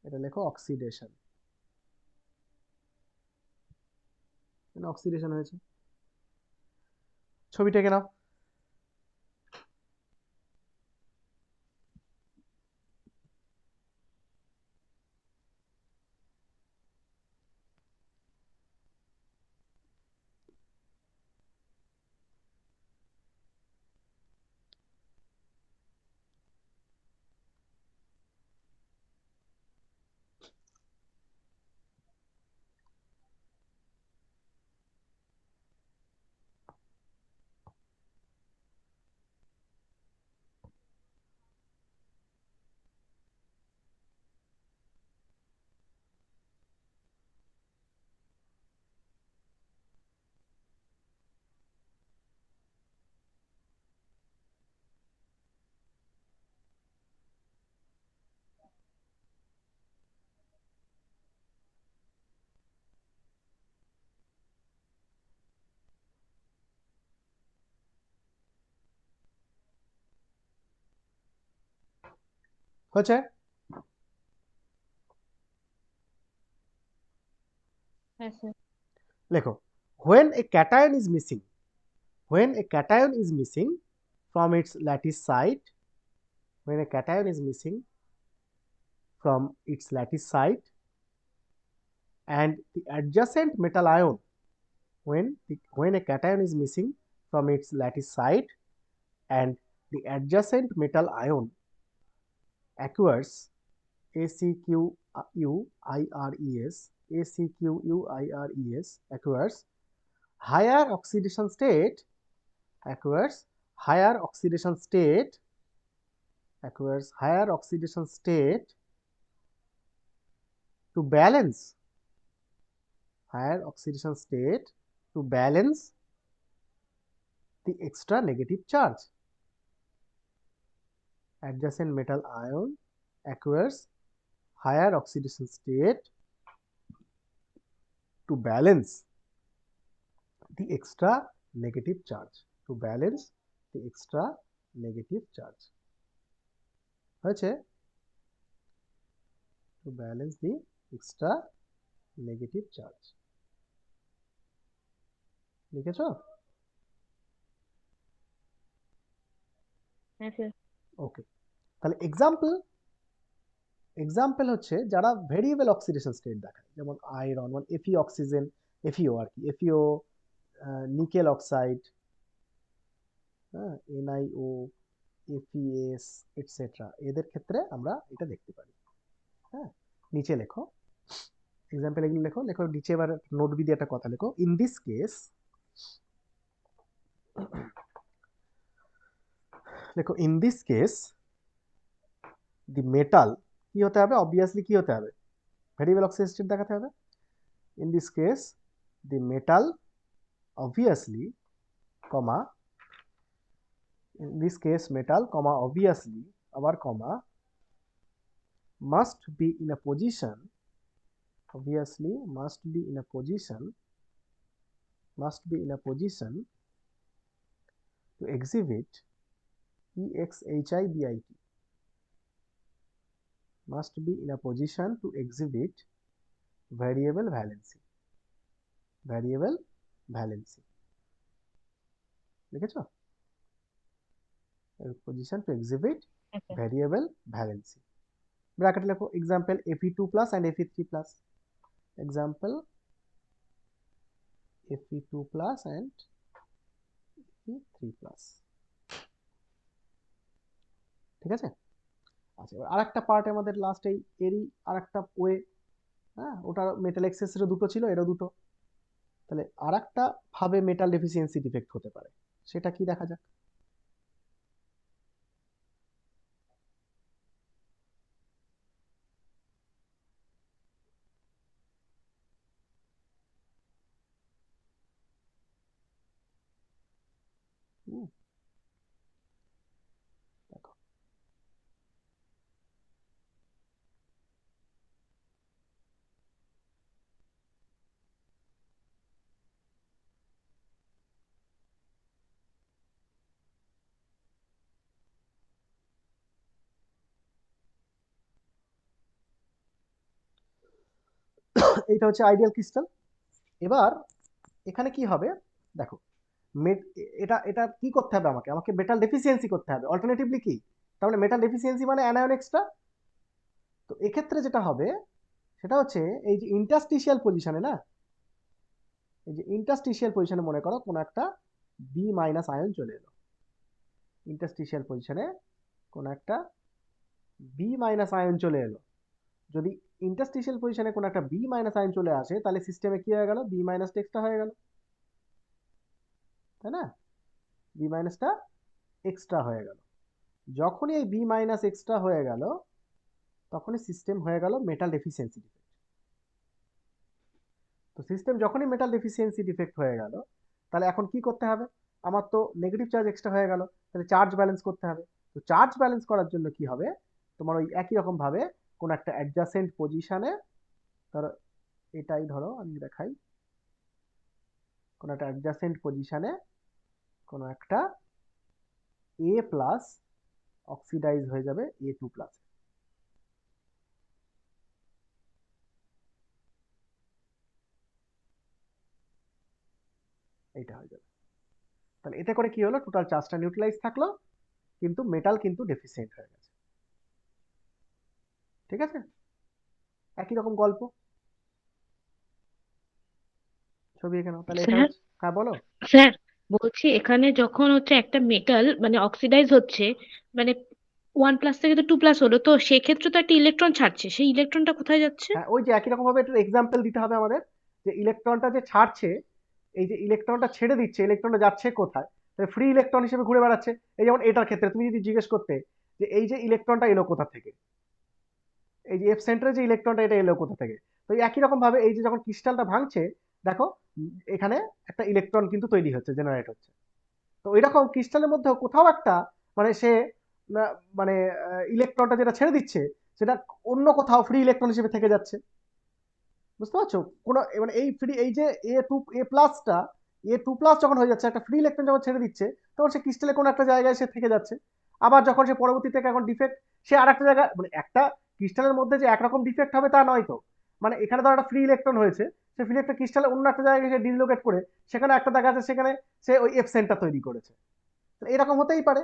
এটা লেখো অক্সিডেশন, অক্সিডেশন হয়েছে। ছবিটা এঁকে নাও। হয়েছে? হ্যাঁ স্যার। লেখো, when a cation is missing, when a cation is missing from its lattice site, when a cation is missing from its lattice site and the adjacent metal ion, when a cation is missing from its lattice site and the adjacent metal ion acquires ACQUIRES acquires higher oxidation state to balance the extra negative charge. Adjacent metal ion acquires higher oxidation state to balance the extra negative charge. হয়েছে? to balance the extra negative charge. লিখেছো? হ্যাঁ স্যার। ওকে, তাহলে এক্সাম্পল হচ্ছে যারা ভেরিয়েবল অক্সিডেশন স্টেট দেখায়, যেমন আয়রন মানে এফিও অক্সিজেন, এফিও আর কি, এফিও নিকেল অক্সাইড, হ্যাঁ, এনআইও, এফিএস এটসেট্রা, এদের ক্ষেত্রে আমরা এটা দেখতে পারি। হ্যাঁ, নিচে লেখো এক্সাম্পল, এগুলো লেখো নিচে। এবার নোট বি দিয়ে একটা কথা লেখো, ইন দিস কেস লেখো, in this case the metal কি হতে হবে, অবভিয়াসলি কি হতে হবে, ভেরিয়েবল অক্সিডেশন স্টেট দেখাতে হবে। In this case the metal obviously comma, in this case metal comma obviously our comma must be in a position to exhibit EXHIBIT, must be in a position to exhibit variable valency, লিখেছো? position to exhibit variable valency, bracket লেখো example Fe2 plus and Fe3 plus, example Fe2 plus and Fe3 plus, ঠিক আছে? আচ্ছা, এবার আরেকটা পার্ট আমাদের লাস্ট এরই আরেকটা ওয়ে, হ্যাঁ, ওটা মেটাল এক্সেসেরও দুটো ছিল, এরও দুটো, তাহলে আরেকটা ভাবে মেটাল ডেফিসিয়েন্সি ডিফেক্ট হতে পারে, সেটা কি দেখা যাক। দেখো, এইটা হচ্ছে আইডিয়াল ক্রিস্টাল। এবার এখানে কি হবে দেখো, এটা এটা কি করতে হবে, আমাকে মেটাল ডেফিসিয়েন্সি করতে হবে, অল্টারনেটিভলি কি, তাহলে মেটাল ডেফিসিয়েন্সি মানে অ্যানায়ন এক্সট্রা। তো এক্ষেত্রে যেটা হবে সেটা হচ্ছে এই যে ইন্টারস্টিশিয়াল পজিশনে না, এই যে ইন্টারস্টিশিয়াল পজিশনে মনে করো কোনো একটা বি মাইনাস আয়ন চলে এলো, ইন্টারস্টিশিয়াল পজিশনে কোনো একটা বি মাইনাস আয়ন চলে এলো, যদি ইন্টারস্টিশিয়াল পজিশনে কোনো একটা বি মাইনাস আয়ন চলে আসে তাহলে সিস্টেমে কি হয়ে গেল, বি মাইনাসটা এক্সট্রা হয়ে গেল, তাই না? বি মাইনাসটা এক্সট্রা হয়ে গেল, যখনই এই বি মাইনাস এক্সট্রা হয়ে গেল তখনই সিস্টেম হয়ে গেল মেটাল ডেফিসিয়েন্সি ডিফেক্ট। তো সিস্টেম যখনই মেটাল ডেফিসিয়েন্সি ডিফেক্ট হয়ে গেল তাহলে এখন কি করতে হবে, আমার তো নেগেটিভ চার্জ এক্সট্রা হয়ে গেল, তাহলে চার্জ ব্যালেন্স করতে হবে। তো চার্জ ব্যালেন্স করার জন্য কি হবে, তোমার ওই একই রকম ভাবে কোন একটা অ্যাডজাসেন্ট পজিশনে, ধরো এটাই ধরো আমি দেখাই, কোন একটা অ্যাডজাসেন্ট পজিশনে কোন একটা A প্লাস অক্সিডাইজ হয়ে যাবে A2 প্লাস, এইটা হয়ে যাবে। তাহলে এতে করে কি হলো, টোটাল চার্জটা নিউট্রালাইজ থাকলো, কিন্তু মেটাল কিন্তু ডেফিসিয়েন্ট হয়ে গেছে। ঠিক আছে, একই রকম গল্প ছবি এখানে। তাহলে এখানে স্যার হ্যাঁ বলো। স্যার বলছি এখানে যখন হচ্ছে একটা মেটাল মানে অক্সিডাইজ হচ্ছে, মানে 1+ থেকে তো 2+ হলো, তো সেক্ষেত্রে তো একটা ইলেকট্রন ছাড়ছে, সেই ইলেকট্রনটা কোথায় যাচ্ছে? হ্যাঁ, ওই যে একই রকম ভাবে একটা এক্সাম্পল দিতে হবে আমাদের, যে ইলেকট্রনটা যে ছাড়ছে, এই যে ইলেকট্রনটা ছেড়ে দিচ্ছে, ইলেকট্রনটা যাচ্ছে কোথায়, ফ্রি ইলেকট্রন হিসেবে ঘুরে বেড়াচ্ছে। এই যেমন এটার ক্ষেত্রে তুমি যদি জিজ্ঞেস করতে যে এই যে ইলেকট্রনটা এলো কোথা থেকে, এই যে এফ সেন্টারে যে ইলেকট্রনটা এটা এলো কোথা থেকে, তো এই একই রকম ভাবে এই যে যখন ক্রিস্টালটা ভাঙছে, দেখো এখানে একটা ইলেকট্রন কিন্তু তৈরি হচ্ছে, জেনারেট হচ্ছে। তো এরকম ক্রিস্টালের মধ্যে কোথাও একটা মানে সে মানে ইলেকট্রনটা যেটা ছেড়ে দিচ্ছে সেটা অন্য কোথাও ফ্রি ইলেকট্রন হিসেবে থেকে যাচ্ছে। বুঝতে পারছো? কোনো মানে এই ফ্রি, এই যে এ টু প্লাস যখন হয়ে যাচ্ছে, একটা ফ্রি ইলেকট্রন যখন ছেড়ে দিচ্ছে, তখন সে ক্রিস্টালে কোনো একটা জায়গায় সে থেকে যাচ্ছে। আবার যখন সে পরবর্তীতে এখন ডিফেক্ট, সে আর একটা জায়গায়, মানে একটা ক্রিস্টালের মধ্যে যে একরকম ডিফেক্ট হবে তা নয় তো। মানে এখানে ধর একটা ফ্রি ইলেকট্রন হয়েছে, সে ফ্রি একটা ক্রিস্টালে অন্য একটা জায়গায় সে ডিসলোকেট করে সেখানে একটা দেখা যাচ্ছে, সেখানে সে ওই এফ সেন্টার তৈরি করেছে। তো এরকম হতেই পারে,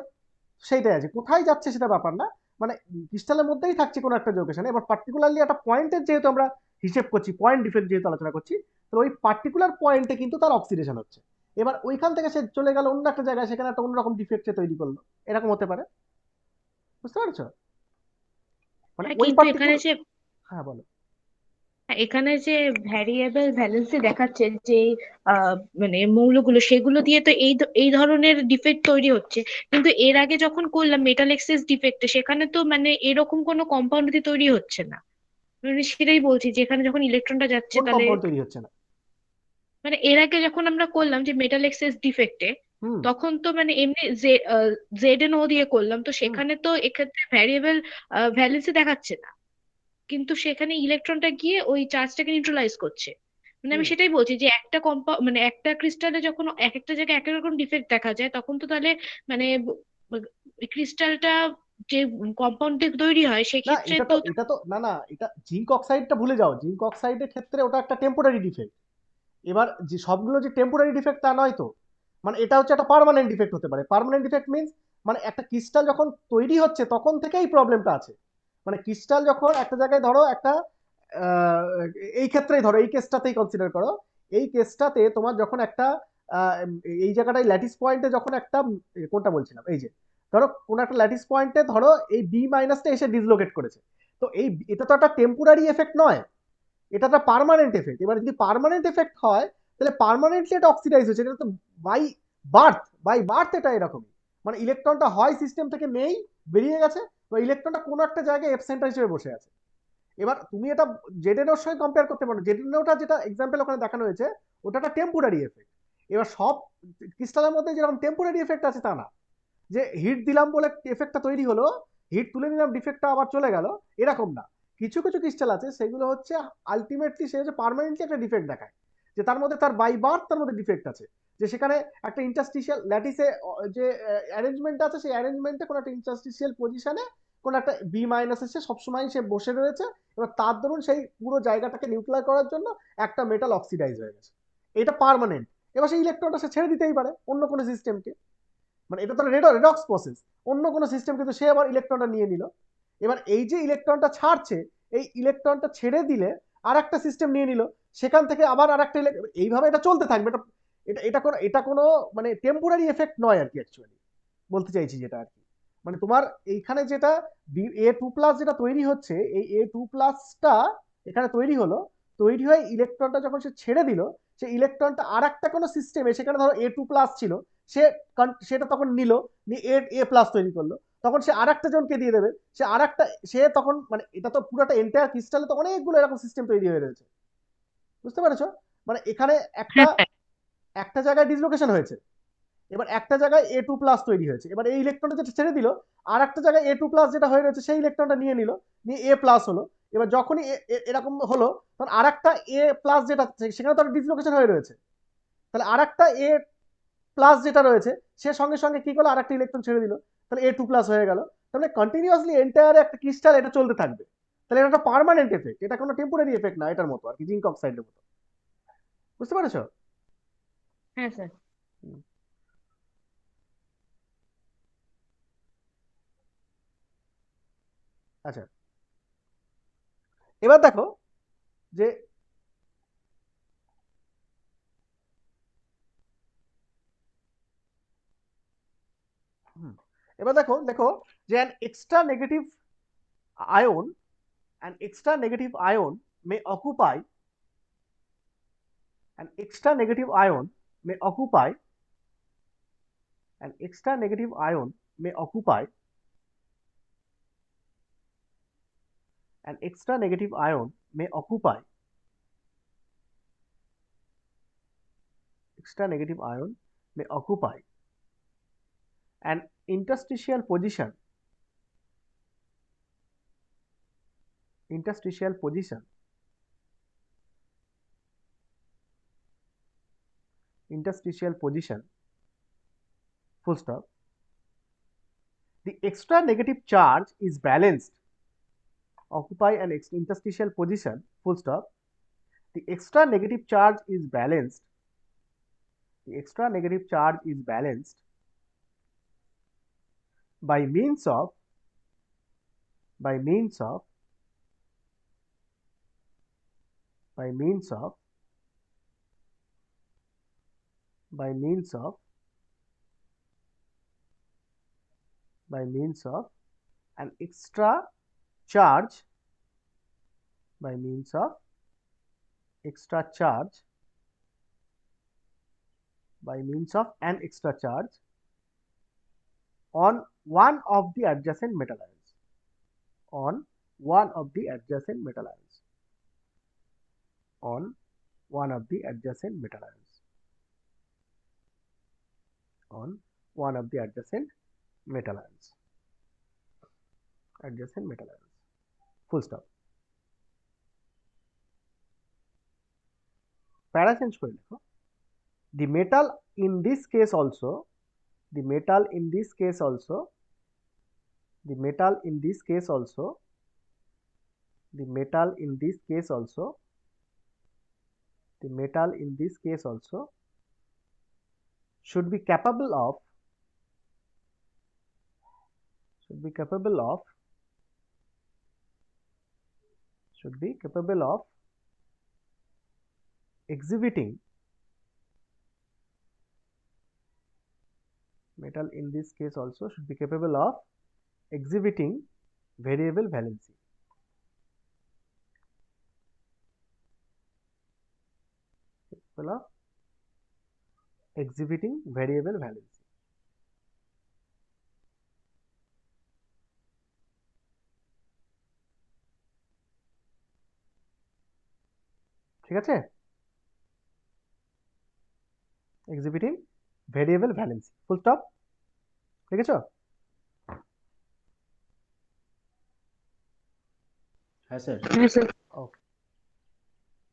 সেইটাই আছে, কোথায় যাচ্ছে সেটা ব্যাপার না, মানে ক্রিস্টালের মধ্যেই থাকছে কোনো একটা লোকেশনে। এবার পার্টিকুলারলি একটা পয়েন্টের যেহেতু আমরা হিসেব করছি, পয়েন্ট ডিফেক্ট যেহেতু আলোচনা করছি, তো ওই পার্টিকুলার পয়েন্টে কিন্তু তার অক্সিডেশন হচ্ছে। এবার ওইখান থেকে সে চলে গেল অন্য একটা জায়গায়, সেখানে একটা অন্যরকম ডিফেক্ট সে তৈরি করলো, এরকম হতে পারে। বুঝতে পারছো? মানে হ্যাঁ, ওই কিন্তু এখানে পার্টিকুলার, যে হ্যাঁ বলো। এখানে যে ভ্যারিয়েবল ভ্যালেন্সি দেখাচ্ছে যে মানে মৌলগুলো, সেগুলো দিয়ে তো এই ধরনের ডিফেক্ট তৈরি হচ্ছে। কিন্তু এর আগে যখন করলাম মেটাল এক্সেস ডিফেক্ট, সেখানে তো মানে এরকম কোনো কম্পাউন্ড দিয়ে তৈরি হচ্ছে না। মানে সেটাই বলছি যে এখানে যখন ইলেকট্রনটা যাচ্ছে কোন তাহলে কম্পাউন্ড তৈরি হচ্ছে না? মানে এর আগে যখন আমরা করলাম যে মেটাল এক্সেস ডিফেক্টে, হুম তখন তো মানে এমনি জেড এন ও দিয়ে করলাম, তো হুম সেখানে তো এক্ষেত্রে ভ্যারিয়েবল ভ্যালেন্সি দেখাচ্ছে না, কিন্তু সেখানে ইলেকট্রনটা গিয়ে ওই চার্জটাকে নিউট্রালাইজ করছে। মানে আমি হুম সেটাই বলছি যে একটা মানে একটা ক্রিস্টালে যখন এক একটা জায়গায় এক এক রকম ডিফেক্ট দেখা যায়, তখন তো তাহলে মানে ক্রিস্টালটা যে কম্পাউন্ড তৈরি হয় না, সেক্ষেত্রে এটা তো তো এটা তো না না, এটা জিঙ্ক অক্সাইডটা ভুলে যাও। জিঙ্ক অক্সাইডের ক্ষেত্রে ওটা একটা টেম্পোরারি ডিফেক্ট। এবার যে সবগুলো যে টেম্পোরারি ডিফেক্ট তা নয় তো, মানে এটা হচ্ছে একটা পার্মানেন্ট ডিফেক্ট হতে পারে। পার্মানেন্ট ডিফেক্ট মিন্স মানে একটা ক্রিস্টাল যখন তৈরি হচ্ছে তখন থেকেই প্রবলেমটা আছে। মানে ক্রিস্টাল যখন একটা জায়গায় ধরো একটা আহ, এই ক্ষেত্রেই ধরো, এই কেসটাতেই কনসিডার করো, এই কেসটাতে তোমার যখন একটা আহ, এই জায়গাটায় ল্যাটিস পয়েন্টে যখন একটা কোনটা বলছিলাম, এই যে ধরো কোন একটা ল্যাটিস পয়েন্টে ধরো এই বি মাইনাসটা এসে ডিসলোকেট করেছে, তো এটা তো একটা টেম্পোরারি এফেক্ট নয়, এটা একটা পার্মানেন্ট এফেক্ট। এবার যদি পার্মানেন্ট এফেক্ট হয়, তাহলে পার্মানেন্টলি এটা অক্সিডাইজ হচ্ছে, এটা তো বাই বার্থ এটা এরকমই। মানে ইলেকট্রনটা হয় সিস্টেম থেকে নেই, বেরিয়ে গেছে, বা ইলেকট্রনটা কোনো একটা জায়গায় এফ সেন্টার হিসেবে বসে আছে। এবার তুমি এটা জেডেনওর সঙ্গে কম্পেয়ার করতে পারো। জেডেনওটা যেটা এক্সাম্পল ওখানে দেখানো হয়েছে, ওটা একটা টেম্পোরারি এফেক্ট। এবার সব ক্রিস্টালের মধ্যে যেরকম টেম্পোরারি এফেক্ট আছে তা না, যে হিট দিলাম বলে এফেক্টটা তৈরি হলো, হিট তুলে নিলাম ডিফেক্টটা আবার চলে গেল, এরকম না। কিছু কিছু ক্রিস্টাল আছে সেগুলো হচ্ছে আলটিমেটলি সে হচ্ছে পার্মানেন্টলি একটা ডিফেক্ট দেখায়, যে তার মধ্যে তার বাই বার্থ তার মধ্যে ডিফেক্ট আছে, যে সেখানে একটা ইন্টারস্টিশিয়াল ল্যাটিসে যে অ্যারেঞ্জমেন্ট আছে, সেই অ্যারেঞ্জমেন্টে কোনো একটা ইন্টারস্টিশিয়াল পজিশনে কোনো একটা বি মাইনাস এসে সবসময় সে বসে রয়েছে। এবার তার ধরুন সেই পুরো জায়গাটাকে নিউট্রাল করার জন্য একটা মেটাল অক্সিডাইজ হয়ে গেছে, এটা পার্মানেন্ট। এবার সেই ইলেকট্রনটা সে ছেড়ে দিতেই পারে অন্য কোনো সিস্টেমকে, মানে এটা তো রেডক্স প্রসেস, অন্য কোনো সিস্টেম, কিন্তু সে আবার ইলেকট্রনটা নিয়ে নিল। এবার এই যে ইলেকট্রনটা ছাড়ছে, এই ইলেকট্রনটা ছেড়ে দিলে আর একটা সিস্টেম নিয়ে নিল, সেখান থেকে আবার আর একটা, এইভাবে এটা চলতে থাকবে। এটা এটা এটা কোনো মানে টেম্পোরারি এফেক্ট নয় আর কি, অ্যাকচুয়ালি বলতে চাইছি যেটা আর কি। মানে তোমার এইখানে যেটা এ টু প্লাস যেটা তৈরি হচ্ছে, এই এ টু প্লাসটা এখানে তৈরি হলো, তৈরি হয়ে ইলেকট্রনটা যখন সে ছেড়ে দিল, সে ইলেকট্রনটা আর একটা কোনো সিস্টেমে, সেখানে ধরো এ টু প্লাস ছিল, সে সেটা তখন নিল, নিয়ে এ প্লাস তৈরি করলো, তখন সে আর একটা জনকে দিয়ে দেবে, সে আর একটা, সে তখন মানে এটা তো পুরোটা এন্টায়ার ক্রিস্টালে তো অনেকগুলো এরকম সিস্টেম তৈরি হয়ে রয়েছে। বুঝতে পেরেছো? মানে এখানে একটা হ্যাঁ একটা জায়গায় ডিসলোকেশন হয়েছে, এবার একটা জায়গায় এ টু প্লাস তৈরি হয়েছে, এবার এই ইলেকট্রনটা যেটা ছেড়ে দিল, আর একটা জায়গায় এ টু প্লাস যেটা হয়ে রয়েছে সেই ইলেকট্রনটা নিয়ে নিল, নিয়ে এ প্লাস হলো। এবার যখনই এরকম হলো, তখন আর একটা এ প্লাস যেটা সেখানে তো ডিসলোকেশন হয়ে রয়েছে, তাহলে আর একটা এ প্লাস যেটা রয়েছে সে সঙ্গে সঙ্গে কি করলো, আর একটা ইলেকট্রন ছেড়ে দিল, তাহলে এ টু প্লাস হয়ে গেল। তাহলে কন্টিনিউয়াসলি এন্টায়ার একটা ক্রিস্টাল এটা চলতে থাকবে। তাহলে এটা একটা পার্মানেন্ট এফেক্ট, এটা কোনো টেম্পোরারি এফেক্ট না, এটার মতো আর কি, জিঙ্ক অক্সাইডের মতো। বুঝতে পেরেছো? হ্যাঁ স্যার। আচ্ছা, এবার দেখো যে এবার দেখো দেখো যে an extra negative ion may occupy an extra negative ion may occupy an extra negative ion may occupy an extra negative ion may occupy extra negative ion may occupy an interstitial position full stop. The extra negative charge is balanced occupy an interstitial position full stop. The extra negative charge is balanced by means of an extra charge on one of the adjacent metal ions on one of the adjacent metal ions full stop. প্যারা চেঞ্জ করে লিখো the metal in this case also should be capable of exhibiting variable valency. ঠিক আছে, exhibiting variable valency full stop. ঠিক আছে, হ্যাঁ স্যার। ওকে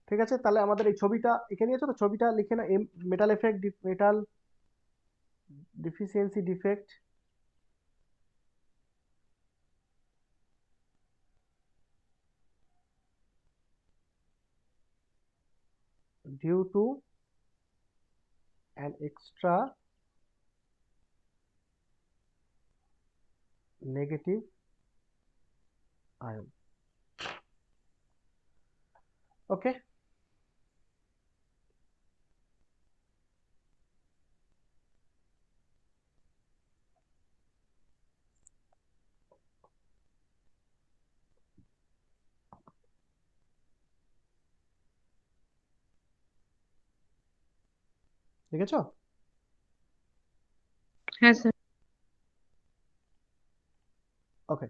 ঠিক আছে, তাহলে আমাদের এই ছবিটা এখানে আছে তো, ছবিটা লিখে না metal effect metal deficiency defect due to an extra negative ion. Okay, ঠিক আছে, হ্যাঁ স্যার। ওকে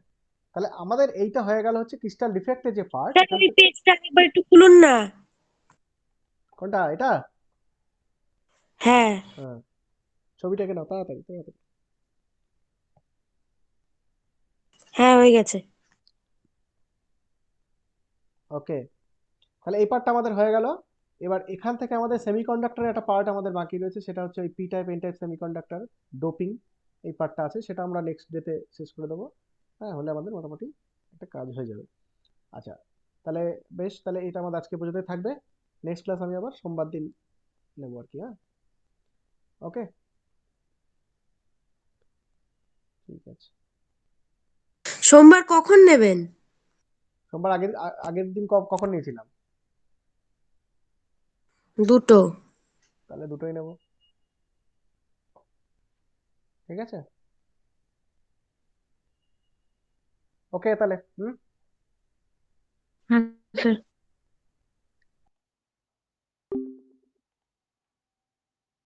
তাহলে আমাদের এইটা হয়ে গেল হচ্ছে ক্রিস্টাল ডিফেক্টের যে পার্ট। স্যার ওই পেজটা একবার একটু খুলুন না। কোনটা এটা? হ্যাঁ হ্যাঁ, ছবিটাকে নাও তাড়াতাড়ি তাড়াতাড়ি। হ্যাঁ হয়ে গেছে। ওকে, তাহলে এই পার্টটা আমাদের হয়ে গেল। এবার এখান থেকে আমাদের সেমিকন্ডাক্টরের একটা পার্ট আমাদের বাকি রয়েছে, সেটা হচ্ছে ওই P type N type semiconductor doping, এই পার্টটা আছে, সেটা আমরা নেক্সট ডেতে শেষ করে দেবো। হ্যাঁ, হলে আমাদের মোটামুটি একটা কাজ হয়ে যাবে। আচ্ছা, তাহলে বেশ, তাহলে এটা আমাদের আজকে পর্যন্ত থাকবে। নেক্সট ক্লাস আমি আবার সোমবার দিন নেবো আর কি। হ্যাঁ, ওকে, ঠিক আছে। সোমবার কখন নেবেন? সোমবার আগের দিন কখন নিয়েছিলাম? দুটো। তাহলে দুটোই নেব, ঠিক আছে। ওকে তাহলে, হ্যাঁ স্যার।